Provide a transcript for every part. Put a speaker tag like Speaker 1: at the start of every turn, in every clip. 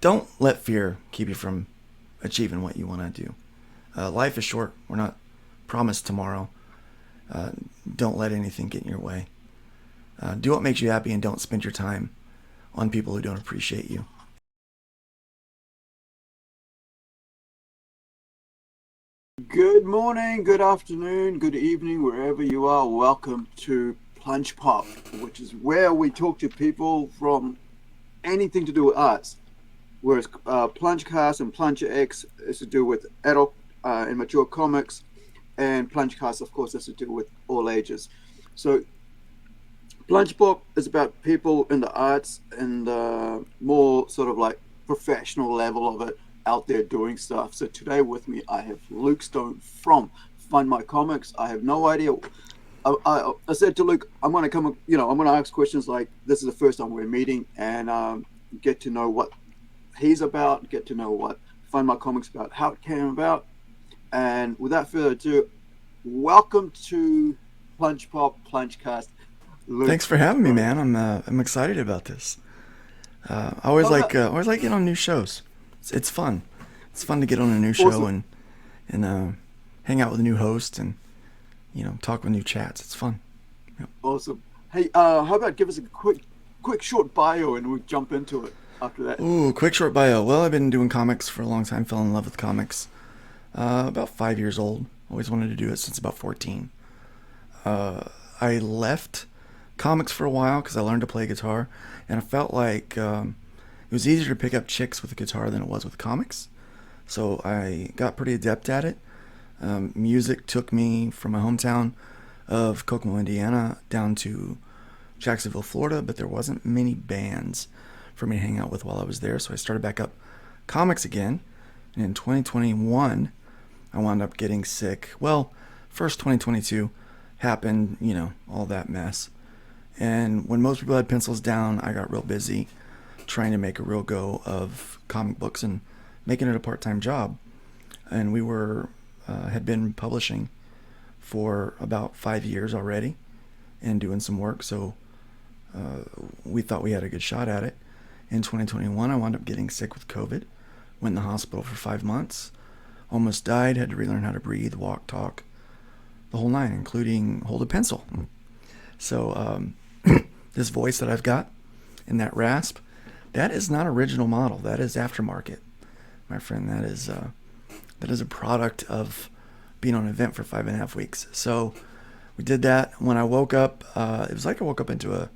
Speaker 1: Don't let fear keep you from achieving what you want to do. Life is short. We're not promised tomorrow. Uh, don't let anything get in your way. Do what makes you happy and don't spend your time on people who don't appreciate you.
Speaker 2: Good morning, good afternoon, good evening, wherever you are. Welcome to Plunge Pop, which is where we talk to people from anything to do with arts. Whereas Plunge Cast and Plunge X is to do with adult and mature comics, and Plunge Cast, of course, has to do with all ages. So Plunge Pop is about people in the arts and more sort of like professional level of it out there doing stuff. So today with me, I have Luke Stone from Find My Comics. I have no idea. I said to Luke, I'm going to come, I'm going to ask questions like this is the first time we're meeting and get to know what he's about, get to know what Find My Comics about, how it came about. And without further ado, welcome to Plunge Pop, Plunge Cast. Luke,
Speaker 1: Thanks for having me,
Speaker 2: brother.
Speaker 1: man. I'm excited about this. I always
Speaker 2: How
Speaker 1: like
Speaker 2: about
Speaker 1: getting on new shows. It's fun. It's fun to get on a new show
Speaker 2: awesome?
Speaker 1: and hang out with a new host and talk with new chats. It's fun. Yep.
Speaker 2: Awesome. Hey, how about give us a quick, short bio, and we'll jump into it after that.
Speaker 1: Ooh, quick short bio. Well, I've been doing comics for a long time. Fell in love with comics. About 5 years old. Always wanted to do it since about 14. I left comics for a while because I learned to play guitar, and I felt like it was easier to pick up chicks with a guitar than it was with comics. So I got pretty adept at it. Music took me from my hometown of Kokomo, Indiana, down to Jacksonville, Florida, but there wasn't many bands for me to hang out with while I was there. So I started back up comics again. And in 2021, I wound up getting sick. Well, first 2022 happened, all that mess. And when most people had pencils down, I got real busy trying to make a real go of comic books and making it a part-time job. And we were had been publishing for about 5 years already and doing some work. So we thought we had a good shot at it. In 2021, I wound up getting sick with COVID. Went in the hospital for 5 months. Almost died. Had to relearn how to breathe, walk, talk, the whole nine, including hold a pencil. So this voice that I've got and that rasp, that is not original model. That is aftermarket, my friend. That is a product of being on an event for 5.5 weeks. So we did that. When I woke up, it was like I woke up into a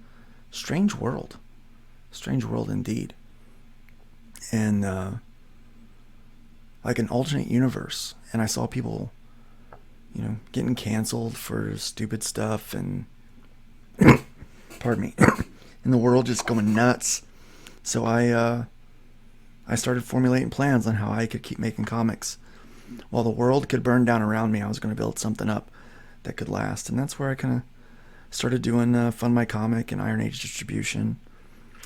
Speaker 1: strange world indeed, and like an alternate universe. And I saw people, getting canceled for stupid stuff, and pardon me, and the world just going nuts. So I started formulating plans on how I could keep making comics while the world could burn down around me. I was going to build something up that could last, and that's where I kind of started doing Fund My Comic and Iron Age distribution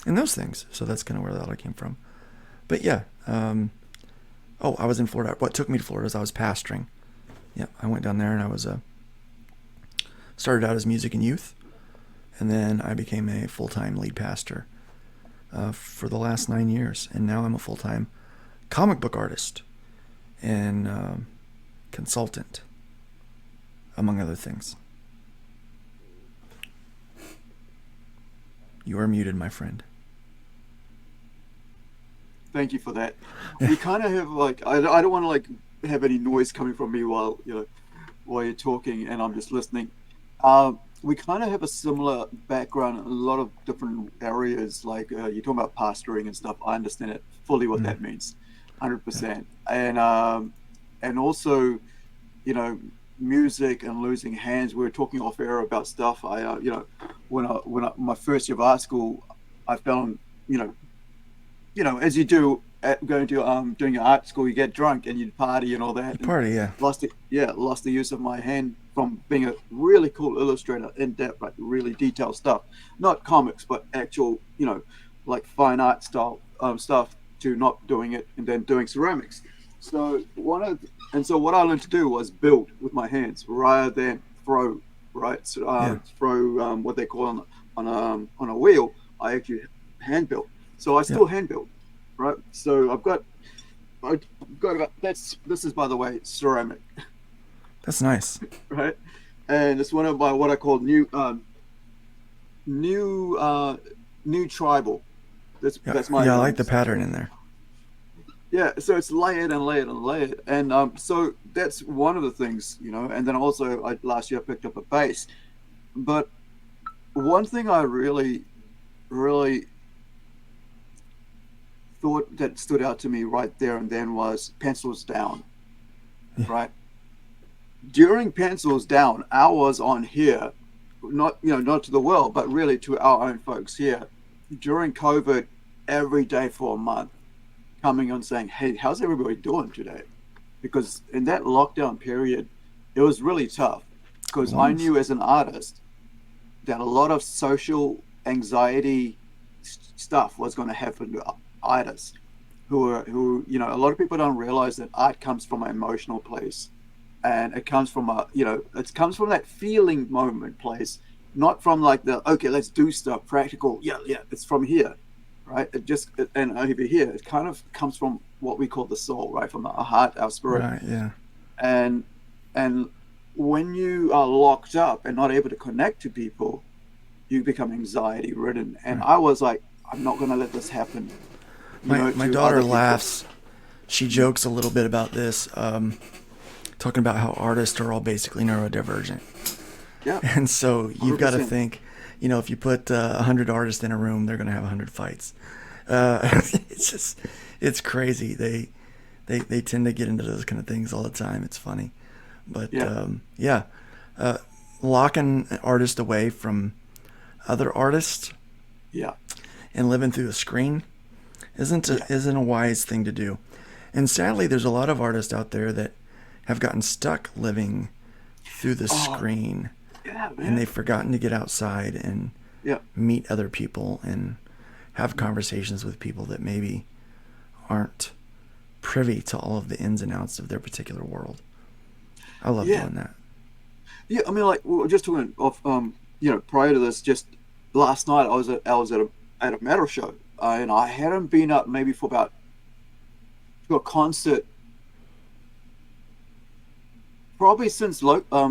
Speaker 1: and those things. So that's kind of where that all came from. But yeah, I was in Florida. What took me to Florida is I was pastoring. Yeah, I went down there and I was started out as music and youth, and then I became a full-time lead pastor for the last 9 years, and now I'm a full-time comic book artist and consultant, among other things. You are muted, my friend.
Speaker 2: Thank you for that. We kind of have like I don't want to like have any noise coming from me while while you're talking and I'm just listening. We kind of have a similar background in a lot of different areas. Like you're talking about pastoring and stuff. I understand it fully what
Speaker 1: Mm.
Speaker 2: that means,
Speaker 1: Yeah.
Speaker 2: 100%. And also, you know, music and losing hands. We were talking off air about stuff. When I my first year of art school, I fell on you know as you do at going to doing your art school, you get drunk and you party and all
Speaker 1: The
Speaker 2: that, and
Speaker 1: party, yeah.
Speaker 2: lost the use of my hand from being a really cool illustrator, in depth, like really detailed stuff, not comics, but actual, like fine art style stuff, to not doing it and then doing ceramics. So so what I learned to do was build with my hands rather than throw, right? So
Speaker 1: Yeah.
Speaker 2: throw what they call on a wheel. I actually hand built. So I
Speaker 1: Yep.
Speaker 2: still hand built, right? So I've got about this is, by the way, ceramic,
Speaker 1: That's nice.
Speaker 2: right? And it's one of my what I call new new tribal.
Speaker 1: Yeah,
Speaker 2: That's my
Speaker 1: yeah, I like the pattern in there.
Speaker 2: yeah. So it's layered and layered and layered, and so that's one of the things, you know. And then also, last year I picked up a bass, but one thing I really thought that stood out to me right there and then was pencils down,
Speaker 1: Yeah.
Speaker 2: right? During pencils down, I was on here, not not to the world, but really to our own folks here during COVID, every day for a month, coming on saying, "Hey, how's everybody doing today?" Because in that lockdown period, it was really tough because I
Speaker 1: Was.
Speaker 2: knew as an artist that a lot of social anxiety stuff was going to happen to artists who a lot of people don't realize that art comes from an emotional place, and it comes from it comes from that feeling moment place, not from like the okay, let's do stuff practical. Yeah, it's from here, right? And over here it kind of comes from what we call the soul, right? From our heart, our spirit.
Speaker 1: Right, yeah.
Speaker 2: and and when you are locked up and not able to connect to people, you become anxiety ridden. And
Speaker 1: Right.
Speaker 2: I was like, I'm not going to let this happen,
Speaker 1: My
Speaker 2: to
Speaker 1: daughter
Speaker 2: other people.
Speaker 1: laughs. She jokes a little bit about this, talking about how artists are all basically neurodivergent.
Speaker 2: Yeah,
Speaker 1: And so you've got to
Speaker 2: 100%.
Speaker 1: think, if you put 100 artists in a room, they're going to have 100 fights. It's crazy. They tend to get into those kind of things all the time. It's funny. But
Speaker 2: Yeah,
Speaker 1: yeah, uh, locking an artist away from other artists
Speaker 2: yeah,
Speaker 1: and living through a screen
Speaker 2: yeah.
Speaker 1: isn't a wise thing to do. And sadly, there's a lot of artists out there that have gotten stuck living through the
Speaker 2: Oh,
Speaker 1: screen,
Speaker 2: yeah,
Speaker 1: and
Speaker 2: man.
Speaker 1: they've forgotten to get outside and
Speaker 2: Yeah,
Speaker 1: meet other people and have conversations with people that maybe aren't privy to all of the ins and outs of their particular world. I love
Speaker 2: yeah,
Speaker 1: doing that.
Speaker 2: yeah. I mean, like, we were just talking off, prior to this, just last night, I was at a metal show, and I hadn't been up maybe for about to a concert probably since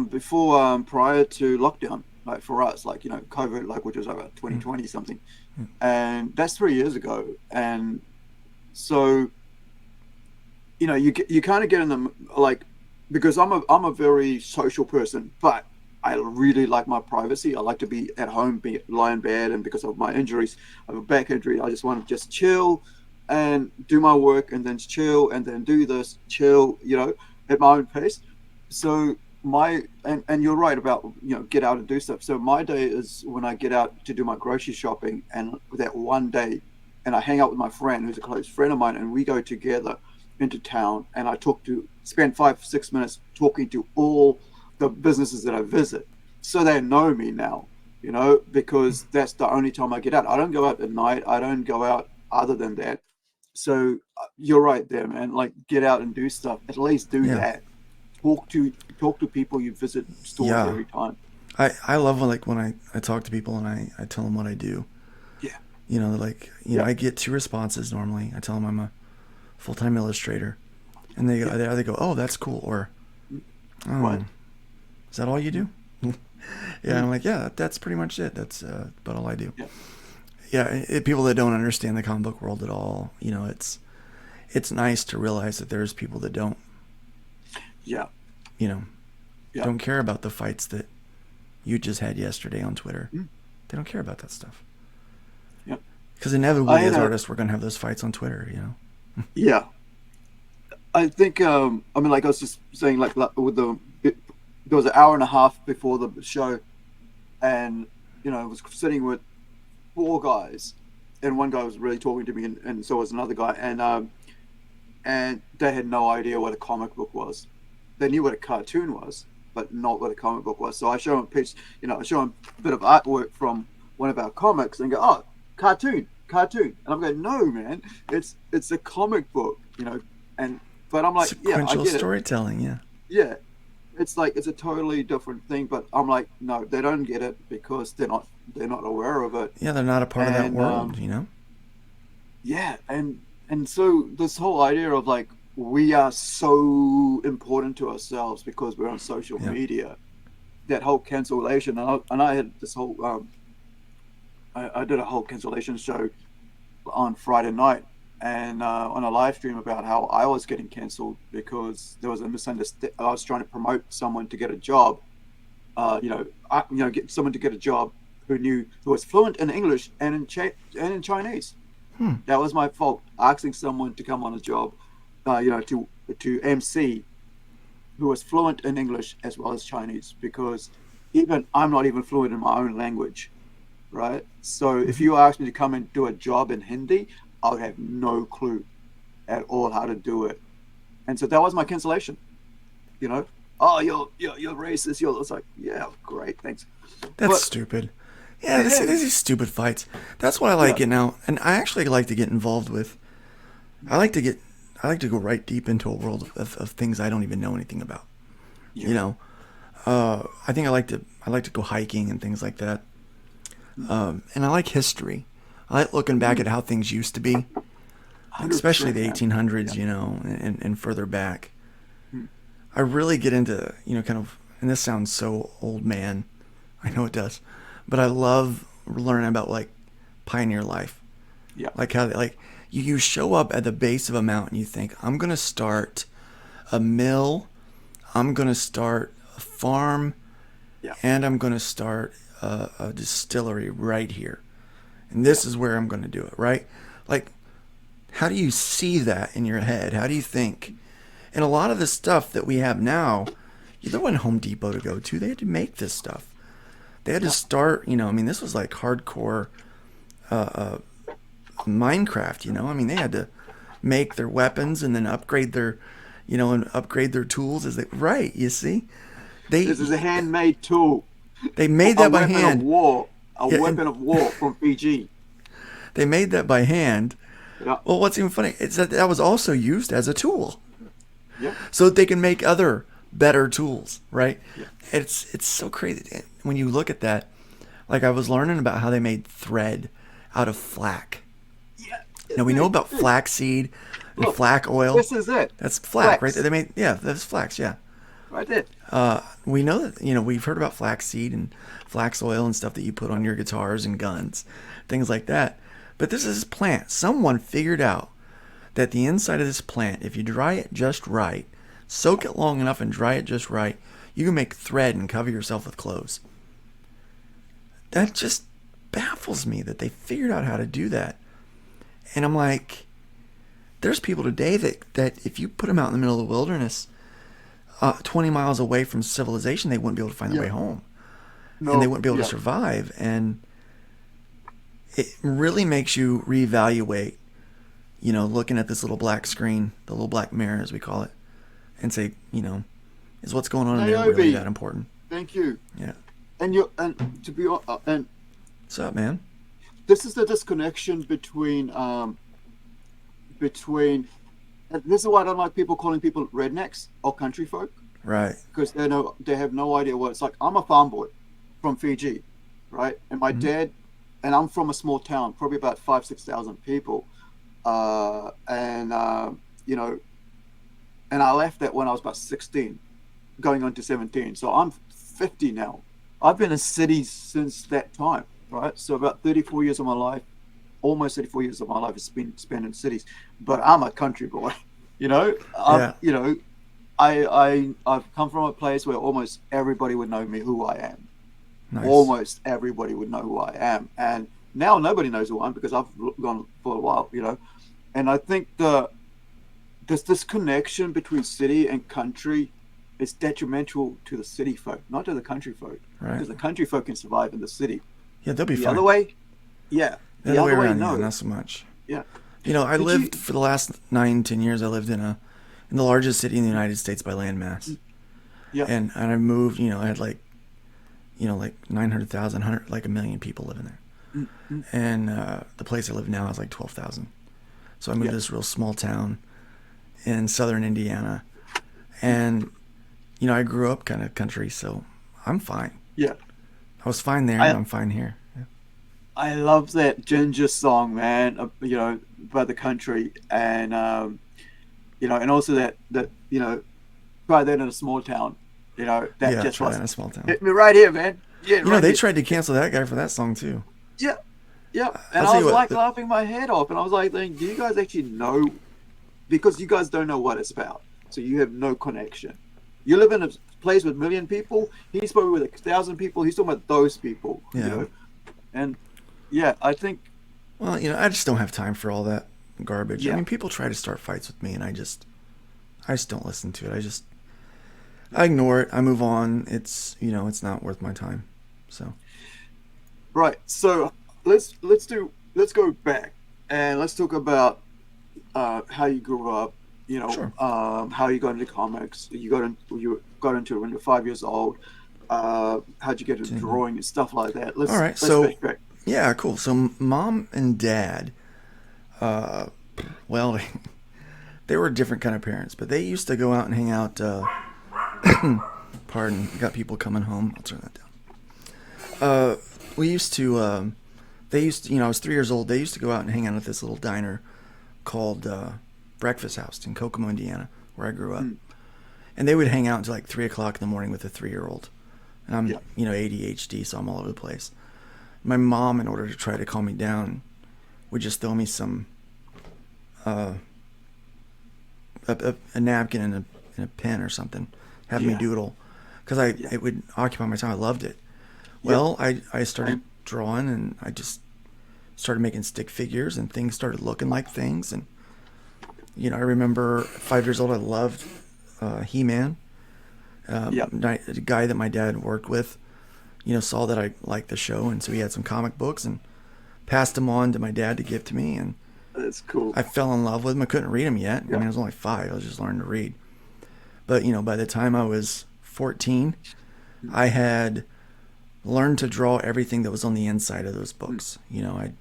Speaker 2: before prior to lockdown, like for us, like COVID, like which was like about
Speaker 1: Mm.
Speaker 2: 2020 something,
Speaker 1: Mm.
Speaker 2: and that's 3 years ago. And so you kind of get in them, like, because I'm a very social person, but I really like my privacy. I like to be at home, lie in bed, and because of my injuries, I have a back injury. I just want to just chill and do my work, and then chill, and then do this, chill, at my own pace. So and you're right about get out and do stuff. So my day is when I get out to do my grocery shopping, and that one day, and I hang out with my friend who's a close friend of mine, and we go together into town, and I spend 5 6 minutes talking to all the businesses that I visit, so they know me now, because that's the only time I get out. I don't go out at night. I don't go out other than that. So you're right there, man. Like, get out and do stuff. At least do
Speaker 1: Yeah,
Speaker 2: that. Talk to people you visit stores
Speaker 1: yeah.
Speaker 2: every time.
Speaker 1: I love when I talk to people and I tell them what I do.
Speaker 2: Yeah,
Speaker 1: Like,
Speaker 2: yeah,
Speaker 1: I get two responses normally. I tell them I'm a full-time illustrator, and they
Speaker 2: yeah.
Speaker 1: either go, "Oh, that's cool," or
Speaker 2: Right.
Speaker 1: "Oh, is that all you do?" Yeah,
Speaker 2: Mm,
Speaker 1: I'm like, "Yeah, that's pretty much it. That's about all I do."
Speaker 2: yeah,
Speaker 1: Yeah, people that don't understand the comic book world at all, it's nice to realize that there's people that
Speaker 2: yeah,
Speaker 1: you know,
Speaker 2: yeah.
Speaker 1: don't care about the fights that you just had yesterday on Twitter.
Speaker 2: Mm,
Speaker 1: They don't care about that stuff.
Speaker 2: yeah.
Speaker 1: Because
Speaker 2: I
Speaker 1: inevitably,
Speaker 2: had
Speaker 1: as
Speaker 2: a
Speaker 1: artists, we're gonna have those fights on Twitter.
Speaker 2: Yeah. I think I mean, like I was just saying, like with there was an hour and a half before the show, and I was sitting with four guys, and one guy was really talking to me, and so was another guy, and they had no idea what a comic book was. They knew what a cartoon was, but not what a comic book was. So I show them a piece, I show them a bit of artwork from one of our comics, and go, "Oh, cartoon," and I'm going, "No, man, it's a comic book," and but I'm like, "Yeah, I
Speaker 1: Sequential
Speaker 2: get it.
Speaker 1: storytelling, yeah.
Speaker 2: Yeah, it's like it's a totally different thing." But I'm like, "No, they don't get it because they're not aware of it."
Speaker 1: Yeah, they're not a part of that
Speaker 2: And
Speaker 1: world.
Speaker 2: yeah, And so this whole idea of like we are so important to ourselves because we're on social
Speaker 1: Yeah.
Speaker 2: media, that whole cancellation, and I had this whole I did a whole cancellation show on Friday night and on a live stream about how I was getting cancelled because there was a misunderstanding. I was trying to promote someone to get a job, get someone to get a job who was fluent in English and in Chinese.
Speaker 1: Hmm.
Speaker 2: That was my fault, asking someone to come on a job, to MC, who was fluent in English as well as Chinese, because even I'm not even fluent in my own language, right? So if
Speaker 1: Mm-hmm.
Speaker 2: you asked me to come and do a job in Hindi, I would have no clue at all how to do it. And so that was my cancellation. You know, oh, you're racist. It's like, yeah, great, thanks.
Speaker 1: That's
Speaker 2: But
Speaker 1: stupid. Yeah,
Speaker 2: it
Speaker 1: this
Speaker 2: is,
Speaker 1: these stupid fights. That's what I like
Speaker 2: yeah,
Speaker 1: getting out, and I actually like to get involved with. I like to get. I like to go right deep into a world of things I don't even know anything about.
Speaker 2: yeah,
Speaker 1: You know, I think I like to go hiking and things like that. And I like history. I like looking back at how things used to be, like especially
Speaker 2: 100%,
Speaker 1: the
Speaker 2: man.
Speaker 1: 1800s.
Speaker 2: Yeah.
Speaker 1: You know, and further back.
Speaker 2: Mm.
Speaker 1: I really get into kind of, and this sounds so old man. I know it does, but I love learning about like pioneer life,
Speaker 2: Yeah.
Speaker 1: like how like you show up at the base of a mountain. You think I'm gonna start a mill, I'm gonna start a farm,
Speaker 2: Yeah.
Speaker 1: and I'm gonna start a distillery right here, and this is where I'm gonna do it. Right, like how do you see that in your head? How do you think? And a lot of the stuff that we have now, there wasn't Home Depot to go to. They had to make this stuff. They had to
Speaker 2: Yeah.
Speaker 1: start, I mean, this was like hardcore Minecraft, I mean, they had to make their weapons and then upgrade their tools as they, right, you see?
Speaker 2: This
Speaker 1: They,
Speaker 2: is a handmade tool,
Speaker 1: they made
Speaker 2: a
Speaker 1: that by
Speaker 2: weapon of
Speaker 1: hand.
Speaker 2: war, a
Speaker 1: Yeah, and
Speaker 2: weapon of war from Fiji.
Speaker 1: they made that by hand.
Speaker 2: Yeah.
Speaker 1: Well, what's even funny is that was also used as a tool.
Speaker 2: Yeah.
Speaker 1: So that they can make other better tools, right?
Speaker 2: Yeah.
Speaker 1: It's so crazy when you look at that. Like I was learning about how they made thread out of flax.
Speaker 2: Yeah.
Speaker 1: Now we know about flaxseed and
Speaker 2: Look,
Speaker 1: flax oil.
Speaker 2: this is it.
Speaker 1: That's flax, right?
Speaker 2: Flex.
Speaker 1: They made, yeah, that's flax, yeah.
Speaker 2: Right there.
Speaker 1: We know that we've heard about flaxseed and flax oil and stuff that you put on your guitars and guns, things like that. But this is a plant. Someone figured out that the inside of this plant, if you dry it just right, soak it long enough and dry it just right, you can make thread and cover yourself with clothes. That just baffles me that they figured out how to do that. And I'm like, there's people today that if you put them out in the middle of the wilderness, 20 miles away from civilization, they wouldn't be able to find their
Speaker 2: Yeah.
Speaker 1: way home. And they
Speaker 2: No.
Speaker 1: wouldn't be able to
Speaker 2: Yeah.
Speaker 1: survive. And it really makes you reevaluate, looking at this little black screen, the little black mirror, as we call it, and say, is what's going on in there really that
Speaker 2: Naomi,
Speaker 1: important?
Speaker 2: thank you.
Speaker 1: Yeah.
Speaker 2: And to be and
Speaker 1: What's up, man?
Speaker 2: this is the disconnection between and this is why I don't like people calling people rednecks or country folk,
Speaker 1: Right.
Speaker 2: because they have no idea what it's like. I'm a farm boy from Fiji, right? And my dad, and I'm from a small town, probably about 5,000-6,000 people, and I left that when I was about 16, going on to 17. So I'm 50 now. I've been in cities since that time, right? So about 34 years of my life, almost 34 years of my life has been spent in cities. But I'm a country boy,
Speaker 1: Yeah.
Speaker 2: I've come from a place where almost everybody would know me who I am.
Speaker 1: Nice.
Speaker 2: Almost everybody would know who I am, and now nobody knows who I am because I've gone for a while, And I think there's this connection between city and country is detrimental to the city folk, not to the country folk,
Speaker 1: Right.
Speaker 2: because the country folk can survive in the city.
Speaker 1: Yeah, they'll be
Speaker 2: The
Speaker 1: fine.
Speaker 2: other way, yeah,
Speaker 1: The other way around,
Speaker 2: no,
Speaker 1: yeah, not so much.
Speaker 2: yeah.
Speaker 1: I
Speaker 2: Did
Speaker 1: lived
Speaker 2: you?
Speaker 1: for the last 9, 10 years. I lived in the largest city in the United States by land mass,
Speaker 2: Yeah,
Speaker 1: and I moved. I had like 900,000, like 1 million people living there,
Speaker 2: mm-hmm.
Speaker 1: and the place I live now has like 12,000. So I moved
Speaker 2: Yeah,
Speaker 1: to this real small town in southern Indiana, and I grew up kind of country, so I'm fine.
Speaker 2: yeah.
Speaker 1: I was fine there, and
Speaker 2: I
Speaker 1: I'm fine here. Yeah.
Speaker 2: I love that Ginger song, man. By the country, and and also that try that in a small town. That
Speaker 1: Yeah,
Speaker 2: just
Speaker 1: try that
Speaker 2: was
Speaker 1: in a small town.
Speaker 2: hit me right here, man. Yeah,
Speaker 1: You know,
Speaker 2: right
Speaker 1: they
Speaker 2: here.
Speaker 1: tried to cancel that guy for that song too.
Speaker 2: Yeah, yeah. And
Speaker 1: I'll
Speaker 2: I
Speaker 1: tell you
Speaker 2: was
Speaker 1: what.
Speaker 2: like laughing my head off, and I was like, thinking, do you guys actually know? Because you guys don't know what it's about, so you have no connection. You live in a place with 1 million people. He's probably with 1,000 people. He's talking about those people,
Speaker 1: Yeah.
Speaker 2: And yeah, I think
Speaker 1: Well, I just don't have time for all that garbage. I
Speaker 2: yeah,
Speaker 1: mean, people try to start fights with me, and I just don't listen to it. I ignore it. I move on. It's not worth my time. So,
Speaker 2: right. So let's go back and let's talk about how you grew up.
Speaker 1: sure.
Speaker 2: How you got into comics. You got into it when you were 5 years old. How'd you get into drawing and stuff like that?
Speaker 1: All right.
Speaker 2: Let's
Speaker 1: So,
Speaker 2: backtrack.
Speaker 1: yeah, cool. So, mom and dad, uh, well, they were different kind of parents, but they used to go out and hang out. Pardon, got people coming home. I'll turn that down. We used to. They used to, I was 3 years old. They used to go out and hang out at this little diner called Breakfast House in Kokomo, Indiana, where I grew up.
Speaker 2: Mm,
Speaker 1: And they would hang out until like 3 o'clock in the morning with a 3-year-old. And I'm,
Speaker 2: yeah,
Speaker 1: ADHD, so I'm all over the place. My mom, in order to try to calm me down, would just throw me some uh, a napkin and a pen or something, have me
Speaker 2: yeah,
Speaker 1: doodle, because
Speaker 2: yeah,
Speaker 1: it would occupy my time. I loved it.
Speaker 2: yeah.
Speaker 1: Well, I started
Speaker 2: Same.
Speaker 1: drawing, and I just started making stick figures, and things started looking like things. And I remember 5 years old, I loved He-Man.
Speaker 2: Yeah,
Speaker 1: The guy that my dad worked with, saw that I liked the show, and so he had some comic books and passed them on to my dad to give to me, and
Speaker 2: that's cool.
Speaker 1: I fell in love with them. I couldn't read them yet. I
Speaker 2: Yeah,
Speaker 1: mean, I was only 5. I was just learning to read. But, by the time I was 14, I had learned to draw everything that was on the inside of those
Speaker 2: mm,
Speaker 1: books. I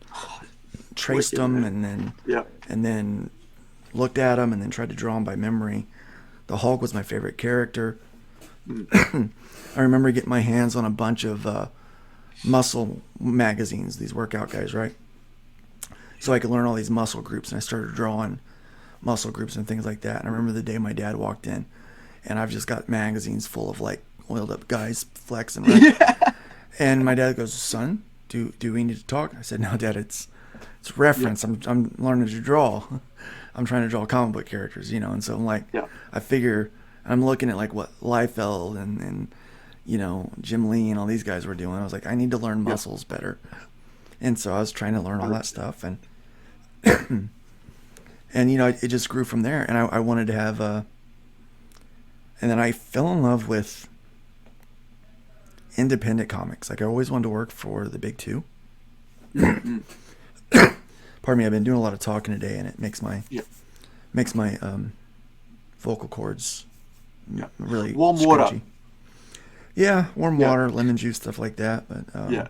Speaker 1: traced
Speaker 2: wicked,
Speaker 1: them
Speaker 2: man. Yeah,
Speaker 1: and then looked at them and then tried to draw them by memory. The Hulk was my favorite character.
Speaker 2: mm,
Speaker 1: I remember getting my hands on a bunch of muscle magazines, these workout guys, right? So I could learn all these muscle groups, and I started drawing muscle groups and things like that. And I remember the day my dad walked in, and I've just got magazines full of like oiled up guys flexing, right?
Speaker 2: yeah,
Speaker 1: And my dad goes, "Son, do we need to talk?" I said, "No, Dad, it's
Speaker 2: yeah,
Speaker 1: reference. I'm learning to draw. I'm trying to draw comic book characters, And so I'm like,
Speaker 2: yeah.
Speaker 1: I figure I'm looking at like what Liefeld and Jim Lee and all these guys were doing. I was like, I need to learn
Speaker 2: Yeah,
Speaker 1: muscles better. And so I was trying to learn all that
Speaker 2: 100%.
Speaker 1: stuff, and it just grew from there. And I wanted to have and then I fell in love with independent comics. Like I always wanted to work for the big two.
Speaker 2: Mm, mm,
Speaker 1: Pardon me, I've been doing a lot of talking today, and it
Speaker 2: yeah,
Speaker 1: makes my vocal cords
Speaker 2: yeah.
Speaker 1: really
Speaker 2: Warm water.
Speaker 1: scratchy. Yeah, warm
Speaker 2: Yeah,
Speaker 1: water, lemon juice, stuff like that. But
Speaker 2: yeah.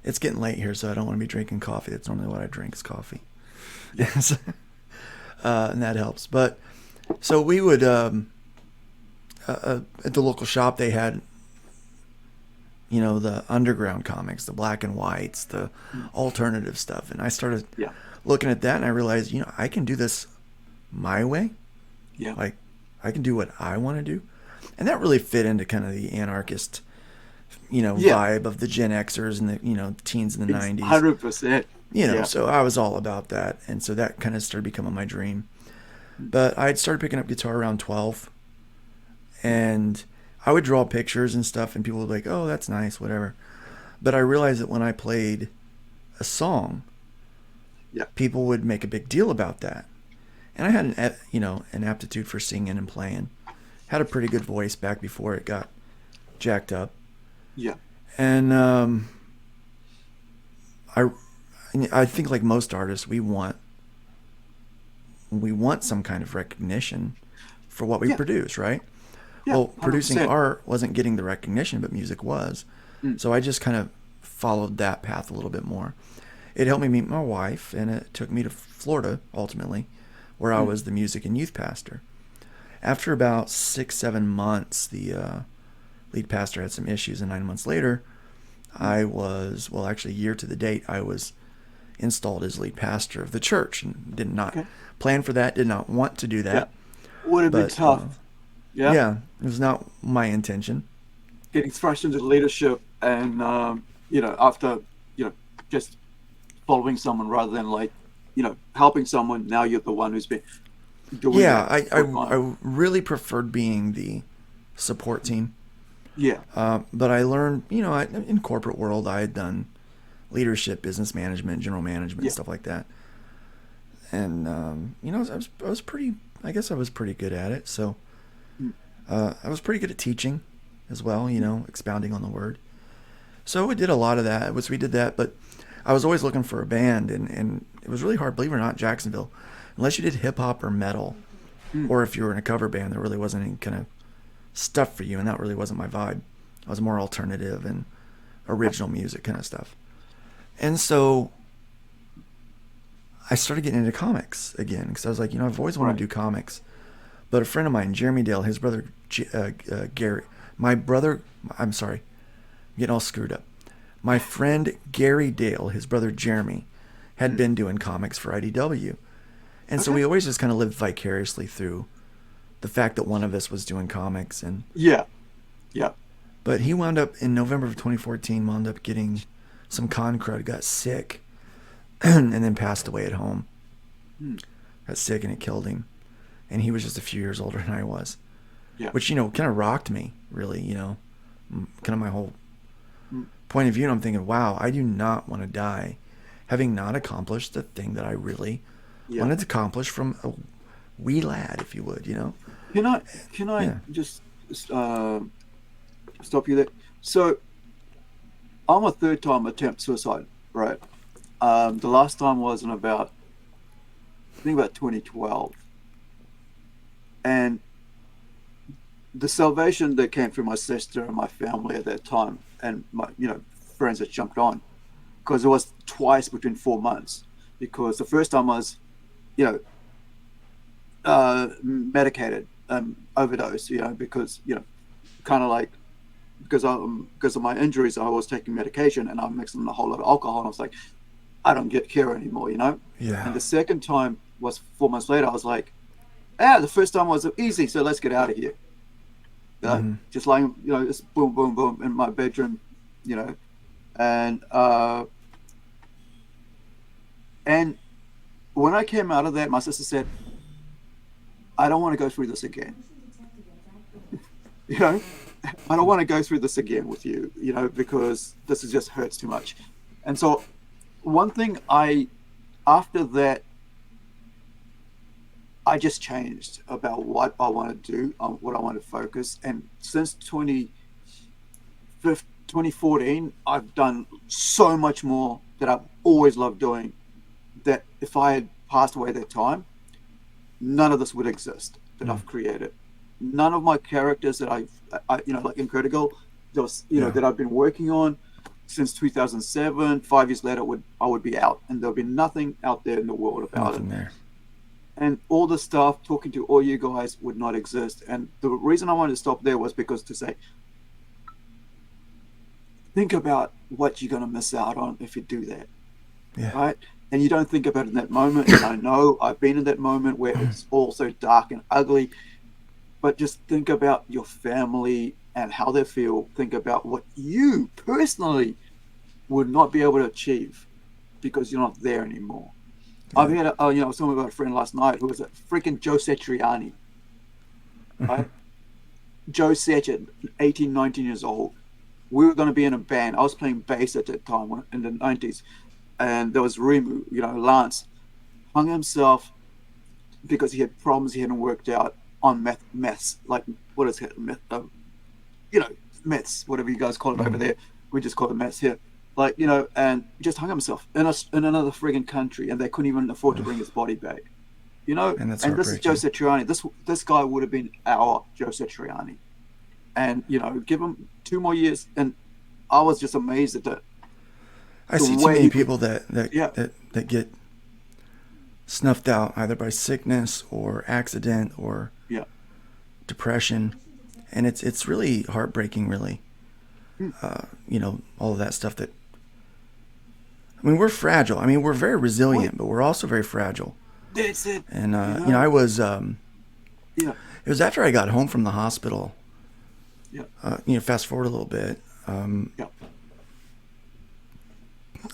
Speaker 1: it's getting late here, so I don't want to be drinking coffee. That's normally what I drink is coffee.
Speaker 2: Yeah.
Speaker 1: Yes, and that helps. But so we would at the local shop they had the underground comics, the black and whites, the
Speaker 2: Mm,
Speaker 1: alternative stuff, and I started
Speaker 2: yeah,
Speaker 1: looking at that, and I realized I can do this my way.
Speaker 2: yeah,
Speaker 1: Like I can do what I want to do, and that really fit into kind of the anarchist
Speaker 2: yeah.
Speaker 1: vibe of the Gen Xers and the teens in the
Speaker 2: It's
Speaker 1: 90s.
Speaker 2: 100%. Yeah.
Speaker 1: So I was all about that, and so that kind of started becoming my dream.
Speaker 2: Mm,
Speaker 1: But I had started picking up guitar around 12, and I would draw pictures and stuff, and people would be like, "Oh, that's nice, whatever." But I realized that when I played a song,
Speaker 2: yeah,
Speaker 1: people would make a big deal about that. And I had an aptitude for singing and playing. Had a pretty good voice back before it got jacked up.
Speaker 2: yeah,
Speaker 1: And I I think like most artists, we want some kind of recognition for what we
Speaker 2: yeah,
Speaker 1: produce, right?
Speaker 2: yeah.
Speaker 1: Well, producing
Speaker 2: 100%.
Speaker 1: art wasn't getting the recognition, but music was.
Speaker 2: Mm,
Speaker 1: So I just kind of followed that path a little bit more. It helped me meet my wife, and it took me to Florida ultimately, where I
Speaker 2: mm,
Speaker 1: was the music and youth pastor. After about 6, 7 months, the lead pastor had some issues, and 9 months later, I was, well, actually, a year to the date, I was installed as lead pastor of the church, and did not
Speaker 2: Okay.
Speaker 1: plan for that, did not want to do
Speaker 2: Yeah.
Speaker 1: that.
Speaker 2: Would have been
Speaker 1: But
Speaker 2: tough. Yeah.
Speaker 1: yeah, it was not my intention.
Speaker 2: Getting thrust into leadership and, after, just following someone rather than like, helping someone. Now you're the one who's been doing
Speaker 1: Yeah,
Speaker 2: that
Speaker 1: I,
Speaker 2: full time.
Speaker 1: I really preferred being the support team.
Speaker 2: Yeah.
Speaker 1: But I learned, in corporate world, I had done leadership, business management, general management,
Speaker 2: Yeah.
Speaker 1: stuff like that. And, I was pretty, I guess I was pretty good at it. So
Speaker 2: Mm,
Speaker 1: I was pretty good at teaching as well, expounding on the word. So we did a lot of that. We did that, but I was always looking for a band, and it was really hard, believe it or not, Jacksonville. Unless you did hip hop or metal,
Speaker 2: mm,
Speaker 1: or if you were in a cover band, there really wasn't any kind of stuff for you, and that really wasn't my vibe. I was more alternative and original music kind of stuff. And so I started getting into comics again because I was like, I've always wanted
Speaker 2: right.
Speaker 1: to do comics. But a friend of mine, Jeremy Dale, his brother Gary, my brother, I'm sorry, I'm getting all screwed up. My friend Gary Dale, his brother Jeremy, had
Speaker 2: Mm,
Speaker 1: been doing comics for IDW. And so
Speaker 2: okay.
Speaker 1: we always just kind of lived vicariously through the fact that one of us was doing comics.
Speaker 2: Yeah. Yeah.
Speaker 1: But he wound up in November of 2014, wound up getting some con crud, got sick, and then passed away at home.
Speaker 2: Mm,
Speaker 1: Got sick and it killed him. And he was just a few years older than I was,
Speaker 2: yeah.
Speaker 1: which, kind of rocked me, really, kind of my whole
Speaker 2: Mm,
Speaker 1: point of view. And I'm thinking, wow, I do not want to die having not accomplished the thing that I really
Speaker 2: yeah.
Speaker 1: wanted to accomplish from a wee lad, if you would.
Speaker 2: Can I can I
Speaker 1: Yeah.
Speaker 2: just uh, stop you there? So I'm a third time attempt suicide, right? The last time was in about I think about 2012, and the salvation that came through my sister and my family at that time, and my friends that jumped on, because it was twice between 4 months. Because the first time was you know medicated overdose, because kind of like because of my injuries, I was taking medication and I'm mixing a whole lot of alcohol, and I was like, I don't get care anymore. And
Speaker 1: Yeah.
Speaker 2: the second time was 4 months later. I was like, the first time was easy, so let's get out of here.
Speaker 1: Hmm.
Speaker 2: Just lying, just boom, boom, boom in my bedroom, you know, and and when I came out of that, my sister said, I don't want to go through this again. you know, I don't want to go through this again with you, because this just hurts too much. And so, one thing after that, I just changed about what I want to do, what I want to focus. And since 2014, I've done so much more that I've always loved doing. That if I had passed away at that time, none of this would exist that
Speaker 1: Mm.
Speaker 2: I've created. None of my characters that like Incredi-Girl, those,
Speaker 1: Yeah.
Speaker 2: that I've been working on since 2007. 5 years later, I would be out, and there'll be nothing out there in the world about it.
Speaker 1: Nothing there.
Speaker 2: And all the stuff talking to all you guys would not exist. And the reason I wanted to stop there was because to say, think about what you're going to miss out on if you do that,
Speaker 1: Yeah.
Speaker 2: right? And you don't think about it in that moment. And I know I've been in that moment where it's all so dark and ugly, but just think about your family and how they feel. Think about what you personally would not be able to achieve because you're not there anymore. I've
Speaker 1: Yeah.
Speaker 2: had I was talking about a friend last night who was a freaking Joe Satriani, right? Joe Satriani, 18, 19 years old. We were going to be in a band. I was playing bass at that time in the 90s. And there was Rimu, Lance, hung himself because he had problems he hadn't worked out on meths. Like, what is it? Meths, whatever you guys call it over
Speaker 1: Mhm.
Speaker 2: there. We just call it meths here. Like, and he just hung himself in another friggin' country, and they couldn't even afford to bring his body back.
Speaker 1: And that's
Speaker 2: And this is Joe
Speaker 1: heartbreaking.
Speaker 2: Satriani. This guy would have been our Joe Satriani. And, give him 2 more years, and I was just amazed at
Speaker 1: I
Speaker 2: the
Speaker 1: see too
Speaker 2: way
Speaker 1: many
Speaker 2: he could,
Speaker 1: people
Speaker 2: yeah,
Speaker 1: that get snuffed out either by sickness or accident or
Speaker 2: yeah,
Speaker 1: depression, and it's really heartbreaking, really.
Speaker 2: Mm.
Speaker 1: All of that stuff that, I mean, we're fragile. I mean, we're very
Speaker 2: Wait,
Speaker 1: resilient, but we're also very fragile.
Speaker 2: that's it.
Speaker 1: And,
Speaker 2: You know,
Speaker 1: I was,
Speaker 2: yeah,
Speaker 1: it was after I got home from the hospital,
Speaker 2: yeah,
Speaker 1: fast forward a little bit.
Speaker 2: yeah.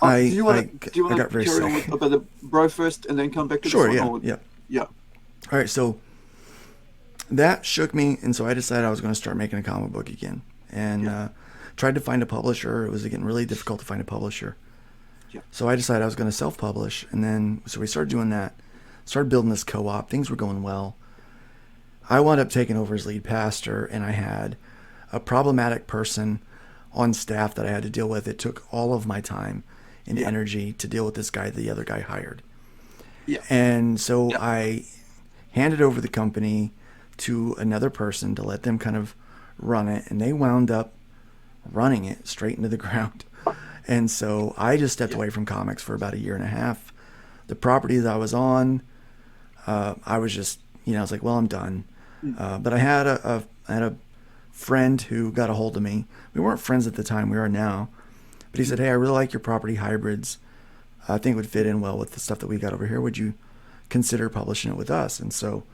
Speaker 2: Do
Speaker 1: I,
Speaker 2: you want
Speaker 1: I,
Speaker 2: to do you
Speaker 1: I
Speaker 2: want
Speaker 1: got
Speaker 2: to
Speaker 1: very
Speaker 2: carry on
Speaker 1: sick.
Speaker 2: with about the bro first, and then come back to this
Speaker 1: Sure,
Speaker 2: one?
Speaker 1: yeah,
Speaker 2: Or
Speaker 1: yeah.
Speaker 2: yeah,
Speaker 1: All right, so that shook me, and so I decided I was going to start making a comic book again, and
Speaker 2: yeah,
Speaker 1: tried to find a publisher. It was getting really difficult to find a publisher,
Speaker 2: yeah,
Speaker 1: so I decided I was going to self-publish, and then so we started doing that, started building this co-op. Things were going well. I wound up taking over as lead pastor, and I had a problematic person on staff that I had to deal with. It took all of my time and
Speaker 2: yeah,
Speaker 1: energy to deal with this guy the other guy hired.
Speaker 2: yeah,
Speaker 1: And so
Speaker 2: yeah,
Speaker 1: I handed over the company to another person to let them kind of run it, and they wound up running it straight into the ground. And so I just stepped
Speaker 2: yeah,
Speaker 1: away from comics for about a year and a half. The property that I was on, I was just, I was like, well, I'm done.
Speaker 2: mm,
Speaker 1: But I had a friend who got a hold of me. We weren't friends at the time. We are now. But he said,
Speaker 2: mm,
Speaker 1: hey, I really like your property hybrids. I think it would fit in well with the stuff that we got over here. Would you consider publishing it with us? And so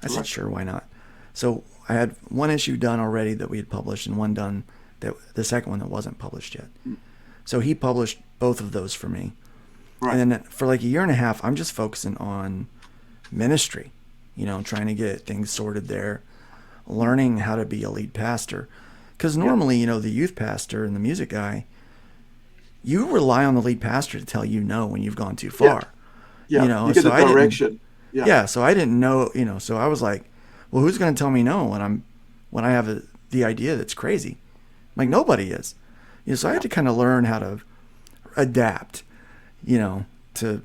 Speaker 1: I said,
Speaker 2: right,
Speaker 1: sure, why not? So I had one issue done already that we had published, and one done that the second one that wasn't published yet.
Speaker 2: mm,
Speaker 1: So he published both of those for me.
Speaker 2: right,
Speaker 1: And then for like a year and a half, I'm just focusing on ministry, trying to get things sorted there, learning how to be a lead pastor. Because
Speaker 2: yeah,
Speaker 1: normally, the youth pastor and the music guy, you rely on the lead pastor to tell you no when you've gone too
Speaker 2: yeah,
Speaker 1: far.
Speaker 2: yeah. You get
Speaker 1: So
Speaker 2: the
Speaker 1: I didn't,
Speaker 2: direction. Yeah,
Speaker 1: yeah, so I didn't know, so I was like, well, who's going to tell me no when I have the idea that's crazy? Like, nobody is. So I
Speaker 2: yeah,
Speaker 1: had to kind of learn how to adapt, to,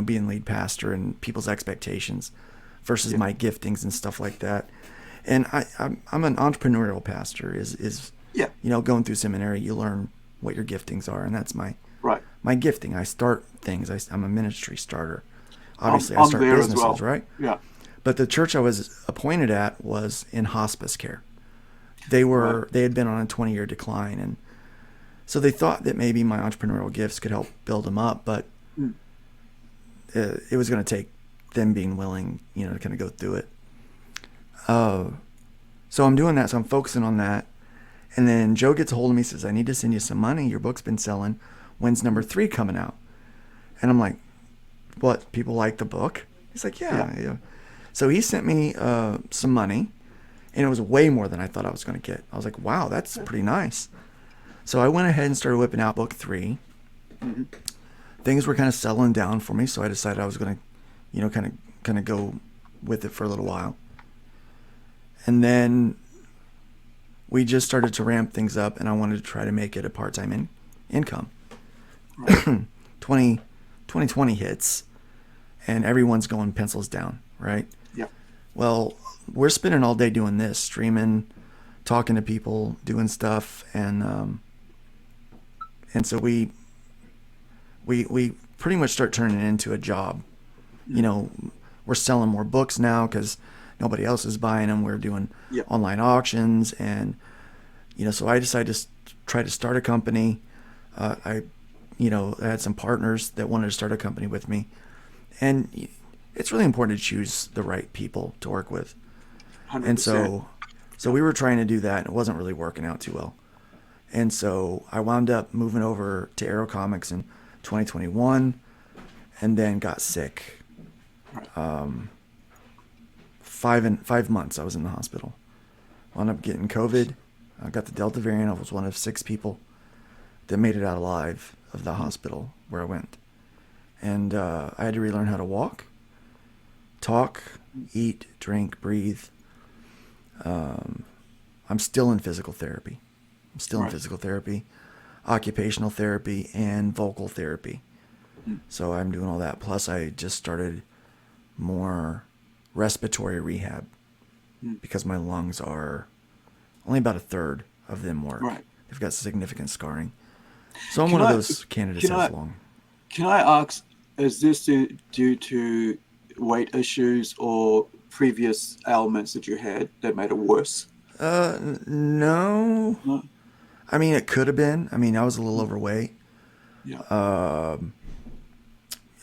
Speaker 1: being lead pastor and people's expectations versus
Speaker 2: yeah,
Speaker 1: my giftings and stuff like that. And I'm an entrepreneurial pastor is,
Speaker 2: yeah.
Speaker 1: going through seminary, you learn what your giftings are. And that's
Speaker 2: Right.
Speaker 1: my gifting. I start things. I'm a ministry starter.
Speaker 2: I'm
Speaker 1: Obviously, I
Speaker 2: I'm
Speaker 1: start
Speaker 2: there as
Speaker 1: businesses,
Speaker 2: well.
Speaker 1: right?
Speaker 2: Yeah.
Speaker 1: But the church I was appointed at was in hospice care.
Speaker 2: Right.
Speaker 1: They had been on a 20-year decline, and so they thought that maybe my entrepreneurial gifts could help build them up, but
Speaker 2: Mm,
Speaker 1: it was going to take them being willing, to kind of go through it. Uh, so I'm doing that. So I'm focusing on that. And then Joe gets a hold of me, says, I need to send you some money. Your book's been selling. When's number 3 coming out? And I'm like, what? People like the book? He's like,
Speaker 2: yeah.
Speaker 1: yeah. Yeah. So he sent me some money, and it was way more than I thought I was going to get. I was like, wow, that's pretty nice. So I went ahead and started whipping out book 3.
Speaker 2: Hmm.
Speaker 1: Things were kind of settling down for me, so I decided I was going to, kind of go with it for a little while. And then we just started to ramp things up, and I wanted to try to make it a part-time income.
Speaker 2: Right.
Speaker 1: 2020 hits, and everyone's going pencils down, right?
Speaker 2: Yeah.
Speaker 1: Well, we're spending all day doing this, streaming, talking to people, doing stuff, and so we pretty much start turning it into a job.
Speaker 2: Mm,
Speaker 1: We're selling more books now because nobody else is buying them. We're doing
Speaker 2: yeah.
Speaker 1: online auctions, and so I decided to try to start a company. I had some partners that wanted to start a company with me, and it's really important to choose the right people to work with.
Speaker 2: Hundred
Speaker 1: And
Speaker 2: percent.
Speaker 1: so we were trying to do that, and it wasn't really working out too well. And so I wound up moving over to Arrow Comics in 2021, and then got sick.
Speaker 2: Right.
Speaker 1: 5 months I was in the hospital. Wound up getting COVID. I got the Delta variant. I was one of 6 people that made it out alive of the hospital where I went. And I had to relearn how to walk, talk, eat, drink, breathe. I'm still in physical therapy.
Speaker 2: Right.
Speaker 1: Occupational therapy, and vocal therapy. So I'm doing all that. Plus, I just started more respiratory rehab
Speaker 2: Mm,
Speaker 1: because my lungs are only about a third of them work.
Speaker 2: right.
Speaker 1: They've got significant scarring. So I'm
Speaker 2: Can
Speaker 1: one of
Speaker 2: I
Speaker 1: those candidates
Speaker 2: can
Speaker 1: that
Speaker 2: I
Speaker 1: have lung.
Speaker 2: can I ask? Is this due to weight issues or previous ailments that you had that made it worse?
Speaker 1: No.
Speaker 2: No.
Speaker 1: I mean, it could have been. I mean, I was a little overweight.
Speaker 2: Yeah.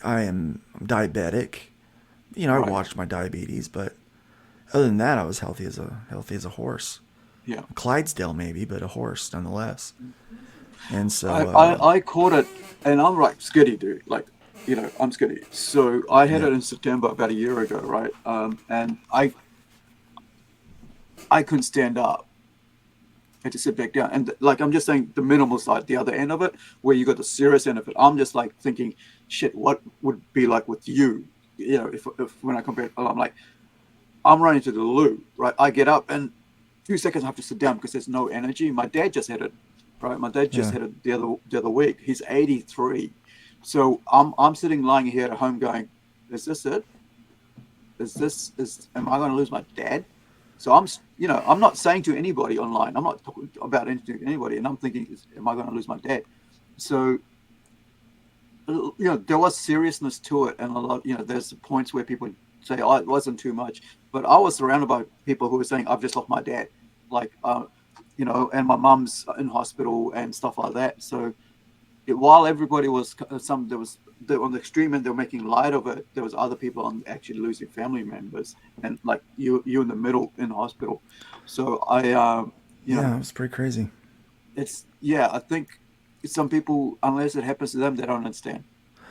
Speaker 1: I'm diabetic. I
Speaker 2: Right.
Speaker 1: watched my diabetes, but other than that, I was healthy as a horse.
Speaker 2: Yeah.
Speaker 1: Clydesdale maybe, but a horse nonetheless. And
Speaker 2: I,
Speaker 1: so,
Speaker 2: I, I caught it, and I'm like skinny, dude. Like, I'm skinny. So I had
Speaker 1: yeah,
Speaker 2: it in September about a year ago, right? And I couldn't stand up. I had to sit back down. And like, I'm just saying the minimal side, the other end of it, where you got the serious end of it. I'm just like thinking, shit, what would be like with you? If when I compare, I'm like, I'm running to the loo, right? I get up and 2 seconds I have to sit down because there's no energy. My dad just had it, right? My dad just
Speaker 1: yeah,
Speaker 2: had it the other week. He's 83, so I'm sitting lying here at home going, is this it? Am I going to lose my dad? So I'm not saying to anybody online. I'm not talking about anything to anybody, and I'm thinking, am I going to lose my dad? So there was seriousness to it, and a lot, there's points where people say, "Oh, it wasn't too much," but I was surrounded by people who were saying, "I've just lost my dad," like, and my mum's in hospital and stuff like that. So while everybody was there was on the extreme end, they were making light of it. There was other people on actually losing family members, and like you in the middle in hospital. So
Speaker 1: yeah. It was pretty crazy.
Speaker 2: I think some people, unless it happens to them, they don't understand.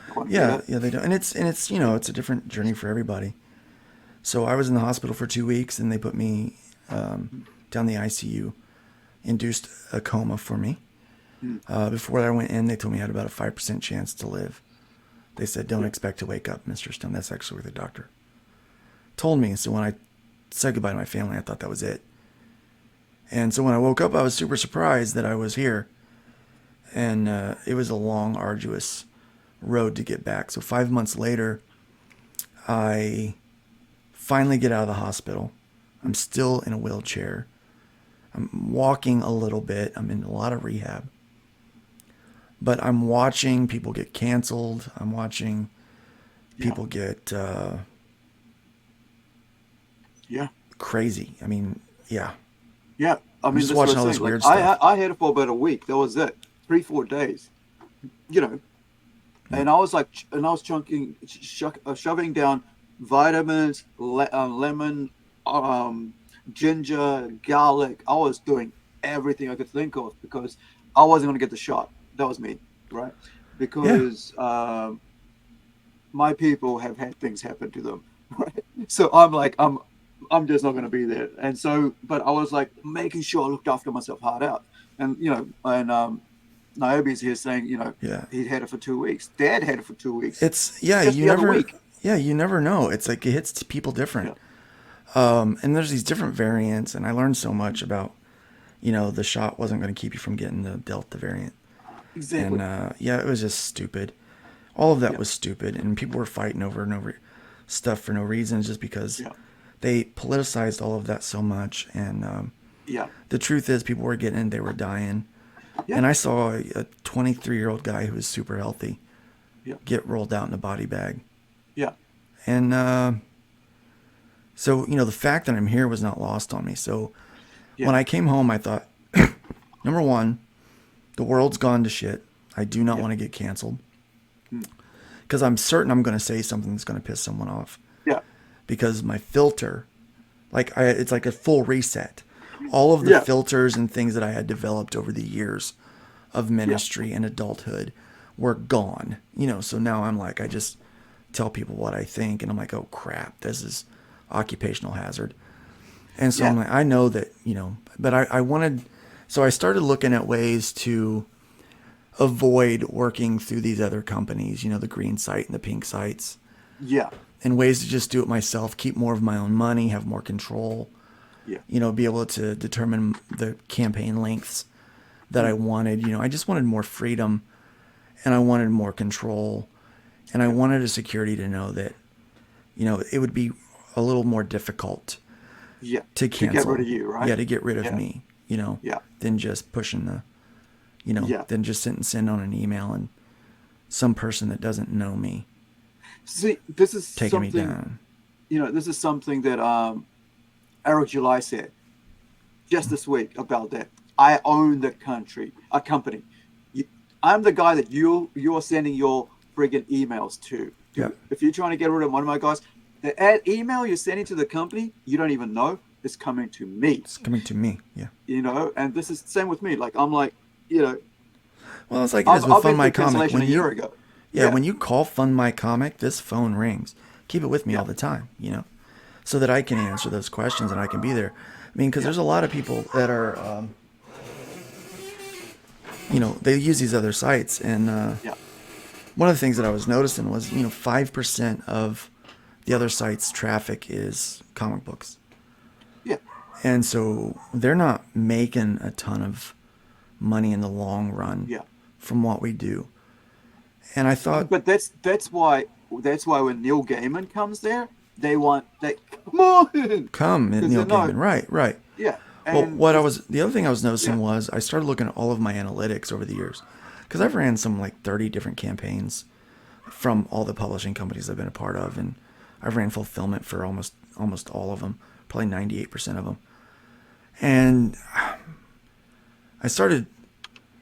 Speaker 2: They won't get
Speaker 1: Yeah,
Speaker 2: it.
Speaker 1: yeah. They do, and it's it's a different journey for everybody. So I was in the hospital for 2 weeks, and they put me down the ICU, induced a coma for me.
Speaker 2: Mm,
Speaker 1: Before I went in, they told me I had about a 5% chance to live. They said, "Don't
Speaker 2: yeah,
Speaker 1: expect to wake up, Mr. Stone." That's actually what the doctor told me. So when I said goodbye to my family, I thought that was it. And so when I woke up, I was super surprised that I was here. And it was a long, arduous road to get back. So 5 months later, I finally get out of the hospital. I'm
Speaker 2: mm,
Speaker 1: still in a wheelchair. I'm walking a little bit. I'm in a lot of rehab. But I'm watching people get canceled. I'm watching
Speaker 2: yeah,
Speaker 1: people get
Speaker 2: yeah,
Speaker 1: crazy. I mean, yeah.
Speaker 2: yeah. I
Speaker 1: I'm
Speaker 2: mean,
Speaker 1: just
Speaker 2: this is what
Speaker 1: watching
Speaker 2: I'm
Speaker 1: all this
Speaker 2: saying. Like,
Speaker 1: weird
Speaker 2: I
Speaker 1: stuff.
Speaker 2: I had it for about a week. That was it. 3-4 days. You know,
Speaker 1: Yeah.
Speaker 2: and I was like, and I was shoving down vitamins, lemon, um, ginger, garlic. I was doing everything I could think of because I wasn't going to get the shot. That was me, right?
Speaker 1: Yeah.
Speaker 2: Because my people have had things happen to them, right? So I'm like, I'm just not going to be there. And so, but I was like making sure I looked after myself hard out, and Niobe's here saying,
Speaker 1: Yeah.
Speaker 2: he had it for 2 weeks. Dad had it for 2 weeks,
Speaker 1: It's yeah,
Speaker 2: just
Speaker 1: you
Speaker 2: the other
Speaker 1: never
Speaker 2: week.
Speaker 1: yeah, you never know. It's like it hits people
Speaker 2: Yeah,
Speaker 1: different. And there's these different variants, and I learned so much about, the shot wasn't going to keep you from getting the Delta variant. And
Speaker 2: exactly.
Speaker 1: yeah, it was just stupid. All of that
Speaker 2: Yeah,
Speaker 1: was stupid, and people were fighting over and over stuff for no reason, just because
Speaker 2: yeah,
Speaker 1: they politicized all of that so much. And
Speaker 2: yeah,
Speaker 1: the truth is, people were getting it, they were dying.
Speaker 2: yeah,
Speaker 1: And I saw a 23-year-old guy who was super healthy
Speaker 2: yeah,
Speaker 1: get rolled out in a body bag.
Speaker 2: yeah,
Speaker 1: And so, the fact that I'm here was not lost on me. So when
Speaker 2: yeah,
Speaker 1: I came home, I thought, number one, the world's gone to shit. I do not
Speaker 2: yeah,
Speaker 1: want to get canceled
Speaker 2: mm,
Speaker 1: because I'm certain I'm going to say something that's going to piss someone off
Speaker 2: yeah,
Speaker 1: because my filter, it's like a full reset. All of the
Speaker 2: yeah,
Speaker 1: filters and things that I had developed over the years of
Speaker 2: yeah,
Speaker 1: ministry and adulthood were gone. So now I'm like, I just tell people what I think, and I'm like, oh crap, this is occupational hazard. And so
Speaker 2: yeah,
Speaker 1: I'm like, I know that, but I wanted, so I started looking at ways to avoid working through these other companies, the green site and the pink sites,
Speaker 2: yeah,
Speaker 1: and ways to just do it myself, keep more of my own money, have more control,
Speaker 2: yeah,
Speaker 1: be able to determine the campaign lengths that I
Speaker 2: mm,
Speaker 1: wanted. I just wanted more freedom, and I wanted more control, and I
Speaker 2: yeah,
Speaker 1: wanted a security to know that, it would be a little more difficult
Speaker 2: yeah.
Speaker 1: to
Speaker 2: To get rid
Speaker 1: cancel.
Speaker 2: of you,
Speaker 1: Yeah,
Speaker 2: right?
Speaker 1: to get rid of
Speaker 2: Yeah,
Speaker 1: me,
Speaker 2: yeah,
Speaker 1: than just pushing
Speaker 2: yeah.
Speaker 1: than just send on an email and some person that doesn't know me
Speaker 2: See, this is
Speaker 1: taking me
Speaker 2: something,
Speaker 1: down.
Speaker 2: this is something that Eric July said just this week about that. I own the company. I'm the guy that you're sending your friggin' emails to.
Speaker 1: Yep.
Speaker 2: If you're trying to get rid of one of my guys, the email you're sending to the company, you don't even know, is coming to me.
Speaker 1: It's coming to me. Yeah.
Speaker 2: And this is the same with me. Like, I'm like, you know,
Speaker 1: Well, it's like it is with Fund My Comic.
Speaker 2: When a year ago.
Speaker 1: Yeah, when you call Fund My Comic, this phone rings. Keep it with me all the time, so that I can answer those questions and I can be there. I mean, because there's a lot of people that are, they use these other sites. And one of the things that I was noticing was, 5% of the other site's traffic is comic books.
Speaker 2: Yeah.
Speaker 1: And so they're not making a ton of money in the long run from what we do. And I thought,
Speaker 2: but that's why when Neil Gaiman comes there, they want that
Speaker 1: come Neil Gaiman, right.
Speaker 2: Yeah.
Speaker 1: Well, the other thing I was noticing was I started looking at all of my analytics over the years, because I've ran some like 30 different campaigns from all the publishing companies I've been a part of, and I've ran fulfillment for almost all of them, probably 98% of them. And I started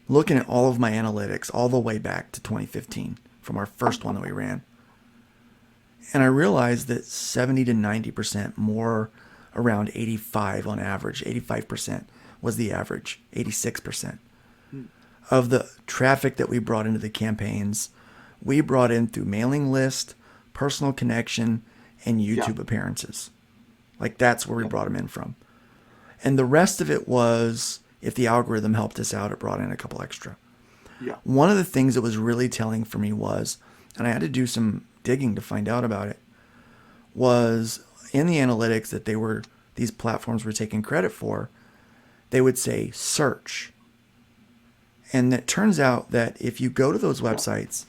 Speaker 1: looking at all of my analytics all the way back to 2015 from our first one that we ran. And I realized that 70 to 90%, more around 85 on average, 85% was the average, 86% of the traffic that we brought into the campaigns, we brought in through mailing list, personal connection, and YouTube appearances. Like, that's where we brought them in from. And the rest of it was, if the algorithm helped us out, it brought in a couple extra.
Speaker 2: Yeah.
Speaker 1: One of the things that was really telling for me was, and I had to do some digging to find out about it, was in the analytics that these platforms were taking credit for, they would say search. And it turns out that if you go to those websites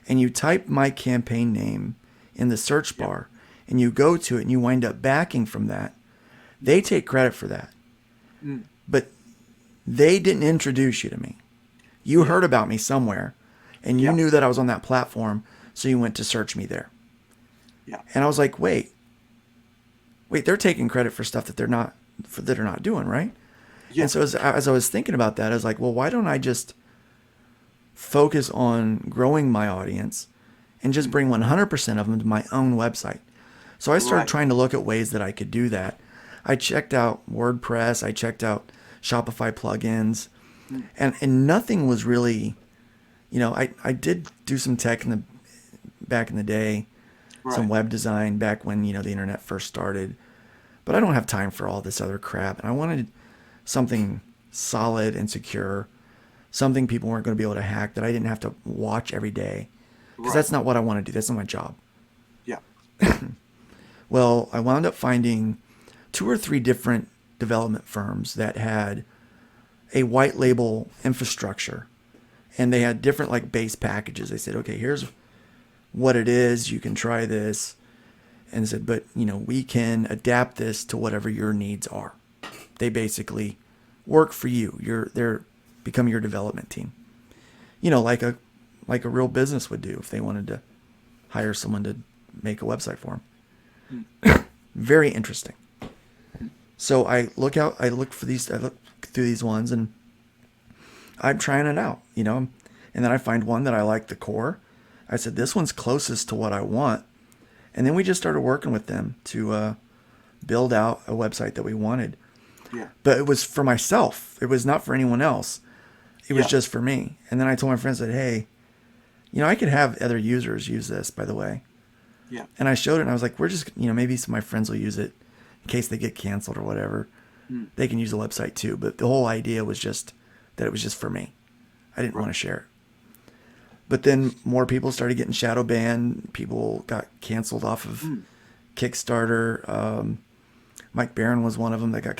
Speaker 1: and you type my campaign name in the search bar and you go to it and you wind up backing from that, they take credit for that. But they didn't introduce you to me. You heard about me somewhere and you knew that I was on that platform, so you went to search me there.
Speaker 2: Yeah.
Speaker 1: And I was like, wait, they're taking credit for stuff that they're not doing, right? Yeah. And so as I was thinking about that, I was like, well, why don't I just focus on growing my audience and just bring 100% of them to my own website? So I started trying to look at ways that I could do that. I checked out WordPress. I checked out Shopify plugins, and nothing was really, I did do some tech back in the day, some web design back when, the internet first started, but I don't have time for all this other crap. And I wanted something solid and secure, something people weren't going to be able to hack, that I didn't have to watch every day, because that's not what I want to do. That's not my job.
Speaker 2: Yeah.
Speaker 1: Well, I wound up finding 2 or 3 different development firms that had a white label infrastructure, and they had different like base packages. They said, okay, here's what it is. You can try this. And said, but we can adapt this to whatever your needs are. They basically work for you. They're become your development team. Like a real business would do if they wanted to hire someone to make a website for them. Very interesting. So I look through these ones, and I'm trying it out, and then I find one that I like the core. I said, this one's closest to what I want. And then we just started working with them to build out a website that we wanted. Yeah. But it was for myself. It was not for anyone else. It was just for me. And then I told my friends that, hey, I could have other users use this, by the way. Yeah. And I showed it, and I was like, we're just, maybe some of my friends will use it in case they get canceled or whatever. They can use the website too. But the whole idea was just that it was just for me. I didn't want to share it. But then more people started getting shadow banned. People got canceled off of Kickstarter. Mike Barron was one of them that got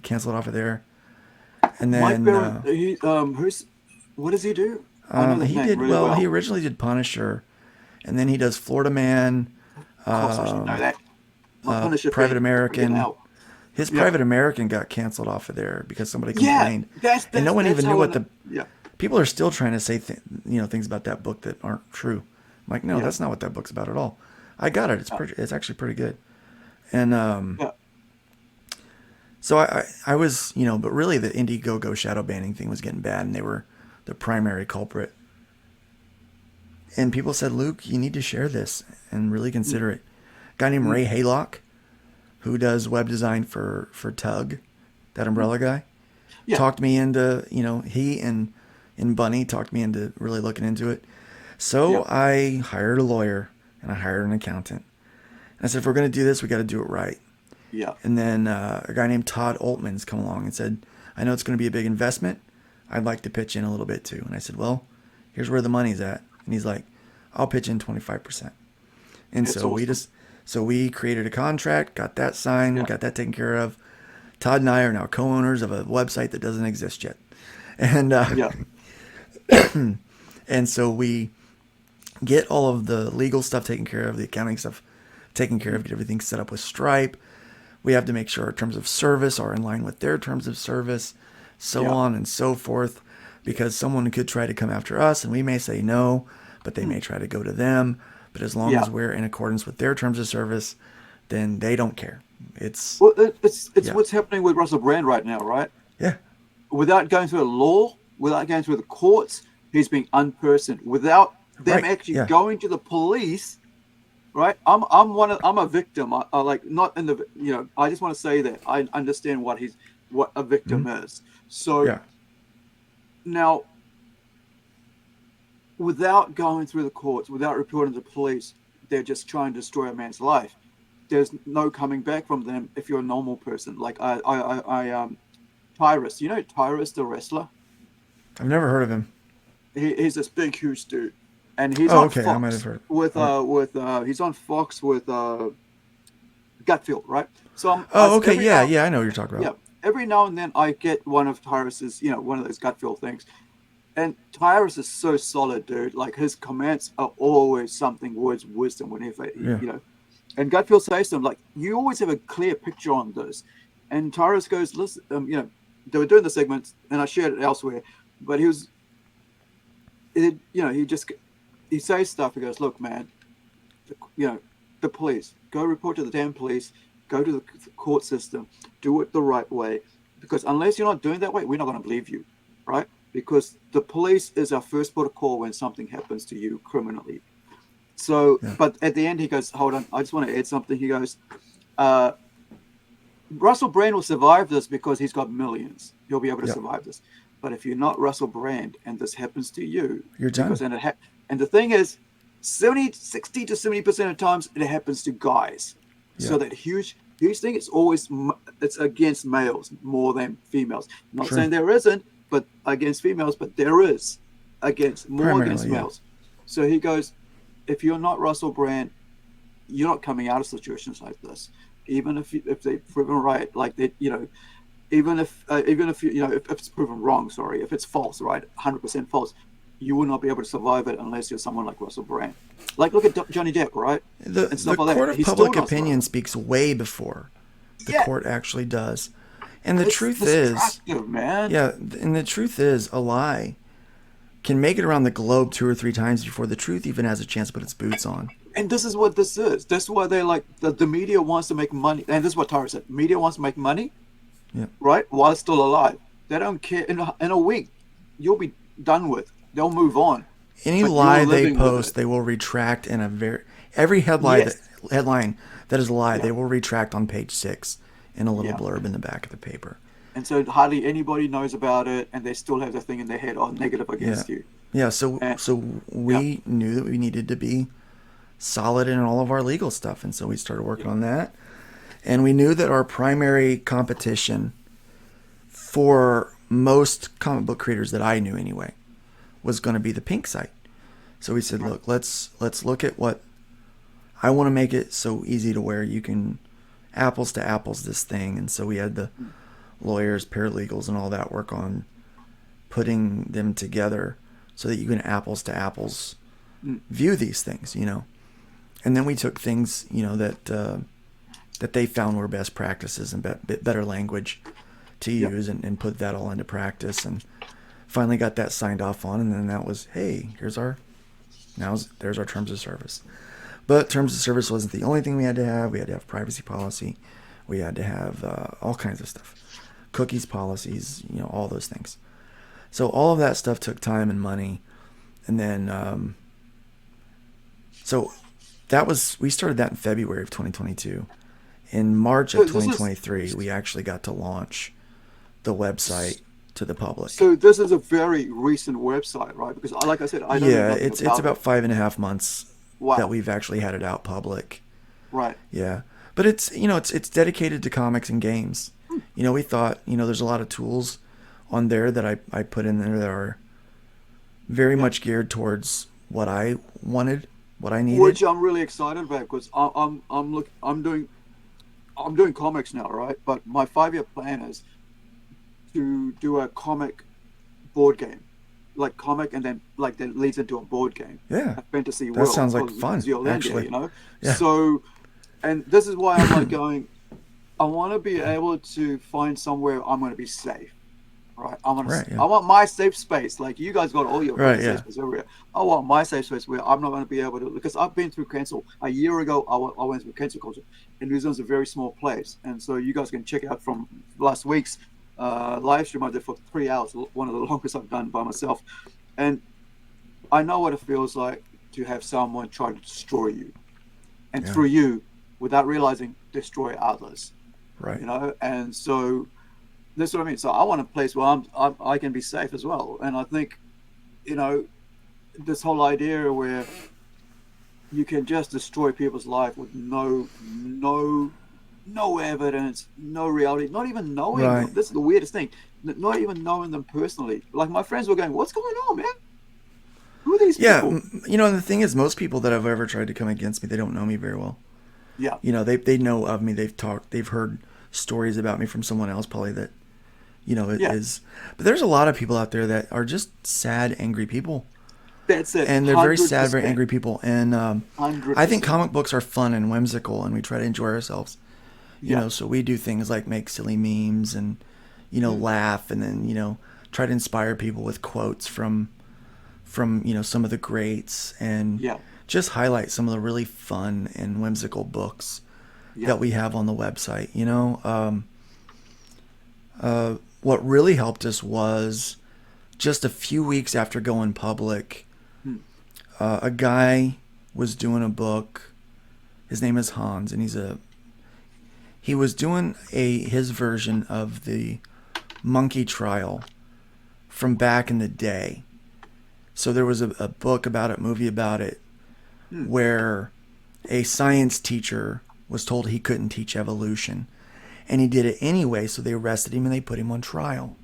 Speaker 1: canceled off of there. And then
Speaker 2: Mike Barron, what does he do?
Speaker 1: He did really well. He originally did Punisher, and then he does Florida Man.
Speaker 2: Of course, I should know that.
Speaker 1: Private American. His Private American got canceled off of there because somebody complained, and no one even knew what the. Yeah. People are still trying to say things about that book that aren't true. I'm like, no, that's not what that book's about at all. I got it. It's actually pretty good. And So I was, but really the Indiegogo shadow banning thing was getting bad, and they were the primary culprit. And people said, Luke, you need to share this and really consider it. A guy named Ray Haylock, who does web design for Tug, that umbrella guy,
Speaker 2: Yeah.
Speaker 1: talked me into, he and Bunny talked me into really looking into it. So
Speaker 2: Yeah.
Speaker 1: I hired a lawyer and I hired an accountant. And I said, if we're going to do this, we got to do it right.
Speaker 2: Yeah.
Speaker 1: And then a guy named Todd Altman's come along and said, I know it's going to be a big investment. I'd like to pitch in a little bit too. And I said, well, here's where the money's at. And he's like, I'll pitch in 25%. And
Speaker 2: It's
Speaker 1: so
Speaker 2: awesome.
Speaker 1: we created a contract, got that signed,
Speaker 2: Yeah.
Speaker 1: got that taken care of. Todd and I are now co-owners of a website that doesn't exist yet. And,
Speaker 2: Yeah.
Speaker 1: and so we get all of the legal stuff taken care of, the accounting stuff taken care of, get everything set up with Stripe. We have to make sure our terms of service are in line with their terms of service, so
Speaker 2: Yeah.
Speaker 1: on and so forth, because someone could try to come after us and we may say no, but they may try to go to them. But as long
Speaker 2: Yeah.
Speaker 1: as we're in accordance with their terms of service, then they don't care. It's,
Speaker 2: Well, it's
Speaker 1: yeah,
Speaker 2: what's happening with Russell Brand right now, right?
Speaker 1: yeah,
Speaker 2: Without going through a law, without going through the courts, he's being unpersoned. Without them
Speaker 1: right,
Speaker 2: actually
Speaker 1: yeah,
Speaker 2: going to the police, right? I'm a victim. I like not in the I just want to say that I understand what a victim is. So
Speaker 1: yeah,
Speaker 2: now, without going through the courts, without reporting to the police, they're just trying to destroy a man's life. There's no coming back from them if you're a normal person. Like Tyrus, Tyrus the wrestler.
Speaker 1: I've never heard of him.
Speaker 2: He's this big, huge dude, and he's
Speaker 1: Oh,
Speaker 2: on
Speaker 1: okay, I might have
Speaker 2: Fox
Speaker 1: heard.
Speaker 2: with
Speaker 1: All right.
Speaker 2: he's on Fox with Gutfield, right? So
Speaker 1: Oh, okay,
Speaker 2: every
Speaker 1: yeah,
Speaker 2: now
Speaker 1: yeah, I know what you're talking
Speaker 2: yeah
Speaker 1: about.
Speaker 2: every now and then I get one of Tyrus's one of those Gutfield things, and Tyrus is so solid, dude. Like his comments are always something words of wisdom whenever
Speaker 1: Yeah,
Speaker 2: And Gutfield says to him like, "You always have a clear picture on this," and Tyrus goes, "Listen, they were doing the segments, and I shared it elsewhere, but he says stuff. He goes, "Look, man, the police. Go report to the damn police. Go to the court system. Do it the right way. Because unless you're not doing that way, we're not going to believe you, right? Because the police is our first port of call when something happens to you criminally." So,
Speaker 1: yeah,
Speaker 2: but at the end, he goes, "Hold on, I just want to add something." He goes, "Russell Brand will survive this because he's got millions. He'll be able to
Speaker 1: yeah.
Speaker 2: survive this. But if you're not Russell Brand and this happens to you,
Speaker 1: You're done.
Speaker 2: and the thing is, 60 to 70% of times it happens to guys.
Speaker 1: Yeah,
Speaker 2: So that huge thing is always it's against males more than females. I'm not
Speaker 1: sure.
Speaker 2: saying there isn't, but against females, but there is more against
Speaker 1: Primarily, yeah,
Speaker 2: males. So he goes, if you're not Russell Brand, you're not coming out of situations like this, even if they're proven right, like they, even if if it's proven wrong, sorry, if it's false, right, 100% false, you will not be able to survive it unless you're someone like Russell Brand. Like look at Johnny Depp, right, and
Speaker 1: the
Speaker 2: stuff like
Speaker 1: court
Speaker 2: that.
Speaker 1: of
Speaker 2: He's still
Speaker 1: public
Speaker 2: not
Speaker 1: opinion
Speaker 2: surviving.
Speaker 1: speaks way before the
Speaker 2: Yeah,
Speaker 1: court actually does. And the
Speaker 2: it's
Speaker 1: truth is,
Speaker 2: destructive, man.
Speaker 1: yeah, and the truth is, a lie can make it around the globe 2 or 3 times before the truth even has a chance to put its boots on.
Speaker 2: And this is what this is. That's why they like the media wants to make money, and this is what Tara said. Media wants to make money,
Speaker 1: Yeah.
Speaker 2: right, while it's still alive. They don't care. In a week, you'll be done with. They'll move on,
Speaker 1: Any
Speaker 2: but you're
Speaker 1: lie they
Speaker 2: living with
Speaker 1: post,
Speaker 2: it.
Speaker 1: they will retract in every
Speaker 2: Yes.
Speaker 1: headline that is a lie,
Speaker 2: Yeah.
Speaker 1: they will retract on page 6 in a little
Speaker 2: Yeah.
Speaker 1: blurb in the back of the paper.
Speaker 2: And so hardly anybody knows about it, and they still have the thing in their head, oh, negative
Speaker 1: Yeah.
Speaker 2: against you.
Speaker 1: Yeah, so
Speaker 2: And yeah,
Speaker 1: we knew that we needed to be solid in all of our legal stuff, and so we started working
Speaker 2: yeah,
Speaker 1: on that. And we knew that our primary competition for most comic book creators that I knew anyway was going to be the pink site. So we said,
Speaker 2: right,
Speaker 1: look, let's look at what I want to make it so easy to where you can apples to apples this thing. And so we had the lawyers, paralegals, and all that work on putting them together so that you can apples to apples
Speaker 2: mm,
Speaker 1: view these things, And then we took things, that they found were best practices and better language to
Speaker 2: yeah,
Speaker 1: use and put that all into practice, and finally got that signed off on. And then that was, hey, there's our terms of service. But terms of service wasn't the only thing we had to have. We had to have privacy policy. We had to have all kinds of stuff, cookies policies, all those things. So all of that stuff took time and money. And then, so we started that in February of 2022. In March of 2023, we actually got to launch the website to the public.
Speaker 2: So this is a very recent website, right? Because like I said, I don't know
Speaker 1: it's about 5.5 months that we've actually had it out public.
Speaker 2: Right.
Speaker 1: Yeah. But it's dedicated to comics and games. We thought, there's a lot of tools on there that I put in there that are very much geared towards what I wanted, what I needed.
Speaker 2: Which I'm really excited about, because I'm doing comics now, right? But my 5-year plan is to do a comic board game, like comic, and then like that leads into a board game.
Speaker 1: Yeah,
Speaker 2: a fantasy world.
Speaker 1: That sounds like fun, actually.
Speaker 2: Yeah. So, and this is why I'm like going. I want to be able to find somewhere I'm going to be safe, right? I want my safe space. Like you guys got all your safe space everywhere. I want my safe space where I'm not going to be able to, because I've been through cancel. A year ago, I went through cancel culture, and New Zealand's a very small place, and so you guys can check out from last week's live stream I did for 3 hours, one of the longest I've done by myself. And I know what it feels like to have someone try to destroy you, and through you, without realizing, destroy others.
Speaker 1: Right.
Speaker 2: And so that's what I mean. So I want a place where I can be safe as well. And I think, this whole idea where you can just destroy people's life with no evidence, no reality, not even knowing them. This is the weirdest thing. Not even knowing them personally. Like my friends were going, "What's going on, man? Who are these people?"
Speaker 1: Yeah, and the thing is, most people that have ever tried to come against me, they don't know me very well.
Speaker 2: Yeah.
Speaker 1: They know of me. They've heard stories about me from someone else, probably that, is. But there's a lot of people out there that are just sad, angry people.
Speaker 2: That's it.
Speaker 1: And they're very sad, very angry people. And I think comic books are fun and whimsical, and we try to enjoy ourselves. So we do things like make silly memes and, laugh, and then, try to inspire people with quotes from some of the greats, and just highlight some of the really fun and whimsical books that we have on the website. What really helped us was just a few weeks after going public, a guy was doing a book. His name is Hans, and he was doing his version of the monkey trial from back in the day. So there was a book about it, movie about it, where a science teacher was told he couldn't teach evolution, and he did it anyway. So they arrested him and they put him on trial.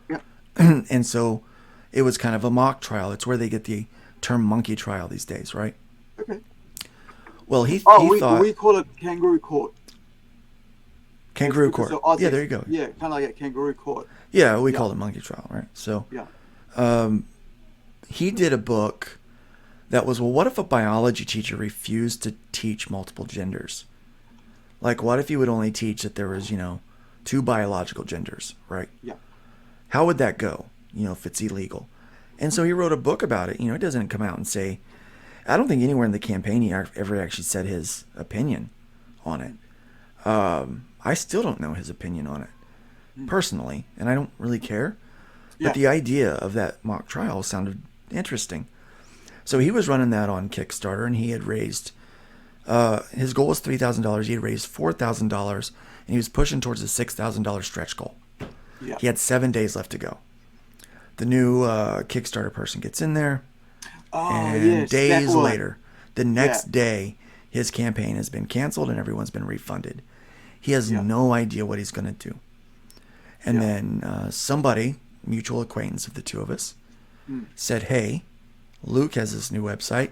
Speaker 2: Yeah.
Speaker 1: And so it was kind of a mock trial. It's where they get the term monkey trial these days, right?
Speaker 2: Okay.
Speaker 1: Well, he thought
Speaker 2: we call it kangaroo court.
Speaker 1: Kangaroo court. Yeah, there you go.
Speaker 2: Yeah, kind of like a kangaroo court.
Speaker 1: Yeah, we called it monkey trial, right? So he did a book that was, well, what if a biology teacher refused to teach multiple genders? Like, what if he would only teach that there was, 2 biological genders, right?
Speaker 2: Yeah.
Speaker 1: How would that go, if it's illegal? And so he wrote a book about it. It doesn't come out and say, I don't think anywhere in the campaign he ever actually said his opinion on it. I still don't know his opinion on it, personally, and I don't really care. But the idea of that mock trial sounded interesting. So he was running that on Kickstarter, and he had raised, his goal was $3,000. He had raised $4,000, and he was pushing towards a $6,000 stretch goal.
Speaker 2: Yeah.
Speaker 1: He had 7 days left to go. The new Kickstarter person gets in there, and days later, the next day, his campaign has been canceled and everyone's been refunded. He has no idea what he's going to do. And then somebody, mutual acquaintance of the two of us, said, hey, Luke has this new website.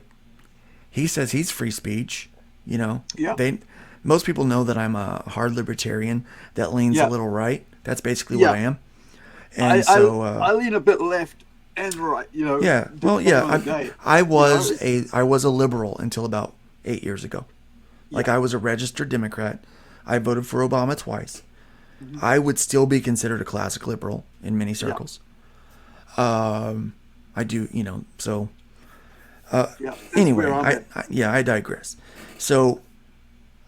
Speaker 1: He says he's free speech. Most people know that I'm a hard libertarian that leans a little right. That's basically what I am. And
Speaker 2: I lean a bit left and right,
Speaker 1: Yeah. Well, yeah. I was a liberal until about 8 years ago. Like, I was a registered Democrat. I voted for Obama twice. I would still be considered a classic liberal in many circles. I do, so. Anyway, I digress. So,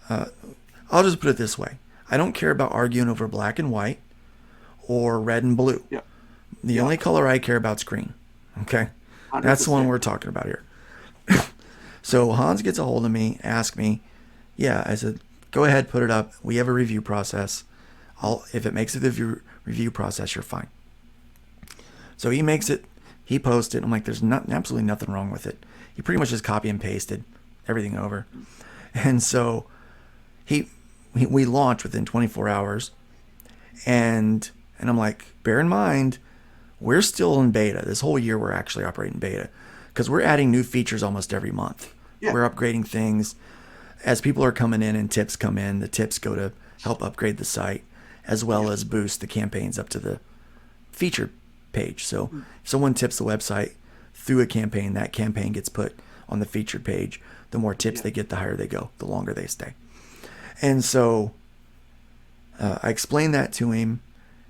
Speaker 1: I'll just put it this way. I don't care about arguing over black and white or red and blue.
Speaker 2: Yeah.
Speaker 1: The only color I care about is green. Okay?
Speaker 2: 100%.
Speaker 1: That's the one we're talking about here. So Hans gets a hold of me, asked me, yeah, I said, go ahead, put it up. We have a review process. If it makes it the review process, you're fine. So he makes it, he posts it. I'm like, there's absolutely nothing wrong with it. He pretty much just copy and pasted everything over. And so we launch within 24 hours. And I'm like, bear in mind, we're still in beta. This whole year we're actually operating beta because we're adding new features almost every month. Yeah. We're upgrading things. As people are coming in and tips come in, the tips go to help upgrade the site as well as boost the campaigns up to the featured page. So if someone tips the website through a campaign, that campaign gets put on the featured page. The more tips they get, the higher they go, the longer they stay. And so I explained that to him,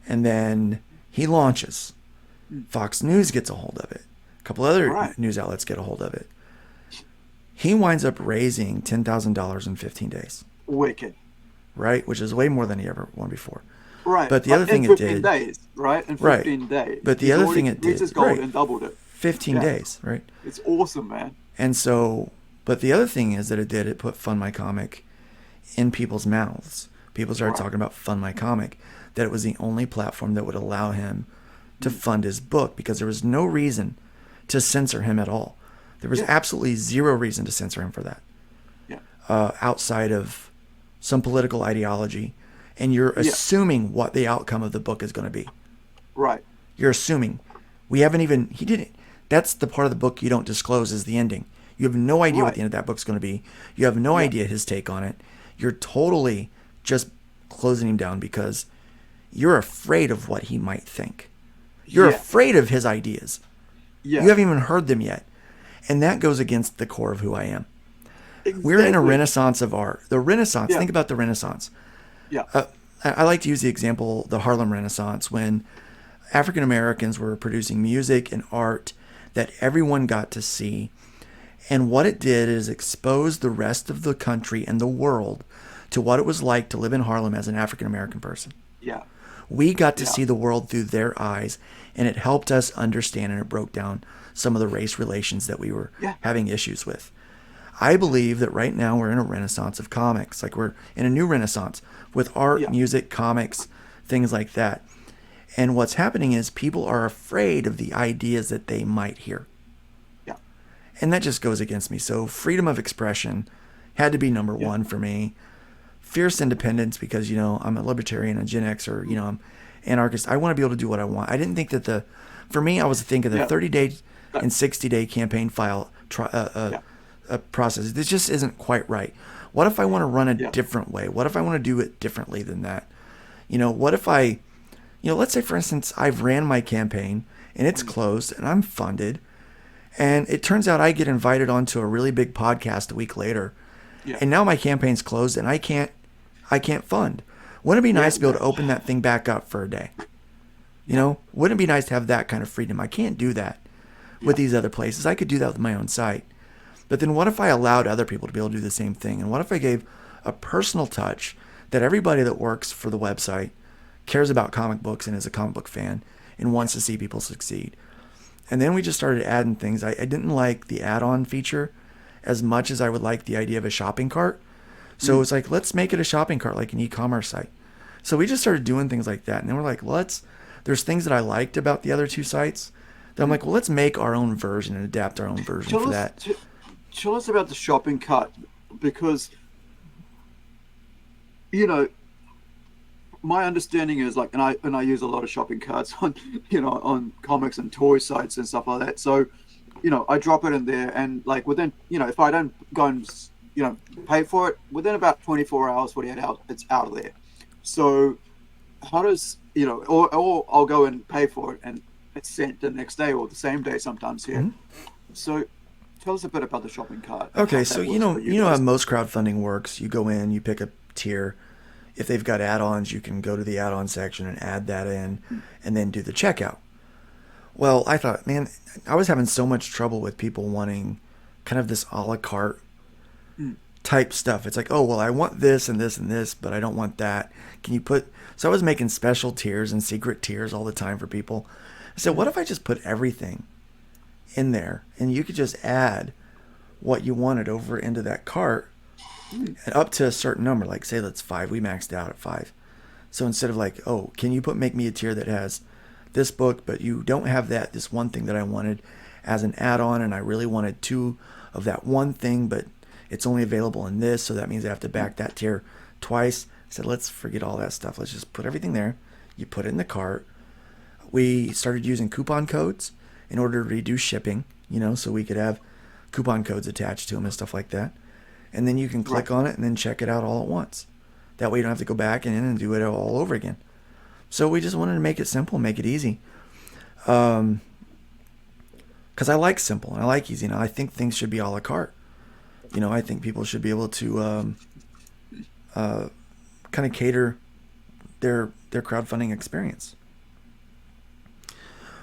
Speaker 1: and then he launches. Fox News gets a hold of it. A couple other news outlets get a hold of it. He winds up raising $10,000 in 15 days.
Speaker 2: Wicked.
Speaker 1: Right? Which is way more than he ever won before.
Speaker 2: Right.
Speaker 1: But the other thing it did...
Speaker 2: 15 days, right? In 15 days.
Speaker 1: But the other thing it did...
Speaker 2: Reached his goal and doubled it.
Speaker 1: 15 days, right?
Speaker 2: It's awesome, man.
Speaker 1: And so... But the other thing is that it put Fund My Comic in people's mouths. People started talking about Fund My Comic, that it was the only platform that would allow him to fund his book because there was no reason to censor him at all. There was absolutely zero reason to censor him for that. Outside of some political ideology, and you're assuming what the outcome of the book is going to be.
Speaker 2: Right.
Speaker 1: You're assuming. He didn't. That's the part of the book you don't disclose is the ending. You have no idea what the end of that book's going to be. You have no idea his take on it. You're totally just closing him down because you're afraid of what he might think. You're afraid of his ideas. You haven't even heard them yet. And that goes against the core of who I am. Exactly. We're in a renaissance of art. The Renaissance, think about the Renaissance. I like to use the example, the Harlem Renaissance, when African Americans were producing music and art that everyone got to see. And what it did is expose the rest of the country and the world to what it was like to live in Harlem as an African American person. We got to see the world through their eyes, and it helped us understand, and it broke down some of the race relations that we were having issues with. I believe that right now we're in a renaissance of comics. Like we're in a new renaissance with art, music, comics, things like that. And what's happening is people are afraid of the ideas that they might hear. And that just goes against me. So freedom of expression had to be number one for me. Fierce independence because, I'm a libertarian, a Gen Xer, I'm anarchist. I want to be able to do what I want. I didn't think that for me, I was thinking the 30-day and 60-day campaign file process. This just isn't quite right. What if I want to run a different way? What if I want to do it differently than that? What if let's say, for instance, I've ran my campaign and it's closed and I'm funded. And it turns out I get invited onto a really big podcast a week later. And now my campaign's closed and I can't fund. Wouldn't it be nice to be able to open that thing back up for a day? Wouldn't it be nice to have that kind of freedom? I can't do that with these other places. I could do that with my own site. But then what if I allowed other people to be able to do the same thing? And what if I gave a personal touch that everybody that works for the website cares about comic books and is a comic book fan and wants to see people succeed? And then we just started adding things. I didn't like the add-on feature as much as I would like the idea of a shopping cart. So it's like, let's make it a shopping cart like an e-commerce site. So we just started doing things like that. And then we're like, there's things that I liked about the other two sites that I'm like, well, let's make our own version and adapt our own version for that.
Speaker 2: Tell us about the shopping cart because, my understanding is and I use a lot of shopping carts on, on comics and toy sites and stuff like that. So, I drop it in there and within, if I don't go and, pay for it within about 24 hours, 48 hours, it's out of there. So how does, or I'll go and pay for it and it's sent the next day or the same day sometimes here. So tell us a bit about the shopping cart.
Speaker 1: Okay. So, you know how most crowdfunding works. You go in, you pick a tier. If they've got add-ons, you can go to the add-on section and add that in and then do the checkout. Well, I thought, man, I was having so much trouble with people wanting kind of this a la carte type stuff. It's like, oh, well, I want this and this and this, but I don't want that. Can you put... So I was making special tiers and secret tiers all the time for people. I said, what if I just put everything in there and you could just add what you wanted over into that cart and up to a certain number, like say that's 5. We maxed out at 5. So instead of like, oh, can you make me a tier that has this book, but you don't have this one thing that I wanted as an add-on, and I really wanted 2 of that one thing, but it's only available in this, so that means I have to back that tier twice. I said, let's forget all that stuff. Let's just put everything there. You put it in the cart. We started using coupon codes in order to reduce shipping, so we could have coupon codes attached to them and stuff like that. And then you can click on it and then check it out all at once. That way you don't have to go back and do it all over again. So we just wanted to make it simple, make it easy. Because I like simple and I like easy. I think things should be a la carte. I think people should be able to kind of cater their crowdfunding experience.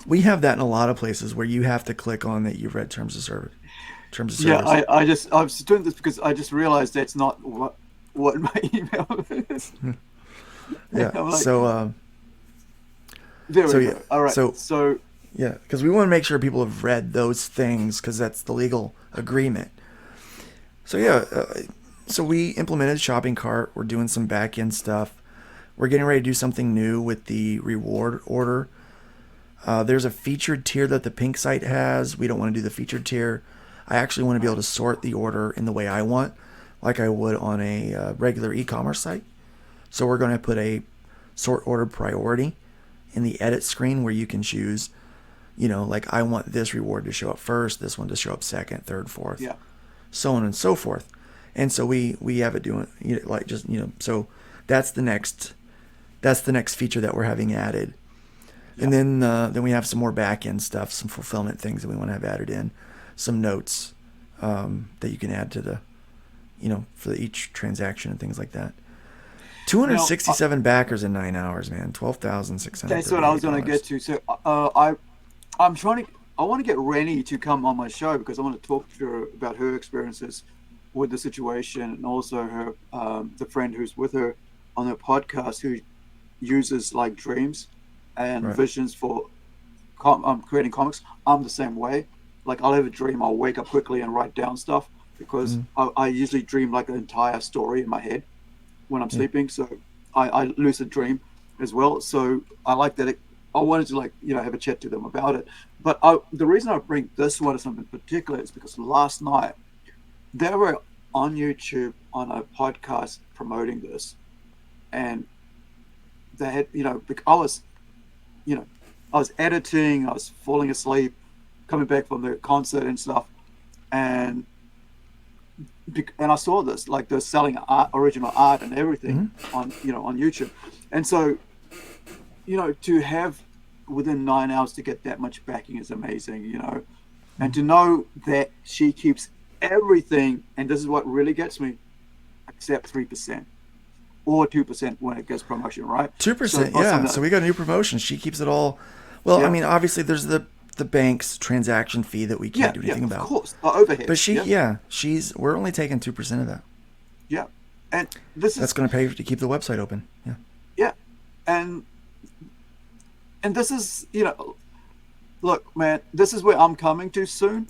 Speaker 1: We have that in a lot of places where you have to click on that you've read terms of service.
Speaker 2: Yeah, I was doing this because I just realized that's not what my email is.
Speaker 1: Yeah.
Speaker 2: Like,
Speaker 1: so
Speaker 2: there we go.
Speaker 1: Yeah.
Speaker 2: All right. So
Speaker 1: yeah, because we want to make sure people have read those things because that's the legal agreement. So yeah, so we implemented shopping cart. We're doing some back end stuff. We're getting ready to do something new with the reward order. There's a featured tier that the pink site has. We don't want to do the featured tier. I actually want to be able to sort the order in the way I want, like I would on a regular e-commerce site. So we're going to put a sort order priority in the edit screen where you can choose, like I want this reward to show up first, this one to show up second, third, fourth, so on and so forth. And so we have it doing, so that's the next feature that we're having added. And then we have some more back end stuff, some fulfillment things that we want to have added in, some notes that you can add to the, for each transaction and things like that. 267 backers in 9 hours, man. 12,600.
Speaker 2: That's what I was going to get to. So I want to get Rennie to come on my show because I want to talk to her about her experiences with the situation, and also her the friend who's with her on her podcast who uses like dreams and visions for creating comics. I'm the same way. Like I'll have a dream, I'll wake up quickly and write down stuff because I usually dream like an entire story in my head when I'm sleeping. So I lucid dream as well. So I like that. I wanted to have a chat to them about it. But the reason I bring this one as something particular is because last night they were on YouTube on a podcast promoting this, and they had I was editing, I was falling asleep, coming back from the concert and stuff, and I saw this, like they're selling original art and everything on YouTube, and so to have within 9 hours to get that much backing is amazing, and to know that she keeps everything, and this is what really gets me, except 3% or 2% when it gets promotion, right?
Speaker 1: 2%, yeah. So we got a new promotion. She keeps it all. Well, I mean, obviously there's the bank's transaction fee that we can't do anything about.
Speaker 2: Of course, the overhead.
Speaker 1: But we're only taking 2% of that.
Speaker 2: Yeah, and
Speaker 1: that's going to pay to keep the website open. Yeah.
Speaker 2: Yeah, and this is look, man, this is where I'm coming to soon.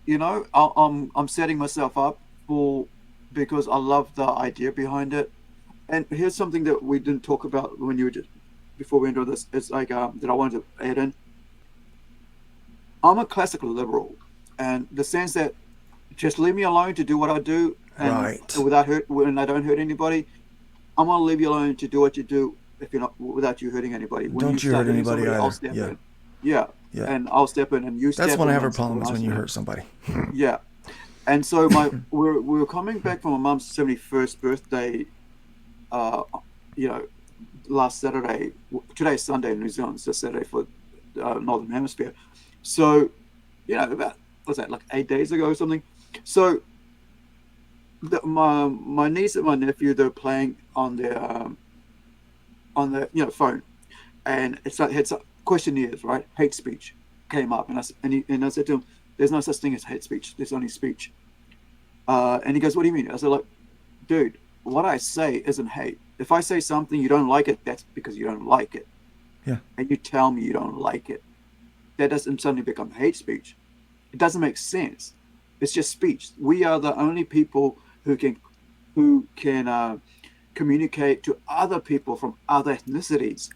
Speaker 2: I'm setting myself up because I love the idea behind it. And here's something that we didn't talk about when you were before we enter this. It's like that I wanted to add in. I'm a classical liberal, and the sense that just leave me alone to do what I do, and when I don't hurt anybody, I'm gonna leave you alone to do what you do if you're not without you hurting anybody. When
Speaker 1: don't you hurt anybody either.
Speaker 2: I'll step in. Yeah, and I'll step in, and you step in.
Speaker 1: That's when I have a problem is when you hurt somebody.
Speaker 2: Yeah, and so we're coming back from my mom's 71st birthday. Last Saturday. Today's Sunday in New Zealand. So Saturday for Northern Hemisphere. So, about what's that, like 8 days ago or something. So, my niece and my nephew, they're playing on their phone, and it's like had some questionnaires, right? Hate speech came up, and I said to him, "There's no such thing as hate speech. There's only speech." And he goes, "What do you mean?" I said, "Look, dude, what I say isn't hate. If I say something you don't like it, that's because you don't like it,
Speaker 1: Yeah.
Speaker 2: and you tell me you don't like it. That doesn't suddenly become hate speech. It doesn't make sense. It's just speech. We are the only people who can communicate to other people from other ethnicities,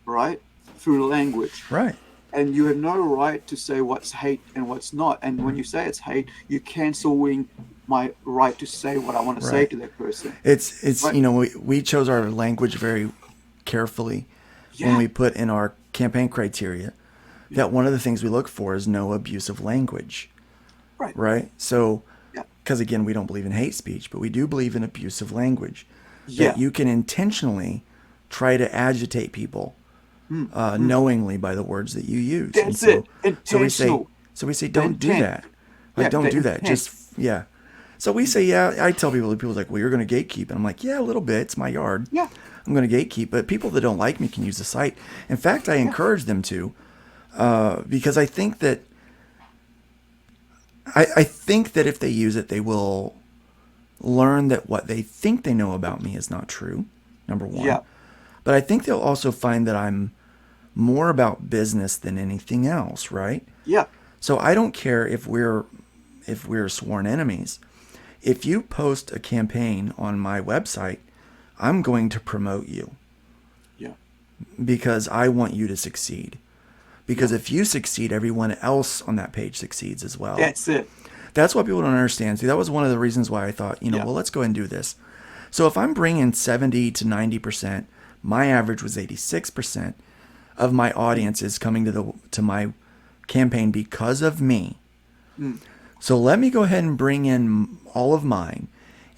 Speaker 2: right, through language.
Speaker 1: Right.
Speaker 2: And you have no right to say what's hate and what's not. And when you say it's hate, you're canceling my right to say what I want to say
Speaker 1: Right.
Speaker 2: to that person.
Speaker 1: It's
Speaker 2: Right?
Speaker 1: we chose our language very carefully when
Speaker 2: Yeah.
Speaker 1: we put in our campaign criteria
Speaker 2: Yeah.
Speaker 1: that one of the things we look for is no abusive language,
Speaker 2: Right.
Speaker 1: right? So,
Speaker 2: Yeah.
Speaker 1: because again, we don't believe in hate speech, but we do believe in abusive language, that
Speaker 2: Yeah.
Speaker 1: you can intentionally try to agitate people
Speaker 2: Mm.
Speaker 1: knowingly by the words that you use. And
Speaker 2: That's it.
Speaker 1: so we say,
Speaker 2: Intentional.
Speaker 1: don't do
Speaker 2: Intent.
Speaker 1: that. Like,
Speaker 2: Yeah.
Speaker 1: don't
Speaker 2: The
Speaker 1: do that.
Speaker 2: intent.
Speaker 1: Just, yeah. So we say, yeah, I tell people's like, well, you're going to gatekeep. And I'm like, yeah, a little bit. It's my yard.
Speaker 2: Yeah.
Speaker 1: I'm going to gatekeep. But people that don't like me can use the site. In fact, I
Speaker 2: Yeah.
Speaker 1: encourage them to, because I think that, I think that if they use it, they will learn that what they think they know about me is not true, number one.
Speaker 2: Yeah.
Speaker 1: But I think they'll also find that I'm more about business than anything else, right?
Speaker 2: Yeah.
Speaker 1: So I don't care if we're sworn enemies. If you post a campaign on my website, I'm going to promote you
Speaker 2: Yeah.
Speaker 1: because I want you to succeed. Because if you succeed, everyone else on that page succeeds as well.
Speaker 2: That's it.
Speaker 1: That's what people don't understand. See, that was one of the reasons why I thought,
Speaker 2: Yeah.
Speaker 1: well, let's go ahead and do this. So if I'm bringing 70 to 90%, my average was 86% of my audience is coming to my campaign because of me. So let me go ahead and bring in all of mine.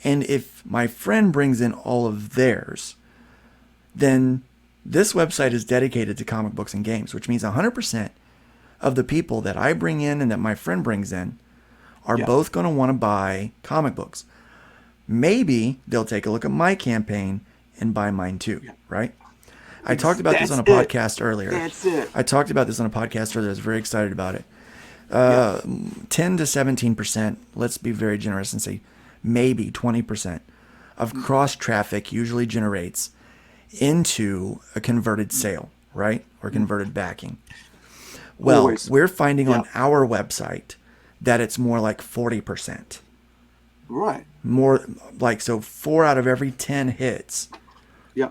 Speaker 1: And if my friend brings in all of theirs, then this website is dedicated to comic books and games, which means 100% of the people that I bring in and that my friend brings in are
Speaker 2: Yeah.
Speaker 1: both going to want to buy comic books. Maybe they'll take a look at my campaign and buy mine too, right? I talked about this on a
Speaker 2: That's it.
Speaker 1: podcast earlier.
Speaker 2: That's it.
Speaker 1: I talked about this on a podcast earlier. I was very excited about it.
Speaker 2: Yeah.
Speaker 1: 10 to 17%, let's be very generous and say maybe 20% of cross traffic usually generates into a converted sale, right? Or converted backing. Well,
Speaker 2: Always.
Speaker 1: we're finding on
Speaker 2: Yeah.
Speaker 1: our website that it's more like 40%.
Speaker 2: Right.
Speaker 1: More like, so 4 out of every 10 hits
Speaker 2: Yeah.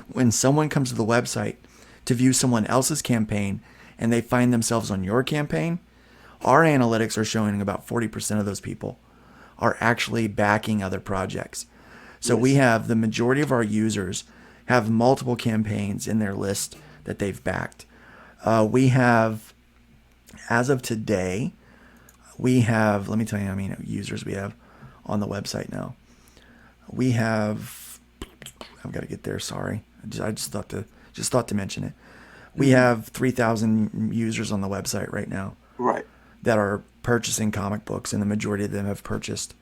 Speaker 1: when someone comes to the website to view someone else's campaign and they find themselves on your campaign, our analytics are showing about 40% of those people are actually backing other projects. So we have the majority of our users have multiple campaigns in their list that they've backed. We have, as of today, we have, let me tell you how many users we have on the website now. We have, I've got to get there, sorry. I just thought to mention it. We have 3,000 users on the website right now
Speaker 2: Right.
Speaker 1: that are purchasing comic books, and the majority of them have purchased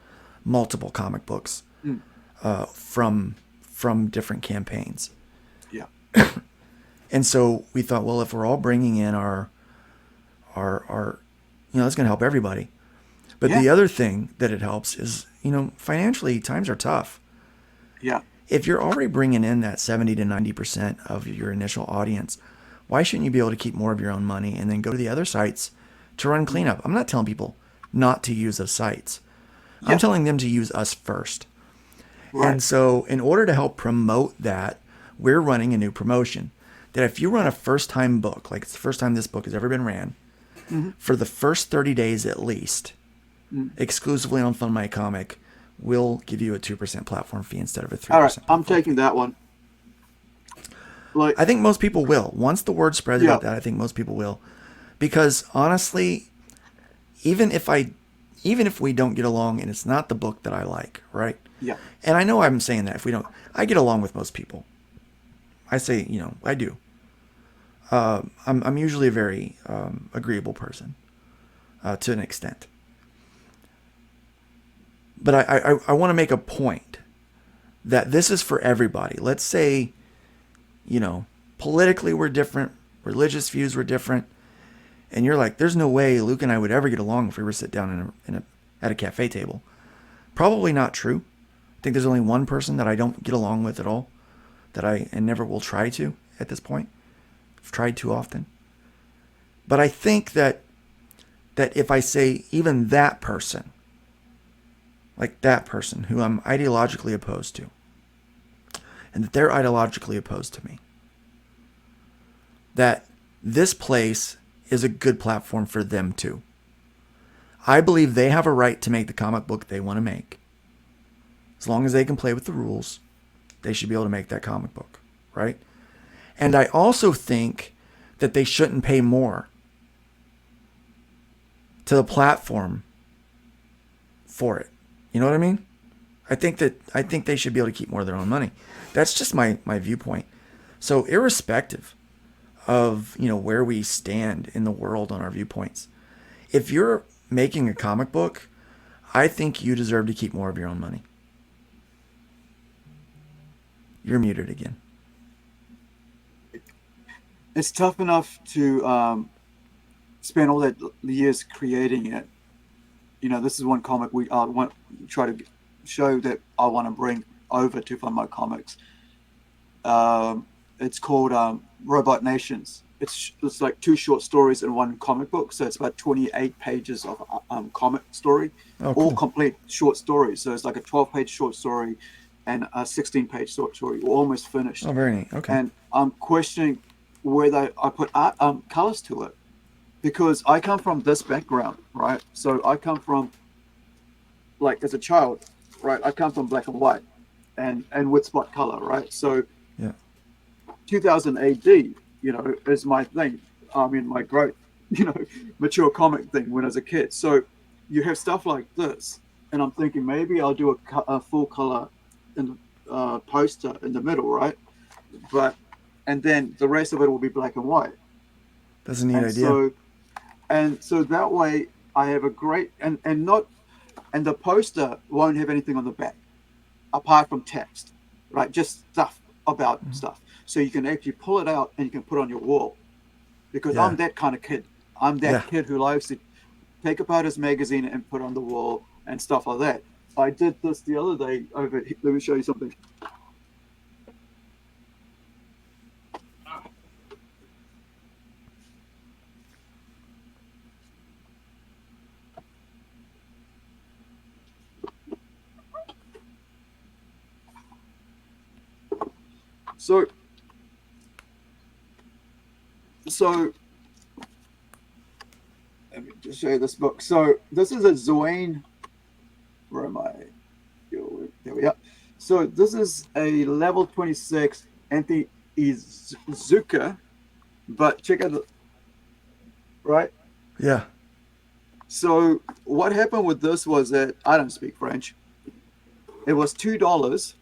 Speaker 1: multiple comic books from different campaigns.
Speaker 2: Yeah.
Speaker 1: And so we thought, well, if we're all bringing in our it's going to help everybody. But the
Speaker 2: Yeah.
Speaker 1: other thing that it helps is, financially times are tough.
Speaker 2: Yeah.
Speaker 1: If you're already bringing in that 70 to 90% of your initial audience, why shouldn't you be able to keep more of your own money and then go to the other sites to run cleanup? I'm not telling people not to use those sites. I'm
Speaker 2: Yeah.
Speaker 1: telling them to use us first.
Speaker 2: Right.
Speaker 1: And so in order to help promote that, we're running a new promotion that if you run a first-time book, like it's the first time this book has ever been ran, for the first 30 days at least, exclusively on Fund My Comic, we'll give you a 2% platform fee instead of a 3%.
Speaker 2: All right. I'm
Speaker 1: platform
Speaker 2: taking that one. Like,
Speaker 1: I think most people will. Once the word spreads about
Speaker 2: Yeah.
Speaker 1: that, I think most people will. Because honestly, even if we don't get along and it's not the book that I like, right?
Speaker 2: yeah.
Speaker 1: And I know I'm saying that if we don't, I get along with most people. I say, I do. I'm usually a very agreeable person to an extent. But I want to make a point that this is for everybody. Let's say, politically we're different, religious views were different, and you're like, there's no way Luke and I would ever get along if we were to sit down at a cafe table. Probably not true. I think there's only one person that I don't get along with at all, and never will try to at this point. I've tried too often. But I think that if I say even that person, like that person who I'm ideologically opposed to, and that they're ideologically opposed to me, that this place is a good platform for them too. I believe they have a right to make the comic book they want to make. As long as they can play with the rules, they should be able to make that comic book, right? And I also think that they shouldn't pay more to the platform for it. You know what I mean? I think they should be able to keep more of their own money. That's just my viewpoint. So irrespective of, where we stand in the world on our viewpoints, if you're making a comic book, I think you deserve to keep more of your own money. You're muted again.
Speaker 2: It's tough enough to spend all that years creating it. This is one comic we want to try to show that I want to bring over to Fun My Comics. It's called Robot Nations. It's like 2 short stories in one comic book, so it's about 28 pages of comic story, all complete short stories. So it's like a 12-page short story and a 16-page short story, almost finished.
Speaker 1: Oh, very neat. Okay.
Speaker 2: And I'm questioning whether I put colors to it, because I come from this background, right? So I come from, like, as a child, right? I come from black and white and with spot color, right? So
Speaker 1: yeah,
Speaker 2: 2000 AD, is my thing. I mean, my growth, mature comic thing when I was a kid. So you have stuff like this, and I'm thinking maybe I'll do a full color in the poster in the middle, right? And then the rest of it will be black and white.
Speaker 1: That's a neat idea.
Speaker 2: So that way I have a great and the poster won't have anything on the back apart from text, right? Just stuff about stuff. So you can actually pull it out and you can put it on your wall, because I'm that kind of kid. I'm that kid who likes to take apart his magazine and put it on the wall and stuff like that. I did this the other day over here. Let me show you something. So let me just show you this book. So this is a Zoane. Where am I? There we are. So this is a level 26 anti-Izuka, but check out the right.
Speaker 1: Yeah.
Speaker 2: So what happened with this was that I don't speak French. It was $2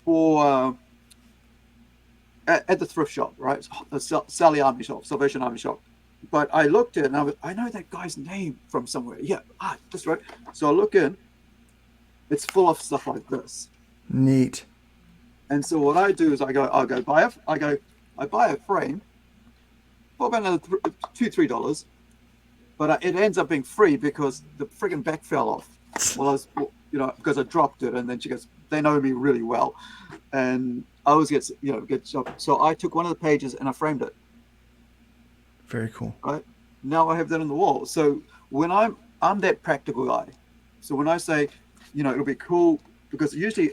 Speaker 2: for at the thrift shop, right? The Salvation Army shop. But I looked at it and I know that guy's name from somewhere. Yeah, that's right. So I look in. It's full of stuff like this.
Speaker 1: Neat.
Speaker 2: And so what I do is I buy a frame for about another $2-3, but it ends up being free because the friggin' back fell off. Well, because I dropped it, and then she goes, they know me really well, and I always get shocked. So I took one of the pages and I framed it.
Speaker 1: Very cool.
Speaker 2: Right now I have that on the wall. So when I'm that practical guy. So when I say, it'll be cool, because usually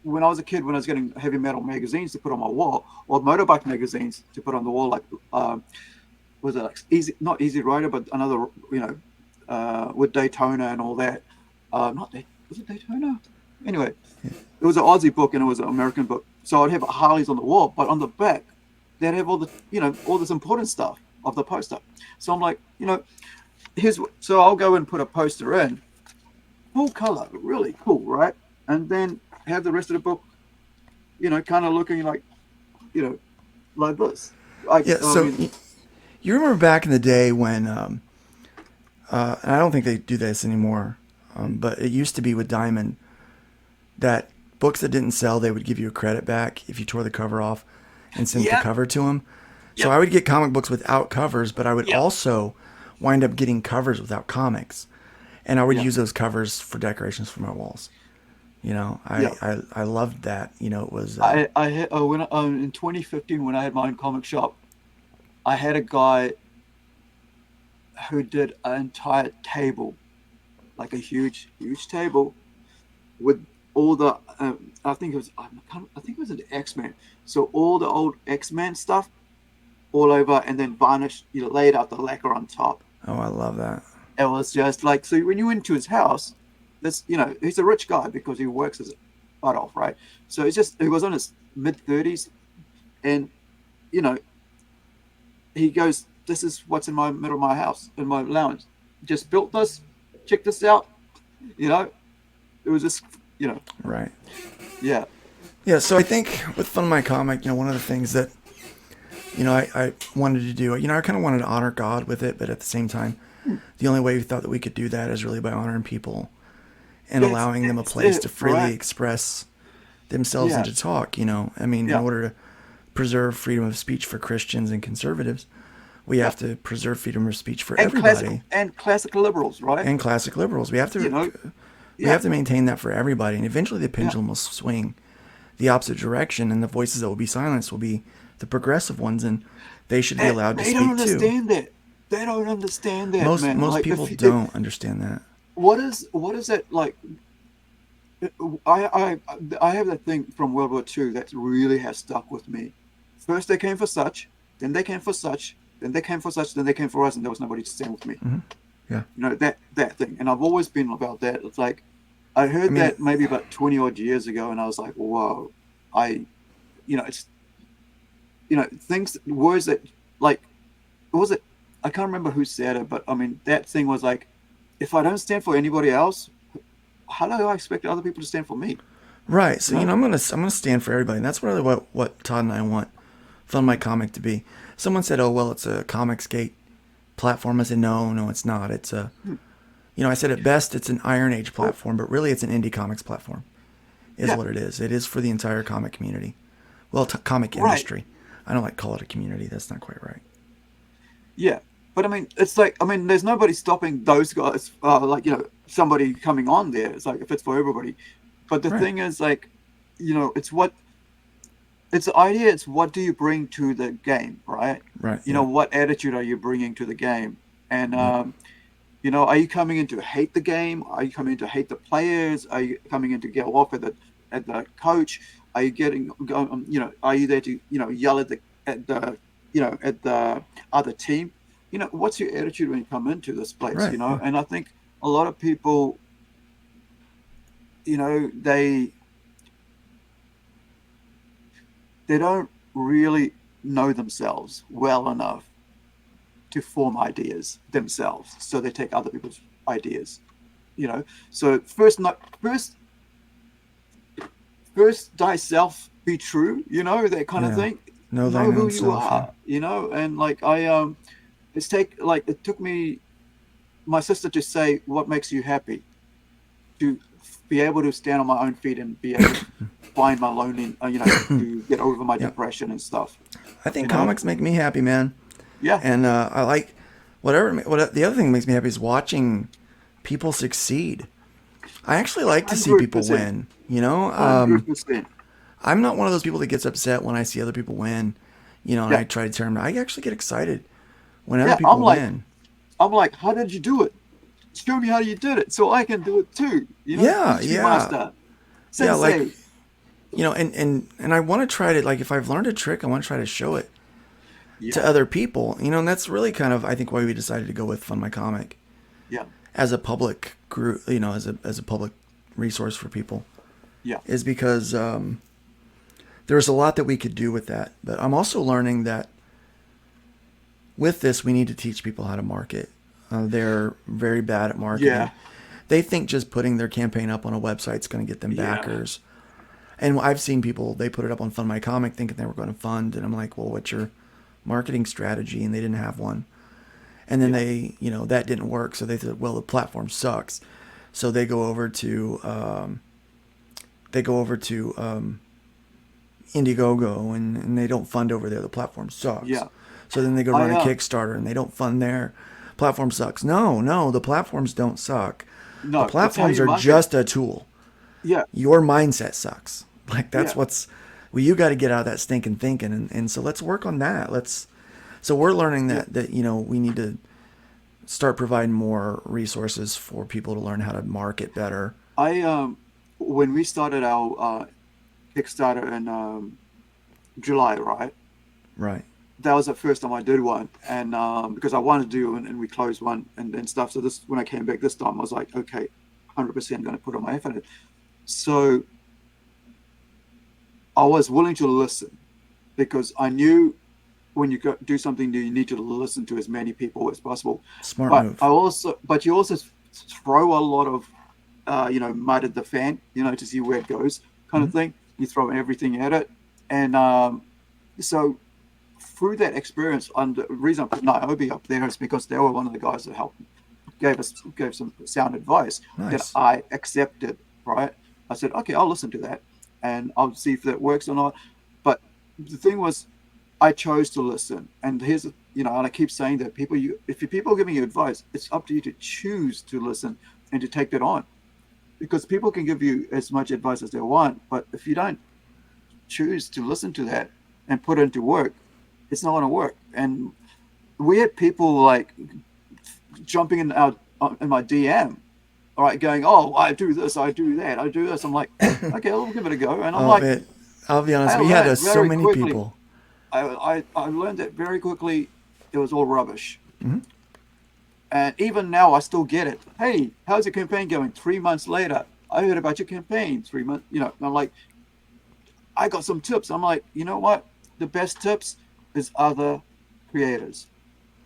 Speaker 2: when I was a kid, when I was getting heavy metal magazines to put on my wall, or motorbike magazines to put on the wall, like was it like not Easy Rider, but another, with Daytona and all that. Was it Daytona? Anyway, it was an Aussie book and it was an American book. So I'd have Harleys on the wall, but on the back, they'd have all the, all this important stuff of the poster. So I'm like, so I'll go and put a poster in, full color, really cool, right? And then have the rest of the book, kind of looking like, like this.
Speaker 1: You remember back in the day when, and I don't think they do this anymore, but it used to be with Diamond, that books that didn't sell, they would give you a credit back if you tore the cover off and sent the cover to them. So I would get comic books without covers, but I would also wind up getting covers without comics. and I would
Speaker 2: Yeah.
Speaker 1: use those covers for decorations for my walls. You know,
Speaker 2: Yeah.
Speaker 1: I loved that. You know, it was
Speaker 2: I had when in 2015 when I had my own comic shop, I had a guy who did an entire table, like a huge table with all the I think it was I think it was an X-Men. So all the old X-Men stuff all over, and then varnished, laid out the lacquer on top.
Speaker 1: oh, I love that.
Speaker 2: It was just like, so when you went to his house, this, he's a rich guy because he works his butt off, right? So he was on his mid 30s, and you know, he goes, "This is what's in my middle of my house, in my lounge. Just built this. Check this out." You know, it was just, you know,
Speaker 1: Right.
Speaker 2: yeah,
Speaker 1: Yeah. So I think with Fun My Comic, one of the things that I wanted to do, I kind of wanted to honor God with it, but at the same time, the only way we thought that we could do that is really by honoring people and allowing them a place to freely
Speaker 2: right?
Speaker 1: express themselves and
Speaker 2: Yeah,
Speaker 1: to talk. I mean, in
Speaker 2: yeah,
Speaker 1: order to preserve freedom of speech for Christians and conservatives, we
Speaker 2: yeah.
Speaker 1: have to preserve freedom of speech for
Speaker 2: And
Speaker 1: everybody.
Speaker 2: classical liberals, right?
Speaker 1: And classic liberals, we have
Speaker 2: You
Speaker 1: to
Speaker 2: know,
Speaker 1: we
Speaker 2: yeah,
Speaker 1: have to maintain that for everybody, and eventually the
Speaker 2: yeah.
Speaker 1: pendulum will swing the opposite direction, and the voices that will be silenced will be the progressive ones, and they should be
Speaker 2: And
Speaker 1: allowed to
Speaker 2: they don't
Speaker 1: speak too.
Speaker 2: understand that. They don't understand that, man.
Speaker 1: Most
Speaker 2: Like,
Speaker 1: people don't understand that.
Speaker 2: what is that like? I have that thing from World War II that really has stuck with me. First they came for such, then they came for such, then they came for such, then they came for us, and there was nobody to stand with me.
Speaker 1: Yeah,
Speaker 2: That thing, and I've always been about that. It's like I
Speaker 1: I
Speaker 2: heard
Speaker 1: mean,
Speaker 2: that maybe about 20 odd years ago, and I was like, whoa, I, it's things words that like what was it? I can't remember who said it, but I mean that thing was like, if I don't stand for anybody else, how do I expect other people to stand for me?
Speaker 1: right. So
Speaker 2: You know?
Speaker 1: I'm gonna stand for everybody, and that's really what Todd and I want Fun My Comic to be. Someone said, "Oh well, it's a Comicsgate platform." I said, "No, no, it's not. It's a
Speaker 2: Hmm.
Speaker 1: I said at best it's an Iron Age
Speaker 2: Oh,
Speaker 1: platform, but really it's an indie comics platform. Is
Speaker 2: yeah,
Speaker 1: what it is. It is for the entire comic community. Well, comic
Speaker 2: right,
Speaker 1: industry. I don't like to call it a community. That's not quite right.
Speaker 2: yeah. But I mean, it's like, I mean, there's nobody stopping those guys, like, somebody coming on there. It's like, if it's for everybody. But the
Speaker 1: Right.
Speaker 2: thing is, like, it's the idea, it's what do you bring to the game, right?
Speaker 1: Right. Yeah.
Speaker 2: What attitude are you bringing to the game? And,
Speaker 1: Yep.
Speaker 2: are you coming in to hate the game? Are you coming in to hate the players? Are you coming in to get off at the coach? Are you are you there to, yell at the other team? What's your attitude when you come into this place?
Speaker 1: Right. Yeah.
Speaker 2: And I think a lot of people, they don't really know themselves well enough to form ideas themselves. So they take other people's ideas. So first thyself be true. That kind of
Speaker 1: Yeah.
Speaker 2: thing.
Speaker 1: Know
Speaker 2: Know
Speaker 1: thine
Speaker 2: who
Speaker 1: own
Speaker 2: you
Speaker 1: self. Yeah.
Speaker 2: are. And like it took me my sister to say what makes you happy, to be able to stand on my own feet and be able to find my lonely, to get over my
Speaker 1: Yeah.
Speaker 2: depression and stuff.
Speaker 1: I think
Speaker 2: You know,
Speaker 1: comics make me happy, man.
Speaker 2: yeah,
Speaker 1: And I like whatever. What the other thing that makes me happy is watching people succeed. I actually like to see
Speaker 2: hundred
Speaker 1: people
Speaker 2: percent,
Speaker 1: win.
Speaker 2: 100%.
Speaker 1: I'm not one of those people that gets upset when I see other people win. And
Speaker 2: Yeah,
Speaker 1: I try to turn them. I actually get excited when other
Speaker 2: yeah. I'm
Speaker 1: people
Speaker 2: like,
Speaker 1: win.
Speaker 2: I'm like, how did you do it? Show me how you did it, so I can do it too.
Speaker 1: Yeah,
Speaker 2: Teach me,
Speaker 1: yeah,
Speaker 2: master,
Speaker 1: yeah. Like
Speaker 2: sensei.
Speaker 1: and I want to try to, like, if I've learned a trick, I want to try to show it to
Speaker 2: Yeah,
Speaker 1: other people. And that's really kind of, I think, why we decided to go with Fun My Comic
Speaker 2: yeah,
Speaker 1: as a public group. As a public resource for people,
Speaker 2: yeah,
Speaker 1: is because there's a lot that we could do with that. But I'm also learning that with this, we need to teach people how to market. They're very bad at marketing.
Speaker 2: yeah,
Speaker 1: They think just putting their campaign up on a website is going to get them
Speaker 2: yeah,
Speaker 1: backers. And I've seen people, they put it up on Fund My Comic thinking they were going to fund. And I'm like, well, what's your marketing strategy? And they didn't have one. And then
Speaker 2: yeah,
Speaker 1: that didn't work. So they said, well, the platform sucks. So they go over to Indiegogo, and they don't fund over there. The platform sucks.
Speaker 2: yeah.
Speaker 1: So then they go
Speaker 2: I
Speaker 1: run a Kickstarter and they don't fund there. Platform sucks. No, the platforms don't suck. The
Speaker 2: No, it's how
Speaker 1: platforms
Speaker 2: you
Speaker 1: are
Speaker 2: market.
Speaker 1: just a tool.
Speaker 2: Yeah,
Speaker 1: Your mindset sucks. Like that's
Speaker 2: yeah.
Speaker 1: what's well, you got to get out of that stinking thinking, and so let's work on that. So we're learning
Speaker 2: Yeah,
Speaker 1: that we need to start providing more resources for people to learn how to market better.
Speaker 2: I when we started our Kickstarter in July, right?
Speaker 1: Right.
Speaker 2: That was the first time I did one, and because I wanted to do, and we closed one and stuff. So this, when I came back this time, I was like, okay, 100% going to put all my effort in. So I was willing to listen because I knew when you go do something new, you need to listen to as many people as possible.
Speaker 1: Smart
Speaker 2: But
Speaker 1: move.
Speaker 2: you also throw a lot of, mud at the fan, to see where it goes, kind
Speaker 1: Mm-hmm.
Speaker 2: of thing. You throw everything at it, and so through that experience, and the reason I put Niobe up there is because they were one of the guys that helped, gave some sound advice that
Speaker 1: Nice.
Speaker 2: I accepted. Right, I said, okay, I'll listen to that, and I'll see if that works or not. But the thing was, I chose to listen. And and I keep saying that if people are giving you advice, it's up to you to choose to listen and to take that on. Because people can give you as much advice as they want, but if you don't choose to listen to that and put it into work, it's not going to work. And we had people like jumping in my DM, all right, going, "Oh, I do this, I do that, I do this." I'm like, "Okay, I'll give it a go." And I'm
Speaker 1: Oh
Speaker 2: like,
Speaker 1: man, I'll be honest.
Speaker 2: I
Speaker 1: We had
Speaker 2: learned
Speaker 1: so
Speaker 2: very
Speaker 1: many
Speaker 2: quickly
Speaker 1: people.
Speaker 2: I learned that very quickly. It was all rubbish.
Speaker 1: Mm-hmm.
Speaker 2: And even now, I still get it. Hey, how's your campaign going? 3 months later, I heard about your campaign. 3 months, I'm like, I got some tips. I'm like, you know what? The best tips is other creators,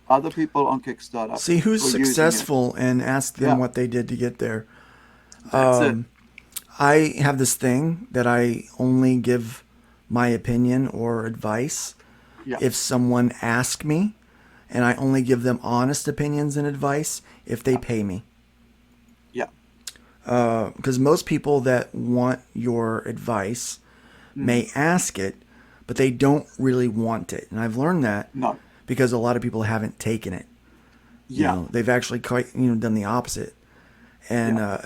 Speaker 2: other people on Kickstarter
Speaker 1: See who's
Speaker 2: who are using it.
Speaker 1: successful and ask them
Speaker 2: Yeah,
Speaker 1: what they did to get there.
Speaker 2: that's it.
Speaker 1: I have this thing that I only give my opinion or advice
Speaker 2: Yeah,
Speaker 1: if someone asks me, and I only give them honest opinions and advice if they
Speaker 2: yeah,
Speaker 1: pay me.
Speaker 2: yeah.
Speaker 1: Because most people that want your advice
Speaker 2: Mm,
Speaker 1: may ask it, but they don't really want it. And I've learned that
Speaker 2: no,
Speaker 1: because a lot of people haven't taken it.
Speaker 2: yeah,
Speaker 1: They've actually quite done the opposite. And
Speaker 2: yeah,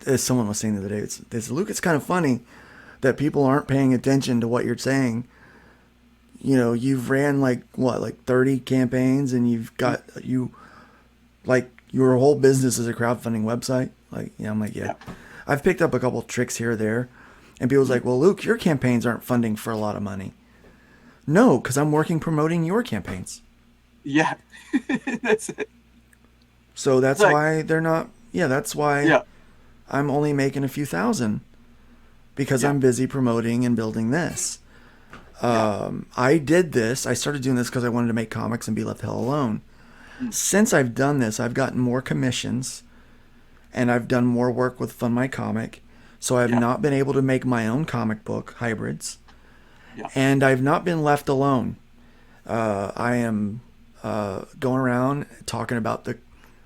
Speaker 1: as someone was saying the other day, Luke, it's kind of funny that people aren't paying attention to what you're saying. You've ran like 30 campaigns, and you've
Speaker 2: mm,
Speaker 1: got like your whole business is a crowdfunding website. I'm like, yeah.
Speaker 2: yeah,
Speaker 1: I've picked up a couple tricks here or there, and people's
Speaker 2: mm,
Speaker 1: like, well, Luke, your campaigns aren't funding for a lot of money. No, because I'm working promoting your campaigns.
Speaker 2: yeah. That's it.
Speaker 1: So
Speaker 2: It's
Speaker 1: that's
Speaker 2: like,
Speaker 1: why they're not. Yeah, that's why
Speaker 2: yeah,
Speaker 1: I'm only making a few thousand because
Speaker 2: yeah,
Speaker 1: I'm busy promoting and building this.
Speaker 2: yeah,
Speaker 1: I did this. I started doing this because I wanted to make comics and be left hell alone.
Speaker 2: mm,
Speaker 1: Since I've done this, I've gotten more commissions and I've done more work with Fund My Comic. So I've
Speaker 2: yeah,
Speaker 1: not been able to make my own comic book hybrids,
Speaker 2: yeah,
Speaker 1: and I've not been left alone. I am going around talking about the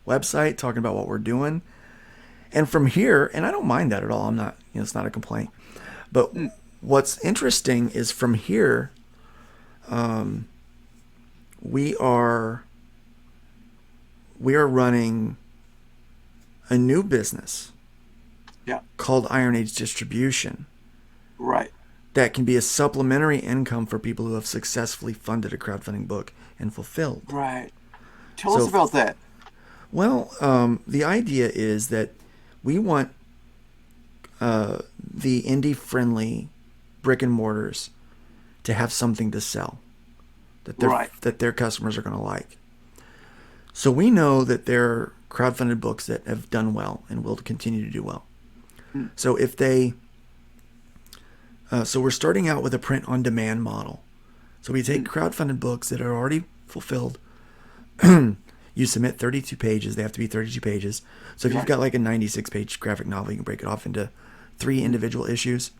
Speaker 1: website, talking about what we're doing. And from here, and I don't mind that at all. I'm not, it's not a complaint. But
Speaker 2: mm,
Speaker 1: what's interesting is from here, we are we are running a new business
Speaker 2: yeah,
Speaker 1: called Iron Age Distribution
Speaker 2: right,
Speaker 1: that can be a supplementary income for people who have successfully funded a crowdfunding book and fulfilled.
Speaker 2: right. Tell us
Speaker 1: So,
Speaker 2: about that.
Speaker 1: the idea is that we want the indie friendly brick and mortars to have something to sell
Speaker 2: Right.
Speaker 1: that their customers are going to like. So we know that there are crowdfunded books that have done well and will continue to do well.
Speaker 2: Mm,
Speaker 1: So if they, so we're starting out with a print on demand model. So we take
Speaker 2: mm,
Speaker 1: crowdfunded books that are already fulfilled. You submit 32 pages. They have to be 32 pages. So if you've
Speaker 2: right.
Speaker 1: got like a 96-page graphic novel, you can break it off into 3
Speaker 2: Mm,
Speaker 1: individual issues.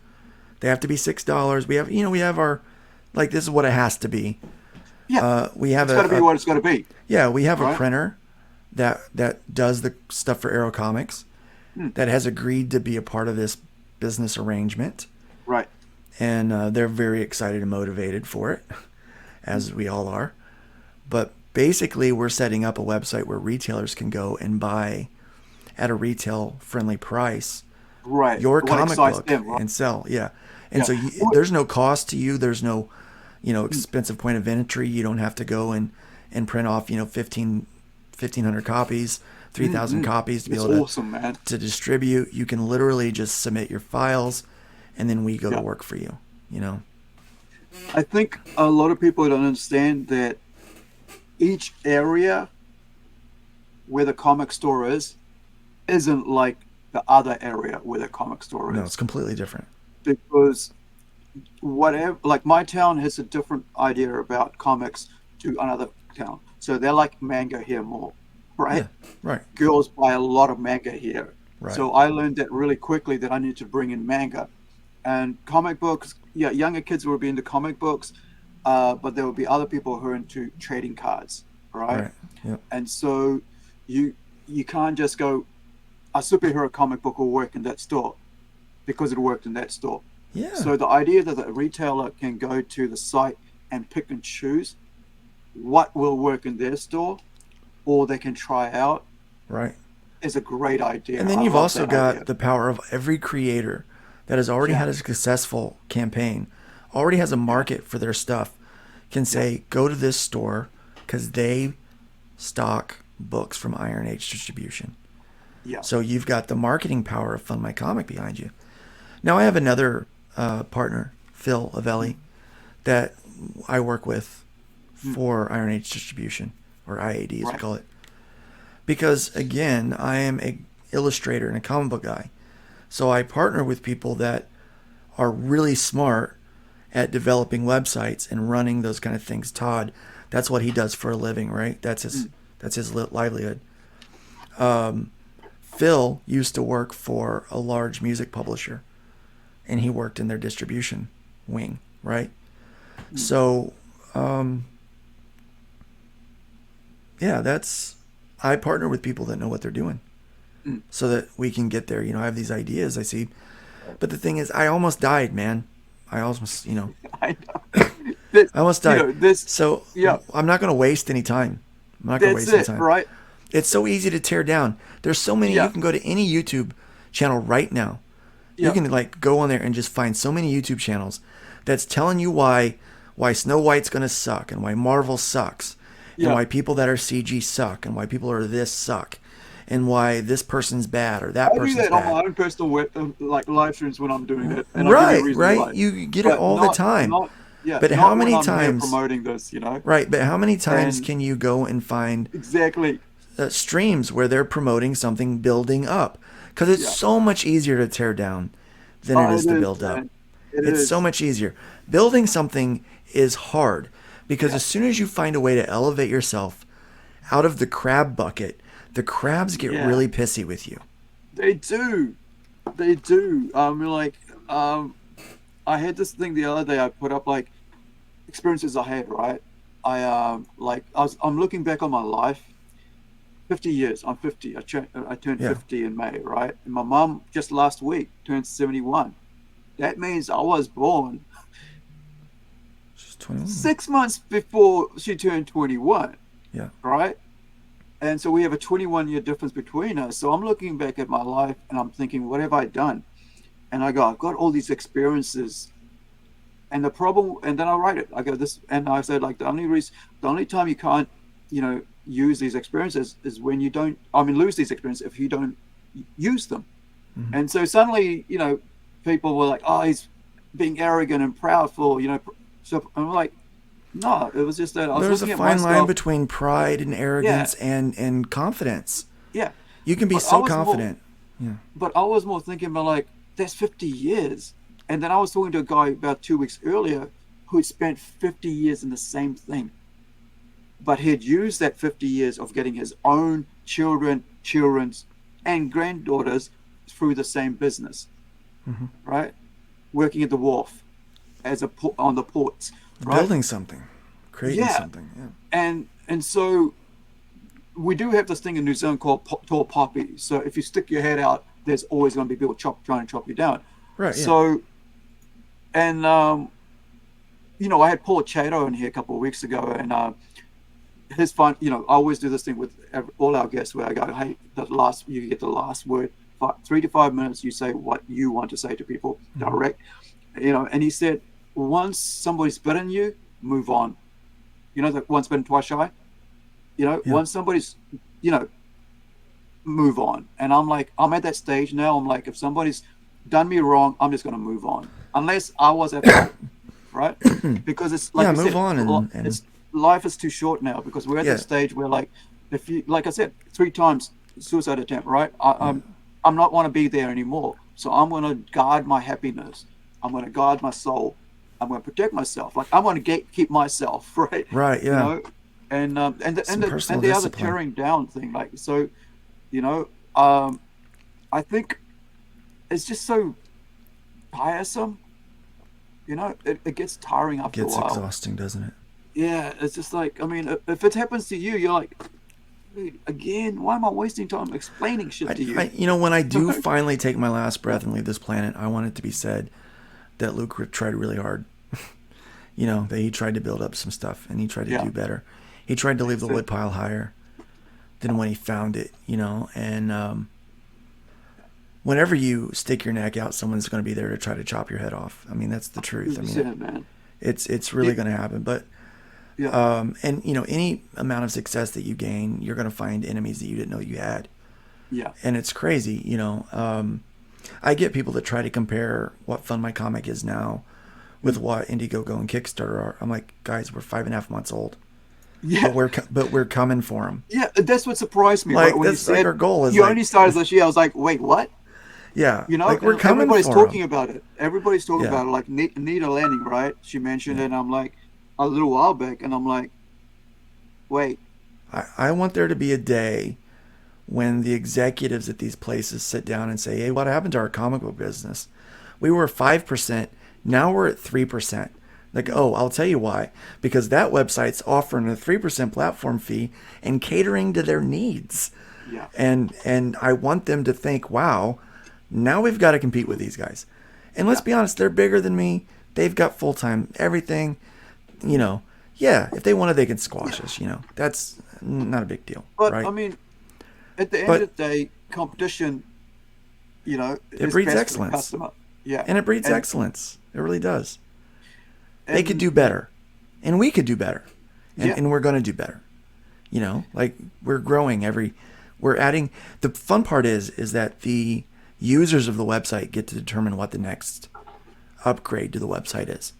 Speaker 1: They have to be $6. We have our, like, this is what it has to be.
Speaker 2: yeah,
Speaker 1: We have
Speaker 2: it's got to be what it's got to be,
Speaker 1: we have a
Speaker 2: right?
Speaker 1: printer that does the stuff for Arrow Comics
Speaker 2: Mm,
Speaker 1: that has agreed to be a part of this business arrangement,
Speaker 2: right.
Speaker 1: and they're very excited and motivated for it,
Speaker 2: Mm,
Speaker 1: as we all are. But basically, we're setting up a website where retailers can go and buy at a retail friendly price
Speaker 2: Right.
Speaker 1: your
Speaker 2: What
Speaker 1: comic
Speaker 2: excites
Speaker 1: book
Speaker 2: them, right?
Speaker 1: and sell. Yeah. And
Speaker 2: Yeah.
Speaker 1: so there's no cost to you. There's no,
Speaker 2: Mm,
Speaker 1: expensive point of entry. You don't have to go and print off, 1,500 copies, 3,000
Speaker 2: mm.
Speaker 1: copies to be
Speaker 2: It's
Speaker 1: able to,
Speaker 2: awesome, man.
Speaker 1: to distribute. You can literally just submit your files and then we go to
Speaker 2: Yeah.
Speaker 1: work for you, you know?
Speaker 2: I think a lot of people don't understand that each area where the comic store is isn't like the other area where the comic store
Speaker 1: No, it's
Speaker 2: is.
Speaker 1: completely different.
Speaker 2: Because whatever, like my town has a different idea about comics to another town. So they're like manga here more, right?
Speaker 1: Yeah. Right.
Speaker 2: Girls buy a lot of manga here.
Speaker 1: Right.
Speaker 2: So I learned that really quickly that I need to bring in manga. And comic books, yeah, younger kids will be into comic books, but there will be other people who are into trading cards, right?
Speaker 1: Right. Yep.
Speaker 2: And so you you can't just go, a superhero comic book will work in that store because it worked in that store.
Speaker 1: Yeah.
Speaker 2: So the idea that the retailer can go to the site and pick and choose what will work in their store, or they can try out,
Speaker 1: Right.
Speaker 2: is a great idea.
Speaker 1: And then
Speaker 2: I
Speaker 1: you've
Speaker 2: love
Speaker 1: also
Speaker 2: that
Speaker 1: got
Speaker 2: idea.
Speaker 1: the power of every creator that has already
Speaker 2: Yeah.
Speaker 1: had a successful campaign, already has a market for their stuff, can say, go to this store because they stock books from Iron Age Distribution.
Speaker 2: Yeah.
Speaker 1: So you've got the marketing power of Fund My Comic behind you. Now I have another partner, Phil Avelli, that I work with for Iron Age Distribution, or IAD as we
Speaker 2: Right.
Speaker 1: call it. Because again, I am an illustrator and a comic book guy. So I partner with people that are really smart at developing websites and running those kind of things. Todd, that's what he does for a living, right? That's his livelihood. Phil used to work for a large music publisher, and he worked in their distribution wing, right? So, yeah, I partner with people that know what they're doing so that we can get there. I have these ideas I see. But the thing is, I almost died, man. I almost,
Speaker 2: I know. That,
Speaker 1: I almost died.
Speaker 2: this,
Speaker 1: So
Speaker 2: yeah,
Speaker 1: I'm not going to waste any time. I'm not going to
Speaker 2: that's
Speaker 1: waste any
Speaker 2: it,
Speaker 1: time.
Speaker 2: right?
Speaker 1: It's so easy to tear down. There's so many.
Speaker 2: Yeah.
Speaker 1: You can go to any YouTube channel right now. You
Speaker 2: Yeah.
Speaker 1: can go on there and just find so many YouTube channels that's telling you why Snow White's gonna suck and why Marvel sucks and
Speaker 2: Yeah.
Speaker 1: why people that are CG suck and why people are this suck and why this person's bad or that
Speaker 2: I do
Speaker 1: person's
Speaker 2: that on
Speaker 1: bad.
Speaker 2: my own personal like live streams when I'm doing that, and I'll give you a
Speaker 1: Right,
Speaker 2: reason
Speaker 1: right.
Speaker 2: why.
Speaker 1: You get it
Speaker 2: But
Speaker 1: all the time. But how
Speaker 2: not when
Speaker 1: many
Speaker 2: I'm here
Speaker 1: times?
Speaker 2: promoting this,
Speaker 1: Right, but how many times
Speaker 2: And
Speaker 1: can you go and find
Speaker 2: exactly,
Speaker 1: streams where they're promoting something building up? Because it's
Speaker 2: yeah.
Speaker 1: so much easier to tear down than it is to build up.
Speaker 2: man. It
Speaker 1: It's
Speaker 2: is.
Speaker 1: so much easier. Building something is hard because
Speaker 2: Yeah.
Speaker 1: as soon as you find a way to elevate yourself out of the crab bucket, the crabs get
Speaker 2: Yeah.
Speaker 1: really pissy with you.
Speaker 2: They do. They do. I had this thing the other day. I put up like experiences I had. Right. I'm looking back on my life. 50 years. I'm 50. I turned
Speaker 1: Yeah.
Speaker 2: 50 in May. Right. And my mum just last week turned 71. That means I was born
Speaker 1: She's 21.
Speaker 2: 6 months before she turned 21.
Speaker 1: Yeah.
Speaker 2: Right. And so we have a 21-year difference between us. So I'm looking back at my life and I'm thinking, what have I done? And I go, I've got all these experiences. And the problem, and then I write it. I go this, and I said, like, the only time you can't, use these experiences is when you don't, lose these experiences if you don't use them.
Speaker 1: Mhm.
Speaker 2: And so suddenly, people were like, oh, he's being arrogant and proudful, So I'm like, no, it was just that I was
Speaker 1: There's
Speaker 2: looking
Speaker 1: a
Speaker 2: at
Speaker 1: fine line
Speaker 2: myself.
Speaker 1: between pride and arrogance and confidence.
Speaker 2: Yeah.
Speaker 1: You can be
Speaker 2: But I
Speaker 1: so
Speaker 2: was more-
Speaker 1: confident. Yeah.
Speaker 2: But I was more thinking about like, that's 50 years. And then I was talking to a guy about 2 weeks earlier who had spent 50 years in the same thing. But he'd used that 50 years of getting his own children's, and granddaughters through the same business,
Speaker 1: Mhm.
Speaker 2: right? Working at the wharf, on the ports, right?
Speaker 1: Building something, creating
Speaker 2: Yeah.
Speaker 1: something. Yeah.
Speaker 2: And so we do have this thing in New Zealand called tall poppy. So if you stick your head out, there's always going to be people trying to chop you down.
Speaker 1: Right. Yeah.
Speaker 2: So, and I had Paul Chato in here a couple of weeks ago, and his fun, I always do this thing with all our guests where I go, hey, you get the last word, 3 to 5 minutes, you say what you want to say to people, direct, and he said, once somebody's bitten you, move on. That once bitten, twice shy, once somebody's, move on. And I'm like, I'm at that stage now. I'm like, if somebody's done me wrong, I'm just going to move on. Unless I was at fault, right? Because it's like
Speaker 1: move on.
Speaker 2: And life is too short now because we're at the stage where, like, if you, like I said, 3 times suicide attempt, right? I'm not want to be there anymore. So I'm going to guard my happiness. I'm going to guard my soul. I'm going to protect myself. Like, I'm going to keep myself, right?
Speaker 1: Right. Yeah.
Speaker 2: And the other tearing down thing, like, so, I think it's just so tiresome. It gets tiring after a while.
Speaker 1: It gets exhausting, doesn't it?
Speaker 2: Yeah, it's just like, I mean, if it happens to you, you're like, dude, again, why am I wasting time explaining shit to you?
Speaker 1: When I do finally take my last breath and leave this planet, I want it to be said that Luke tried really hard. That he tried to build up some stuff and he tried to do better. He tried to leave the wood pile higher than when he found it, and whenever you stick your neck out, someone's going to be there to try to chop your head off. I mean, that's the truth. I mean,
Speaker 2: man.
Speaker 1: It's really going to happen. But and any amount of success that you gain, you're going to find enemies that you didn't know you had.
Speaker 2: Yeah.
Speaker 1: And it's crazy, I get people that try to compare what Fund My Comic is now with what Indiegogo and Kickstarter are. I'm like, guys, we're 5.5 months old. Yeah, but we're coming for them.
Speaker 2: Yeah, that's what surprised me.
Speaker 1: Like,
Speaker 2: when
Speaker 1: that's like our goal is.
Speaker 2: You only started this year. I was like, wait, what?
Speaker 1: Yeah,
Speaker 2: like
Speaker 1: we're coming.
Speaker 2: Everybody's
Speaker 1: for
Speaker 2: talking
Speaker 1: them.
Speaker 2: about it. Everybody's talking about it. Like Nita Lanning, right? She mentioned it, and I'm like, a little while back, and I'm like, wait.
Speaker 1: I want there to be a day when the executives at these places sit down and say, hey, what happened to our comic book business? We were 5%. Now we're at 3%. Like, oh, I'll tell you why. Because that website's offering a 3% platform fee and catering to their needs.
Speaker 2: Yeah.
Speaker 1: And I want them to think, wow, now we've got to compete with these guys. And let's be honest, they're bigger than me. They've got full-time everything. If they wanted, they could squash us, That's not a big deal.
Speaker 2: But,
Speaker 1: right?
Speaker 2: I mean, at the end of the day, competition,
Speaker 1: it breeds excellence.
Speaker 2: Yeah.
Speaker 1: And it breeds excellence. It really does. They could do better. And we could do better. And we're going to do better. Like, we're growing we're adding. The fun part is that the users of the website get to determine what the next upgrade to the website is.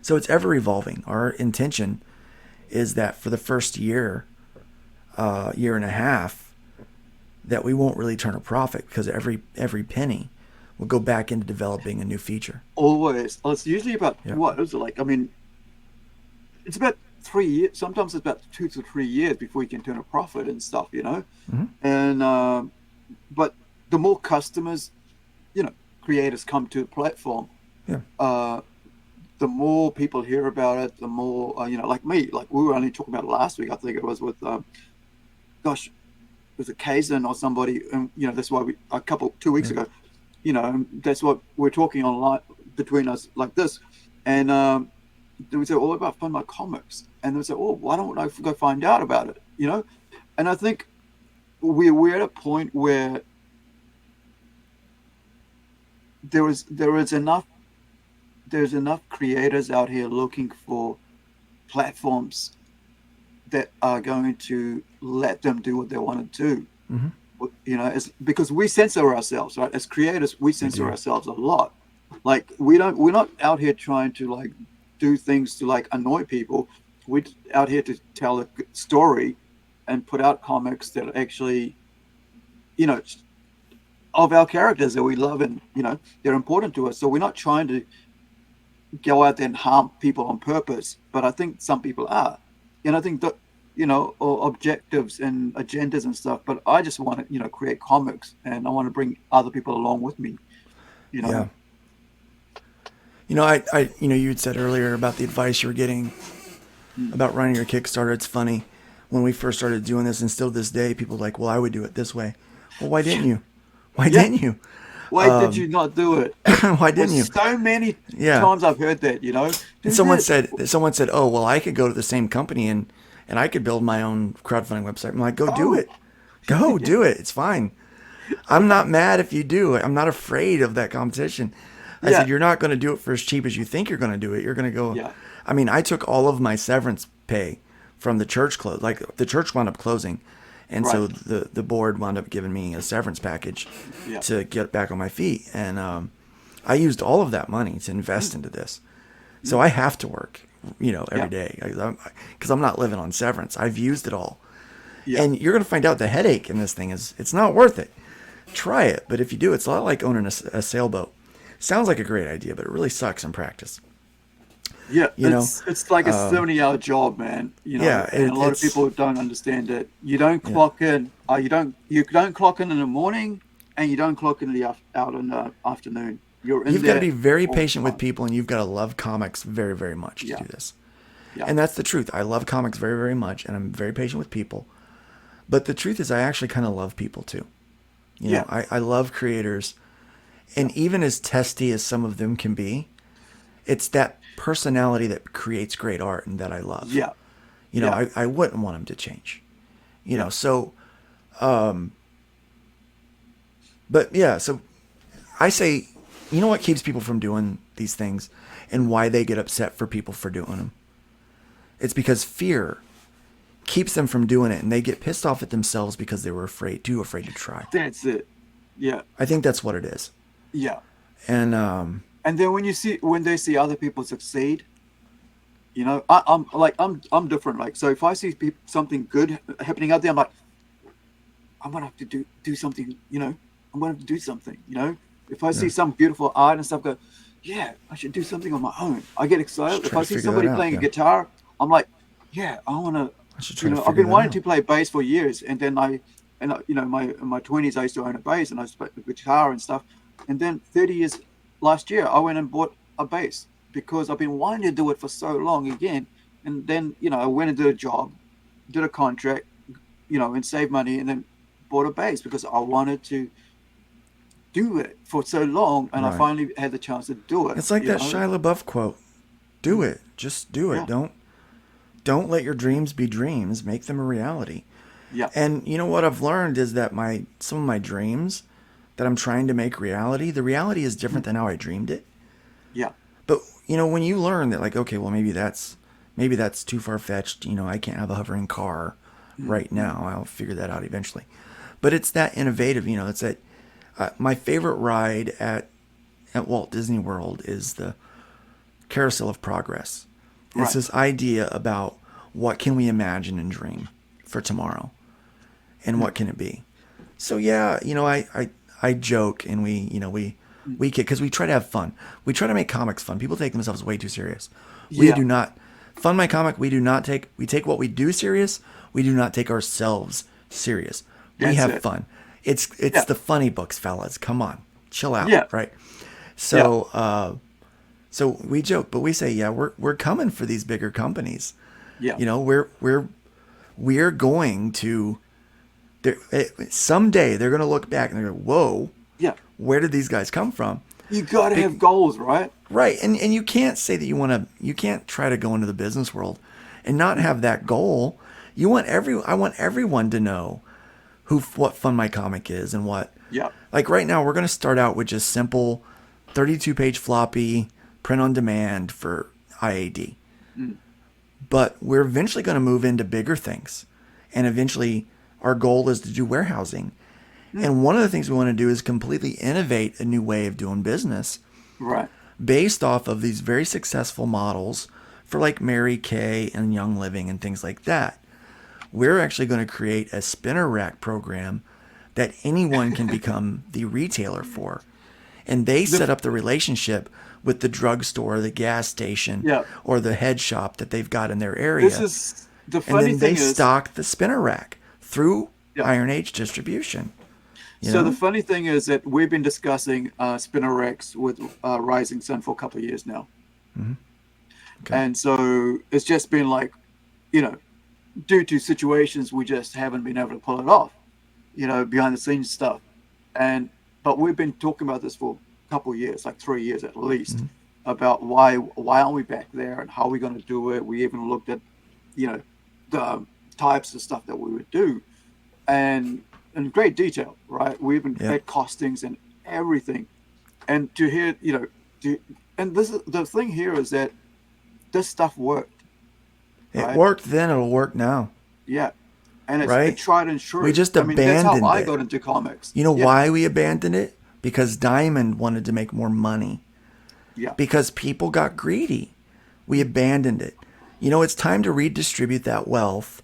Speaker 1: So it's ever evolving. Our intention is that for the first year and a half, that we won't really turn a profit because every penny will go back into developing a new feature.
Speaker 2: Always. It's usually about, what is it like? I mean, it's about 3 years. Sometimes it's about 2 to 3 years before you can turn a profit and stuff,
Speaker 1: Mm-hmm.
Speaker 2: And, but the more customers, creators come to the platform, the more people hear about it, the more, like me, like we were only talking about last week, I think it was with, was it Kazan or somebody, and, that's why 2 weeks ago, that's what we're talking online between us like this. And we said, all about Fund My Comics. And they said, oh, why don't I go find out about it? And I think we're at a point where there's enough creators out here looking for platforms that are going to let them do what they want to do.
Speaker 1: Mm-hmm.
Speaker 2: It's because we censor ourselves, right? As creators, we censor ourselves a lot. Like, we're not out here trying to, like, do things to, like, annoy people. We're out here to tell a good story and put out comics that are actually, of our characters that we love, and, they're important to us. So we're not trying to go out there and harm people on purpose, but I think some people are. And I think that, or objectives and agendas and stuff, but I just want to, create comics, and I want to bring other people along with me,
Speaker 1: Yeah. I you had said earlier about the advice you were getting about running your Kickstarter. It's funny. When we first started doing this, and still to this day, people are like, well, I would do it this way. Well, why didn't you? Why didn't you?
Speaker 2: Why did you not do it?
Speaker 1: Why didn't you?
Speaker 2: So many times I've heard that,
Speaker 1: And someone said, oh, well, I could go to the same company and and I could build my own crowdfunding website. I'm like, go do
Speaker 2: Oh,
Speaker 1: it. Go do it. It's fine. I'm not mad if you do it. I'm not afraid of that competition. I
Speaker 2: yeah,
Speaker 1: said, you're not going to do it for as cheap as you think you're going to do it. You're going to go.
Speaker 2: yeah,
Speaker 1: I mean, I took all of my severance pay from the church close. Like the church wound up closing. And
Speaker 2: right,
Speaker 1: so the board wound up giving me a severance package
Speaker 2: yeah,
Speaker 1: to get back on my feet. And I used all of that money to invest into this. So I have to work, every
Speaker 2: yeah,
Speaker 1: day because I'm not living on severance. I've used it all.
Speaker 2: yeah,
Speaker 1: And you're going to find out the headache in this thing it's not worth it. Try it. But if you do, it's a lot like owning a sailboat. Sounds like a great idea, but it really sucks in practice.
Speaker 2: yeah.
Speaker 1: You know,
Speaker 2: It's like a 70-hour job, man.
Speaker 1: yeah,
Speaker 2: And a lot of
Speaker 1: it's
Speaker 2: people don't understand it. You don't
Speaker 1: yeah.
Speaker 2: clock in. You don't clock in the morning, and you don't clock in out in the afternoon. You're in
Speaker 1: You've got to
Speaker 2: there
Speaker 1: be very
Speaker 2: all the
Speaker 1: patient with
Speaker 2: time.
Speaker 1: people, and you've got to love comics very, very much to
Speaker 2: Yeah,
Speaker 1: do this.
Speaker 2: yeah,
Speaker 1: And that's the truth. I love comics very, very much, and I'm very patient with people. But the truth is, I actually kind of love people too.
Speaker 2: yeah,
Speaker 1: I love creators,
Speaker 2: yeah,
Speaker 1: and even as testy as some of them can be, it's that personality that creates great art and that I love.
Speaker 2: yeah, yeah,
Speaker 1: I wouldn't want them to change.
Speaker 2: yeah.
Speaker 1: So, but yeah, so I say, what keeps people from doing these things and why they get upset for people for doing them? It's because fear keeps them from doing it, and they get pissed off at themselves because they were too afraid to try.
Speaker 2: That's it. Yeah,
Speaker 1: I think that's what it is.
Speaker 2: yeah.
Speaker 1: And
Speaker 2: And then when they see other people succeed, I'm different. Like, so if I see something good happening out there, I'm like, I'm gonna have to do something. I'm gonna have to do something. If I see
Speaker 1: yeah,
Speaker 2: some beautiful art and stuff, go, yeah, I should do something on my own. I get
Speaker 1: should
Speaker 2: excited. If
Speaker 1: try
Speaker 2: I
Speaker 1: to
Speaker 2: see
Speaker 1: figure that
Speaker 2: somebody
Speaker 1: out.
Speaker 2: playing a
Speaker 1: Yeah,
Speaker 2: guitar, I'm like, yeah, I wanna.
Speaker 1: I should try to
Speaker 2: I've
Speaker 1: figure
Speaker 2: been
Speaker 1: that
Speaker 2: wanting
Speaker 1: out.
Speaker 2: to play bass for years, and then my in my 20s, I used to own a bass, and I used to play the guitar and stuff. And then 30 years last year, I went and bought a bass because I've been wanting to do it for so long again. And then, I went and did a job, did a contract, and saved money, and then bought a bass because I wanted to do it for so long, and I
Speaker 1: Right.
Speaker 2: finally had the chance to do it.
Speaker 1: It's like that Shia LaBeouf quote: "Do
Speaker 2: Mm,
Speaker 1: it. Just do it.
Speaker 2: yeah,
Speaker 1: Don't let your dreams be dreams. Make them a reality."
Speaker 2: yeah,
Speaker 1: And what I've learned is that some of my dreams that I'm trying to make reality, the reality is
Speaker 2: mm,
Speaker 1: different than how I dreamed it.
Speaker 2: yeah,
Speaker 1: But when you learn that, like, okay, well, maybe that's too far fetched. I can't have a hovering car
Speaker 2: mm,
Speaker 1: right now. I'll figure that out eventually. But it's that innovative. It's that my favorite ride at Walt Disney World is the Carousel of Progress. It's
Speaker 2: right,
Speaker 1: this idea about what can we imagine and dream for tomorrow, and
Speaker 2: mm,
Speaker 1: what can it be. So yeah, I joke, and
Speaker 2: mm,
Speaker 1: we kid because we try to have fun. We try to make comics fun. People take themselves way too serious. We
Speaker 2: yeah,
Speaker 1: do not. Fun My Comic. We take what we do serious. We do not take ourselves serious. We
Speaker 2: that's
Speaker 1: have
Speaker 2: it.
Speaker 1: fun. It's
Speaker 2: Yeah,
Speaker 1: the funny books, fellas. Come on, chill out,
Speaker 2: yeah,
Speaker 1: right?
Speaker 2: yeah,
Speaker 1: So we joke, but we say, yeah, we're coming for these bigger companies.
Speaker 2: yeah,
Speaker 1: We're going to. Someday they're going to look back and they're going, whoa,
Speaker 2: yeah.
Speaker 1: where did these guys come from?
Speaker 2: You got to have
Speaker 1: Big,
Speaker 2: goals, right?
Speaker 1: right, and you can't say that you can't try to go into the business world and not
Speaker 2: Mm,
Speaker 1: have that goal. I want everyone to know what Fun My Comic is and what.
Speaker 2: yeah,
Speaker 1: Like right now, we're going to start out with just simple 32-page floppy print on demand for IAD.
Speaker 2: mm,
Speaker 1: But we're eventually going to move into bigger things. And eventually, our goal is to do warehousing.
Speaker 2: mm,
Speaker 1: And one of the things we want to do is completely innovate a new way of doing business
Speaker 2: right.
Speaker 1: based off of these very successful models for like Mary Kay and Young Living and things like that. We're actually going to create a spinner rack program that anyone can become the retailer for. And they
Speaker 2: The
Speaker 1: set up the relationship with the drugstore, the gas station,
Speaker 2: Yeah,
Speaker 1: or the head shop that they've got in their
Speaker 2: this
Speaker 1: area.
Speaker 2: is the
Speaker 1: And
Speaker 2: funny
Speaker 1: then they
Speaker 2: thing is,
Speaker 1: stock the spinner rack through
Speaker 2: yeah.
Speaker 1: Iron Age distribution. You
Speaker 2: So the
Speaker 1: know?
Speaker 2: funny thing is that we've been discussing spinner racks with Rising Sun for a couple of years now,
Speaker 1: Okay.
Speaker 2: and so it's just been like, you know, due to situations we just haven't been able to pull it off, behind the scenes stuff, and but we've been talking about this for a couple of years, like 3 years at least, about why aren't we back there and how are we going to do it. We even looked at, you know, the types of stuff that we would do, and in great detail, right? We even had costings and everything, and to hear, and this is the thing here is that this stuff worked.
Speaker 1: It worked then, it'll work now.
Speaker 2: Yeah. And it's
Speaker 1: right?
Speaker 2: tried and true.
Speaker 1: We just abandoned it.
Speaker 2: That's how I got into comics.
Speaker 1: You know why we abandoned it? Because Diamond wanted to make more money.
Speaker 2: Yeah.
Speaker 1: Because people got greedy. We abandoned it. It's time to redistribute that wealth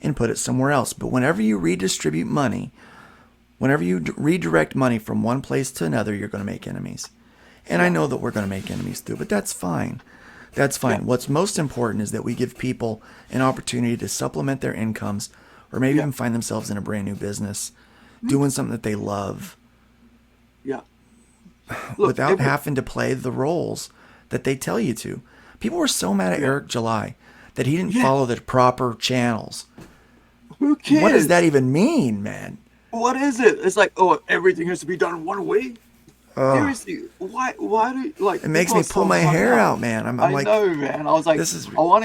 Speaker 1: and put it somewhere else. But whenever you redistribute money, whenever you redirect money from one place to another, you're going to make enemies. And I know that we're going to make enemies too, but that's fine. That's fine. Yeah. What's most important is that we give people an opportunity to supplement their incomes, or maybe even find themselves in a brand new business, doing something that they love.
Speaker 2: Yeah. Look,
Speaker 1: without having to play the roles that they tell you to. People were so mad at Eric July that he didn't follow the proper channels.
Speaker 2: Who cares?
Speaker 1: What does that even mean, man?
Speaker 2: What is it? It's like, everything has to be done one way. Seriously, why do
Speaker 1: It makes me pull my hair out, man. I'm like,
Speaker 2: I know, man. I was like, I want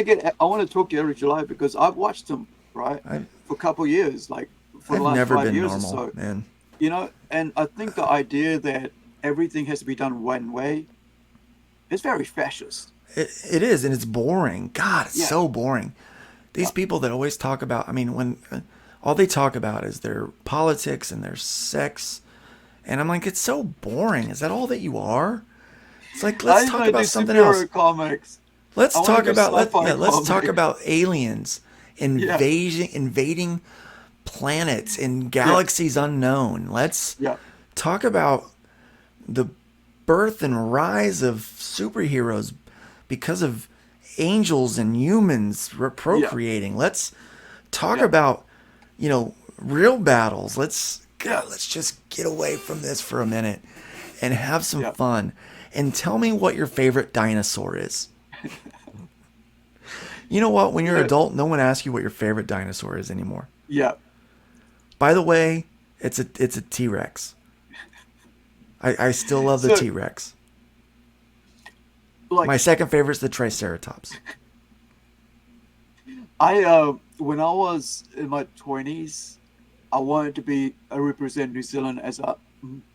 Speaker 2: to talk to Eric July because I've watched him, right, for a couple of years, like for the last 5 years or so.
Speaker 1: Man.
Speaker 2: And I think the idea that everything has to be done one way is very fascist.
Speaker 1: It is, and it's boring. God, it's so boring. These people that always talk about, when all they talk about is their politics and their sex. And I'm like, it's so boring. Is that all that you are? It's like, let's talk about something else.
Speaker 2: Comics.
Speaker 1: Let's talk about aliens invading planets in galaxies unknown. Let's talk about the birth and rise of superheroes because of angels and humans procreating. Let's talk about, real battles. Let's just get away from this for a minute and have some fun. And tell me what your favorite dinosaur is. You know what? When you're an adult, no one asks you what your favorite dinosaur is anymore.
Speaker 2: Yeah.
Speaker 1: By the way, it's a T-Rex. I still love the T-Rex. My second favorite is the Triceratops.
Speaker 2: When I was in my 20s, I wanted to represent New Zealand as a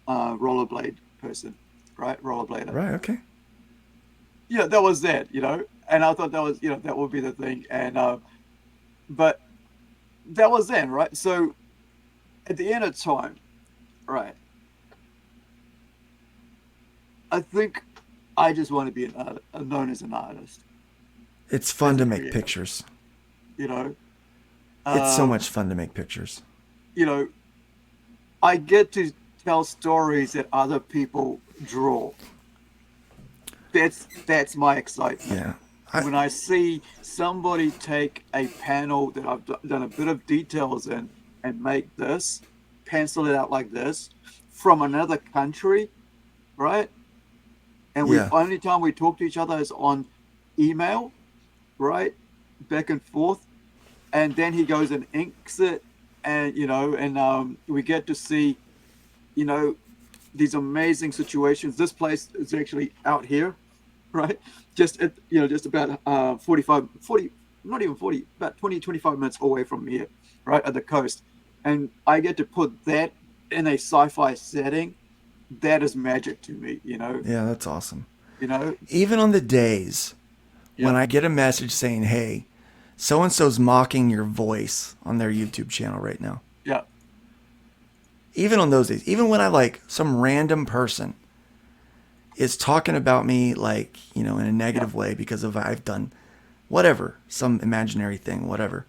Speaker 2: rollerblade person, right? Rollerblader.
Speaker 1: Right, okay.
Speaker 2: Yeah, that was that, and I thought that was, that would be the thing. And, but that was then, right? So at the end of time, right, I think I just want to be known as an artist.
Speaker 1: It's fun to make pictures. It's so much fun to make pictures.
Speaker 2: I get to tell stories that other people draw. That's my excitement.
Speaker 1: Yeah.
Speaker 2: When I see somebody take a panel that I've done a bit of details in and make this, pencil it out like this, from another country, right? And the only time we talk to each other is on email, right? Back and forth. And then he goes and inks it. And, we get to see, these amazing situations. This place is actually out here, right? Just about 40, not even 40, about 20, 25 minutes away from here, right, at the coast. And I get to put that in a sci-fi setting. That is magic to me, Yeah,
Speaker 1: that's awesome. Even on the days when I get a message saying, hey, so-and-so's mocking your voice on their YouTube channel right now.
Speaker 2: Yeah.
Speaker 1: Even on those days, even when some random person is talking about me in a negative way because of I've done whatever, some imaginary thing, whatever.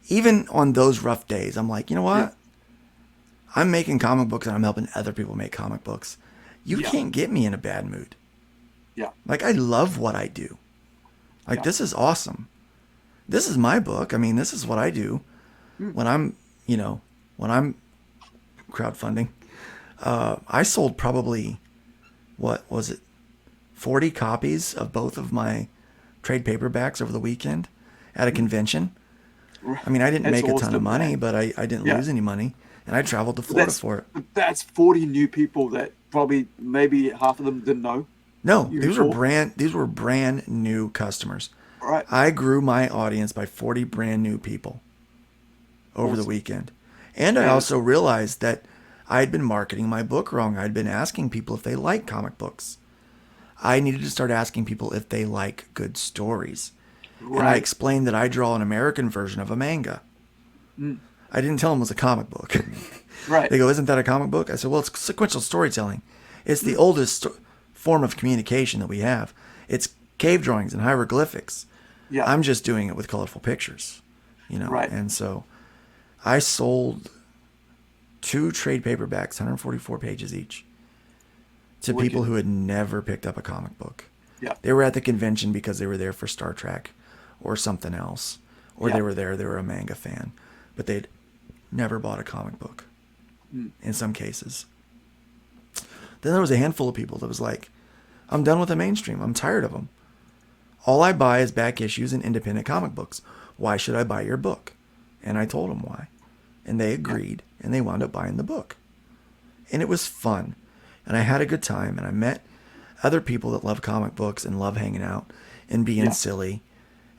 Speaker 1: Even on those rough days, I'm like, you know what? Yeah. I'm making comic books and I'm helping other people make comic books. You can't get me in a bad mood.
Speaker 2: Yeah.
Speaker 1: I love what I do. This is awesome. This is my book. This is what I do when I'm crowdfunding. I sold probably, 40 copies of both of my trade paperbacks over the weekend at a convention. I didn't make a ton of money, man. But I didn't lose any money. And I traveled to Florida for it.
Speaker 2: That's 40 new people that probably maybe half of them didn't know.
Speaker 1: No, these were brand new customers.
Speaker 2: Right.
Speaker 1: I grew my audience by 40 brand new people over the weekend. And I also realized that I'd been marketing my book wrong. I'd been asking people if they like comic books. I needed to start asking people if they like good stories.
Speaker 2: Right.
Speaker 1: And I explained that I draw an American version of a manga. I didn't tell them it was a comic book.
Speaker 2: Right.
Speaker 1: They go, isn't that a comic book? I said, well, it's sequential storytelling. It's the oldest form of communication that we have. It's cave drawings and hieroglyphics.
Speaker 2: Yeah.
Speaker 1: I'm just doing it with colorful pictures,
Speaker 2: Right.
Speaker 1: And so I sold 2 trade paperbacks, 144 pages each, to people who had never picked up a comic book.
Speaker 2: Yeah.
Speaker 1: They were at the convention because they were there for Star Trek or something else, or they were a manga fan, but they'd never bought a comic book in some cases. Then there was a handful of people that was like, I'm done with the mainstream. I'm tired of them. All I buy is back issues and independent comic books. Why should I buy your book? And I told them why. And they agreed, and they wound up buying the book. And it was fun. And I had a good time, and I met other people that love comic books and love hanging out and being silly.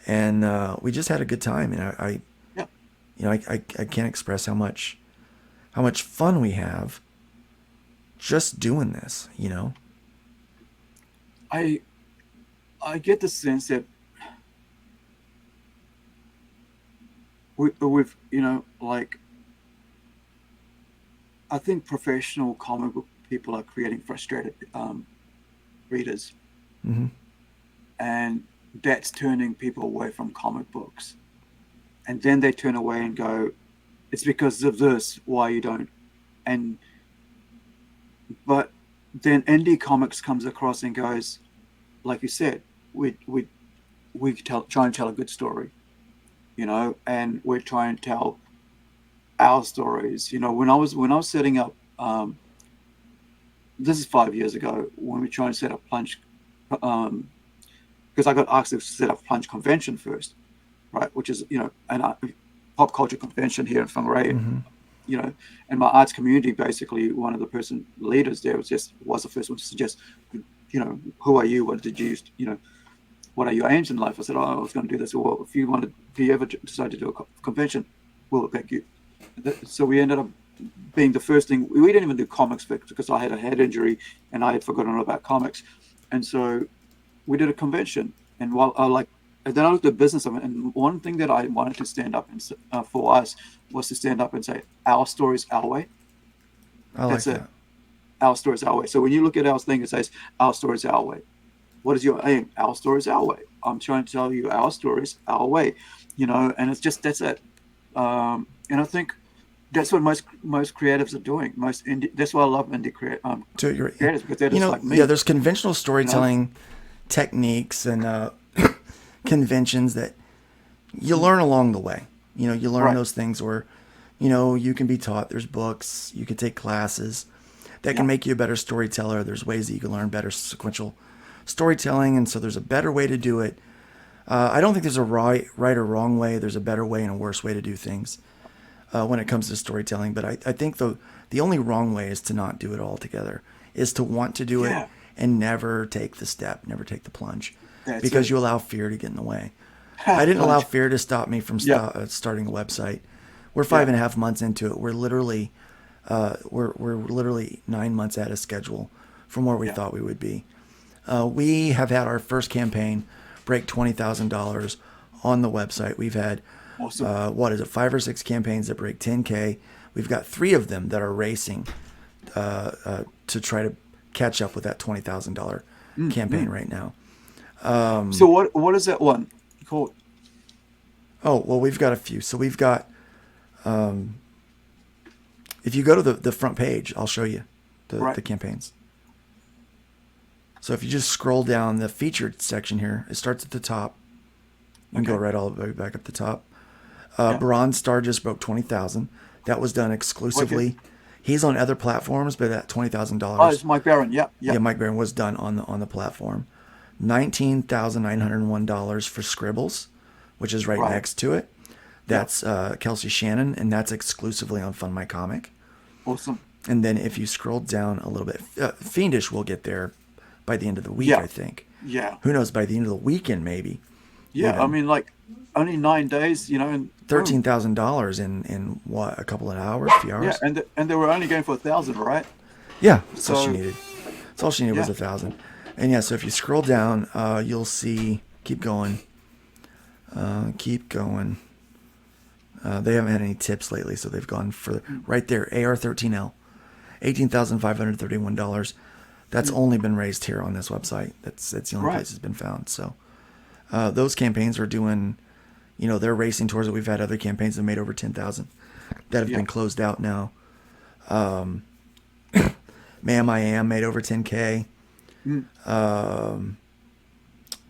Speaker 1: And we just had a good time. And I can't express how much fun we have just doing this,
Speaker 2: I get the sense that we've, like, I think professional comic book people are creating frustrated readers.
Speaker 1: Mm-hmm.
Speaker 2: And that's turning people away from comic books. And then they turn away and go, it's because of this, why you don't. But then indie comics comes across and goes, like you said, we try and tell a good story, and we're trying to tell our stories. When I was setting up, this is 5 years ago, when we tried to set up Plunge, because I got asked to set up Plunge Convention first, right? Which is an pop culture convention here in Whangarei.
Speaker 1: Mm-hmm.
Speaker 2: And my arts community, basically, one of the leaders there was the first one to suggest, who are you? What did you, what are your aims in life? I said, I was going to do this. Well, if you ever decide to do a convention, we'll back you. So we ended up being the first thing. We didn't even do comics because I had a head injury and I had forgotten all about comics. And so we did a convention. And then I looked at business of it. And one thing that I wanted to stand up and for us was to stand up and say, our stories, our way.
Speaker 1: That's it.
Speaker 2: Our stories, our way. So when you look at our thing, it says, our stories, our way. What is your aim? Our stories, our way. I'm trying to tell you our stories, our way. And it's just, that's it. And I think that's what most creatives are doing. That's why I love indie creatives, because they're just like me.
Speaker 1: Yeah, there's conventional storytelling techniques and conventions that you learn along the way. You learn those things where, you can be taught. There's books. You can take classes that can make you a better storyteller. There's ways that you can learn better sequential storytelling, and so there's a better way to do it. I don't think there's a right or wrong way. There's a better way and a worse way to do things when it comes to storytelling. But I think the only wrong way is to not do it all together, is to want to do it and never take the step, never take the plunge, because you allow fear to get in the way. I didn't allow fear to stop me from starting a website. We're 5.5 months into it. We're literally 9 months out of schedule from where we thought we would be. We have had our first campaign break $20,000 on the website. We've had, awesome. 5 or 6 campaigns that break 10K. We've got 3 of them that are racing to try to catch up with that $20,000 campaign right now.
Speaker 2: So what is that one called?
Speaker 1: Oh, well, we've got a few. So we've got, if you go to the front page, I'll show you the campaigns. So if you just scroll down the featured section here, it starts at the top. You can go right all the way back up the top. Bronze Star just broke 20,000. That was done exclusively. Okay. He's on other platforms, but at $20,000.
Speaker 2: Oh, it's Mike Barron. Yeah.
Speaker 1: Mike Barron was done on the platform. $19,901 for Scribbles, which is right next to it. That's Kelsey Shannon, and that's exclusively on Fund My Comic.
Speaker 2: Awesome.
Speaker 1: And then if you scroll down a little bit, Fiendish will get there by the end of the week, I think.
Speaker 2: Yeah.
Speaker 1: Who knows, by the end of the weekend maybe.
Speaker 2: Yeah, I
Speaker 1: even
Speaker 2: mean, like only 9 days, and boom.
Speaker 1: $13,000 in what, a couple of hours, few
Speaker 2: Yeah,
Speaker 1: hours.
Speaker 2: and they were only going for 1,000, right?
Speaker 1: Yeah, that's all she
Speaker 2: So
Speaker 1: needed. That's all she needed was
Speaker 2: yeah,
Speaker 1: 1,000. And yeah, so if you scroll down, you'll see. Keep going. Keep going. They haven't had any tips lately, so they've gone for
Speaker 2: mm,
Speaker 1: right there. AR13L, $18,531. That's
Speaker 2: mm,
Speaker 1: only been raised here on this website. That's the only
Speaker 2: right.
Speaker 1: place it's been found. So those campaigns are doing, they're racing towards it. We've had other campaigns that have made over 10,000 that have
Speaker 2: Yeah.
Speaker 1: been closed out now. Ma'am, I Am made over 10K.
Speaker 2: Mm. I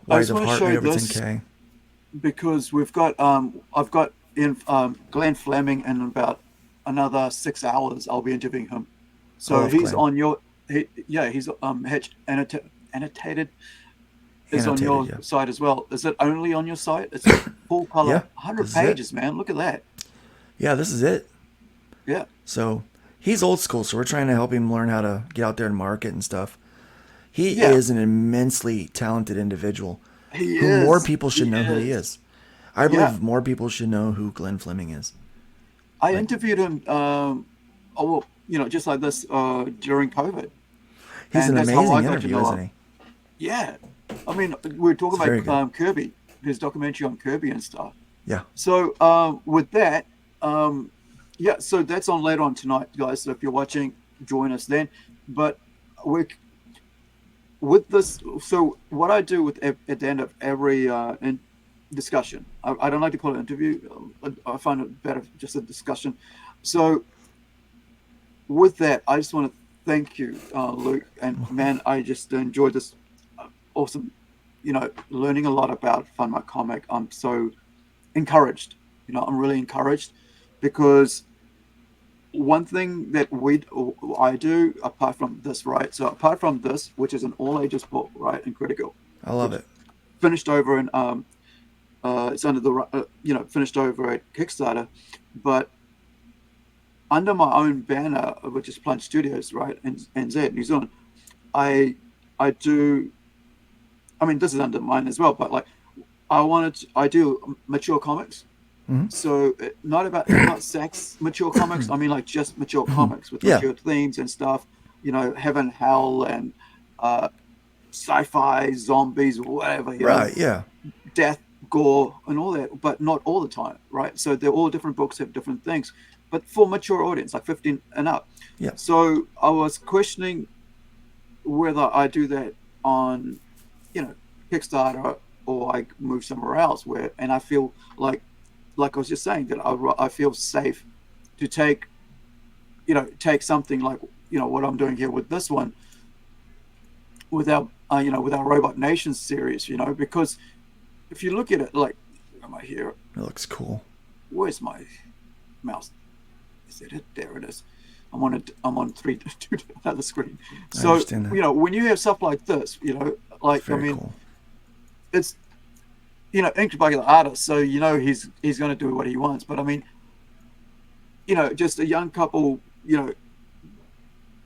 Speaker 1: Wise
Speaker 2: just
Speaker 1: of
Speaker 2: want to
Speaker 1: Heart
Speaker 2: show
Speaker 1: made
Speaker 2: you
Speaker 1: over
Speaker 2: this
Speaker 1: 10K.
Speaker 2: because I've got in Glenn Fleming in about another 6 hours. I'll be interviewing him.
Speaker 1: I
Speaker 2: So
Speaker 1: love
Speaker 2: he's
Speaker 1: Glenn.
Speaker 2: on your he's annotated is on
Speaker 1: Annotated,
Speaker 2: your
Speaker 1: yeah.
Speaker 2: site as well. Is it only on your site? It's full color,
Speaker 1: Yeah,
Speaker 2: 100
Speaker 1: this is it.
Speaker 2: pages, man. Look at that.
Speaker 1: Yeah, this is it.
Speaker 2: Yeah.
Speaker 1: So he's old school, so we're trying to help him learn how to get out there and market and stuff. He
Speaker 2: Yeah.
Speaker 1: is an immensely talented individual
Speaker 2: He
Speaker 1: who more
Speaker 2: is.
Speaker 1: people should
Speaker 2: He
Speaker 1: know who he
Speaker 2: is.
Speaker 1: is. I
Speaker 2: Yeah.
Speaker 1: believe more people should know who Glenn Fleming is.
Speaker 2: I
Speaker 1: Like,
Speaker 2: interviewed him, oh, well, just like this during COVID.
Speaker 1: he's an
Speaker 2: And that's how I
Speaker 1: amazing
Speaker 2: got to
Speaker 1: interview,
Speaker 2: know
Speaker 1: isn't
Speaker 2: him.
Speaker 1: he?
Speaker 2: Yeah. I mean, we were talking
Speaker 1: It's very
Speaker 2: about
Speaker 1: good.
Speaker 2: Kirby, his documentary on Kirby and stuff.
Speaker 1: Yeah.
Speaker 2: So with that, yeah, so that's on later on tonight, guys. So if you're watching, join us then. But we're with this. So what I do at the end of every discussion, I don't like to call it an interview. I find it better just a discussion. So with that, I just want to thank you, Luke. And man, I just enjoyed this awesome, learning a lot about Fun My Comic. I'm so encouraged. I'm really encouraged because one thing that I do apart from this, right? So apart from this, which is an all ages book, right, Incredi-Girl,
Speaker 1: I love
Speaker 2: which
Speaker 1: it.
Speaker 2: finished over in it's under the finished over at Kickstarter, but under my own banner, which is Plunge Studios, right, and NZ, New Zealand, I I do. I mean, this is under mine as well, but like I do mature comics.
Speaker 1: Hmm.
Speaker 2: So not sex mature comics. I mean, like just mature comics with
Speaker 1: Yeah.
Speaker 2: mature themes and stuff. Heaven, hell, and uh, sci-fi, zombies, whatever.
Speaker 1: Right. Yeah.
Speaker 2: Death, gore, and all that, but not all the time, right? So they're all different books have different things, but for mature audience, like 15 and up.
Speaker 1: Yeah.
Speaker 2: So I was questioning whether I do that on, Kickstarter or I move somewhere else and I feel like I was just saying that I feel safe to take something like, what I'm doing here with this one with our Robot Nation series, because if you look at it, like, am I here?
Speaker 1: It looks cool.
Speaker 2: Where's my mouse? Is it? There it is. I'm on two another screen.
Speaker 1: I
Speaker 2: So
Speaker 1: understand that.
Speaker 2: when you have stuff like this,
Speaker 1: It's
Speaker 2: like I
Speaker 1: very
Speaker 2: mean,
Speaker 1: cool.
Speaker 2: it's inked by the artist, so he's going to do what he wants. But I mean, just a young couple,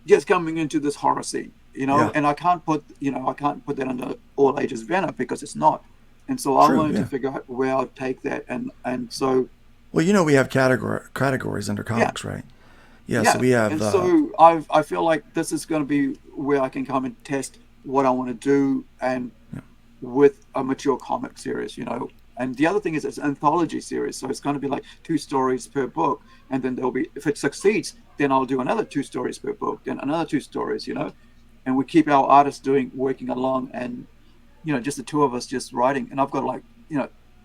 Speaker 2: just coming into this horror scene,
Speaker 1: Yeah.
Speaker 2: and I can't put that under all ages banner because it's not. And so I
Speaker 1: True.
Speaker 2: wanted to
Speaker 1: Yeah.
Speaker 2: figure out where I'd take that, and so
Speaker 1: Well, we have categories under
Speaker 2: yeah,
Speaker 1: comics, right? Yeah. So
Speaker 2: yeah,
Speaker 1: we have.
Speaker 2: and so I feel like this is going to be where I can come and test what I want to do, and
Speaker 1: Yeah.
Speaker 2: with a mature comic series, And the other thing is it's an anthology series, so it's going to be like 2 stories per book, and then there'll be, if it succeeds, then I'll do another 2 stories per book, then another 2 stories, and we keep our artists working along, and just the two of us just writing, and I've got like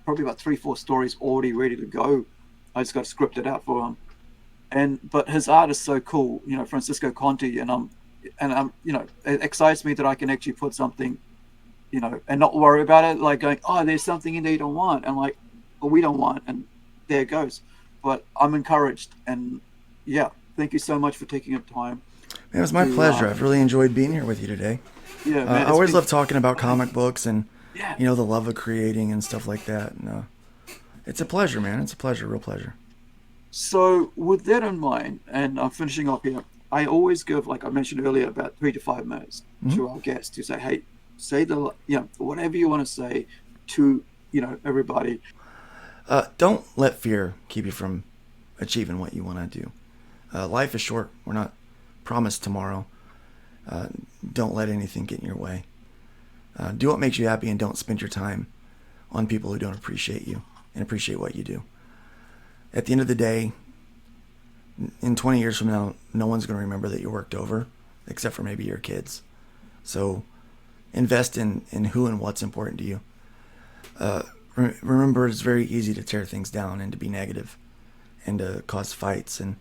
Speaker 2: probably about 3-4 stories already ready to go. I just got to script it out for him, but his art is so cool, Francisco Conti, and I'm it excites me that I can actually put something, and not worry about it, like going, oh, there's something in there you don't want, and like, well, we don't want, and there it goes. But I'm encouraged, and yeah, thank you so much for taking the time.
Speaker 1: Man, it was my
Speaker 2: to,
Speaker 1: pleasure. I've really enjoyed being here with you today.
Speaker 2: Yeah, man,
Speaker 1: I always love talking about comic books and
Speaker 2: yeah.
Speaker 1: the love of creating and stuff like that. And it's a pleasure, man. It's a pleasure, real pleasure.
Speaker 2: So with that in mind, and I'm finishing up here, I always give, like I mentioned earlier, about 3 to 5 minutes
Speaker 1: Mm-hmm.
Speaker 2: to our guests to say, hey, say whatever you want to say to everybody.
Speaker 1: Don't let fear keep you from achieving what you want to do. Life is short. We're not promised tomorrow. Uh, don't let anything get in your way. Do what makes you happy and don't spend your time on people who don't appreciate you and appreciate what you do. At the end of the day, in 20 years from now, no one's going to remember that you worked over, except for maybe your kids. So invest in who and what's important to you. Remember, it's very easy to tear things down and to be negative and to cause fights. And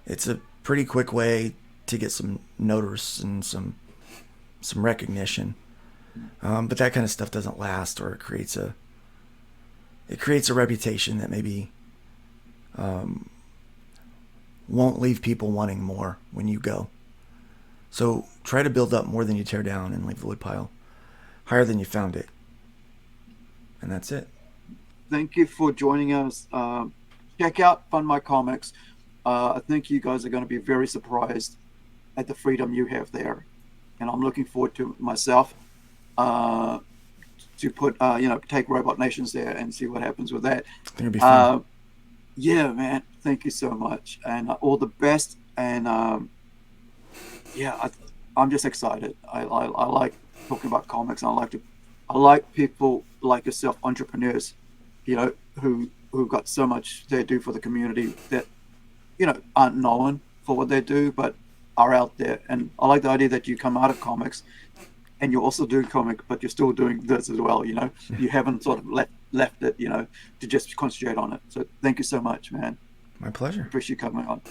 Speaker 1: it's a pretty quick way to get some notice and some recognition. But that kind of stuff doesn't last, or it creates a reputation that maybe won't leave people wanting more when you go. So try to build up more than you tear down and leave the woodpile higher than you found it. And that's it.
Speaker 2: Thank you for joining us. Check out Fund My Comics. I think you guys are going to be very surprised at the freedom you have there. And I'm looking forward to myself to put, take Robot Nations there and see what happens with that.
Speaker 1: I think it'll be fun.
Speaker 2: Yeah, man. Thank you so much. And all the best. And I'm just excited. I like talking about comics. And I like people like yourself, entrepreneurs, who've got so much they do for the community that, aren't known for what they do, but are out there. And I like the idea that you come out of comics and you're also doing comic, but you're still doing this as well. You haven't sort of left it, to just concentrate on it. So thank you so much, man.
Speaker 1: My pleasure.
Speaker 2: Appreciate you coming on.